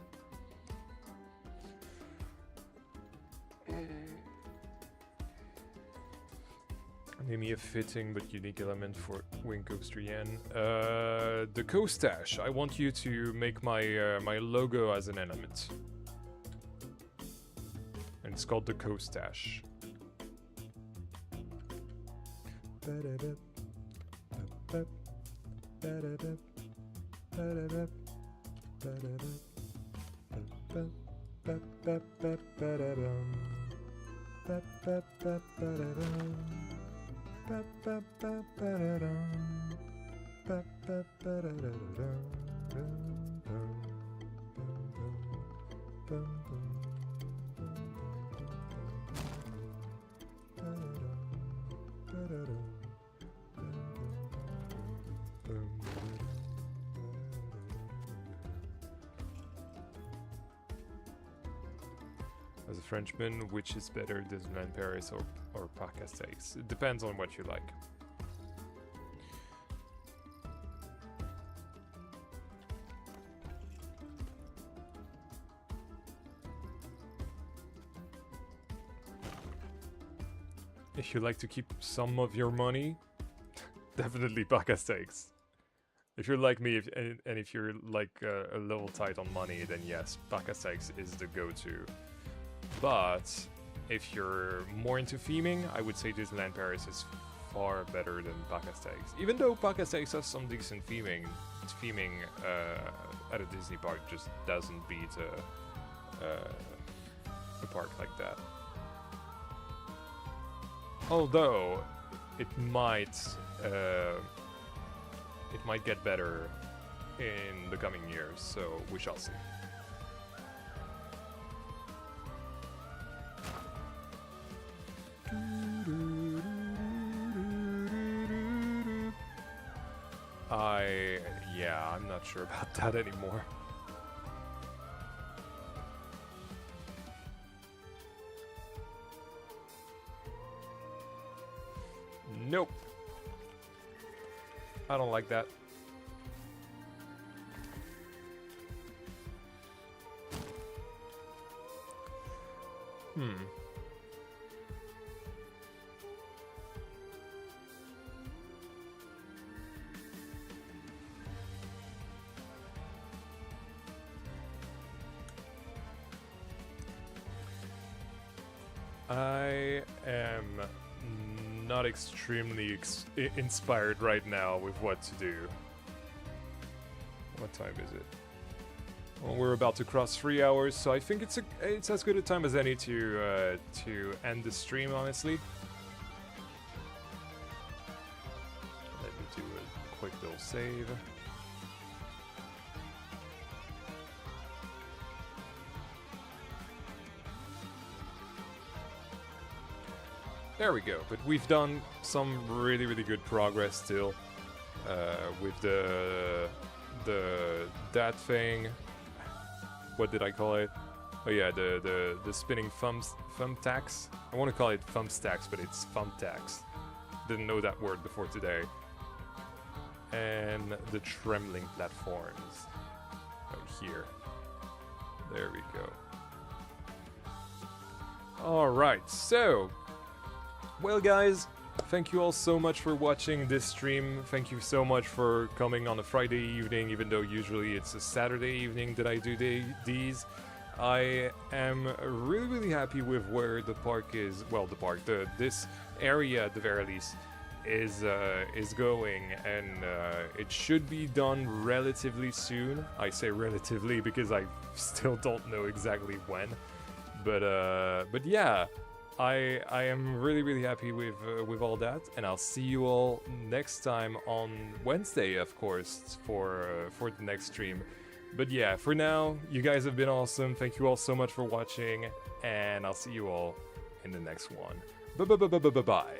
Maybe a fitting but unique element for Wing Coaster Yen. The Coastache. I want you to make my my logo as an element. And it's called the Coastache. As a Frenchman, which is better, Disneyland Paris or Parc Astérix? It depends on what you like. If you like to keep some of your money, definitely Parc Astérix. If you're like me, and if you're like a little tight on money, then yes, Parc Astérix is the go-to. But if you're more into theming, I would say Disneyland Paris is far better than Parc Astérix. Even though Parc Astérix has some decent theming, at a Disney park just doesn't beat a park like that. Although it might get better in the coming years, so we shall see. Yeah, I'm not sure about that anymore. Nope. I don't like that. I am not extremely inspired right now with what to do. What time is it? Well, we're about to cross 3 hours, so I think it's as good a time as any to end the stream, honestly. Let me do a quick little save. There we go, but we've done some really good progress still with that thing. What did I call it? Oh yeah, the spinning thumbtacks. I want to call it thumbstacks, but it's thumbtacks. Didn't know that word before today. And the trembling platforms right here. There we go. All right, so. Well, guys, thank you all so much for watching this stream. Thank you so much for coming on a Friday evening, even though usually it's a Saturday evening that I do these. I am really happy with where the park is. Well, this area at the very least is going, and it should be done relatively soon. I say relatively because I still don't know exactly when, but yeah, I am really happy with all that, and I'll see you all next time on Wednesday, of course, for the next stream. But yeah, for now, you guys have been awesome. Thank you all so much for watching, and I'll see you all in the next one. Bye.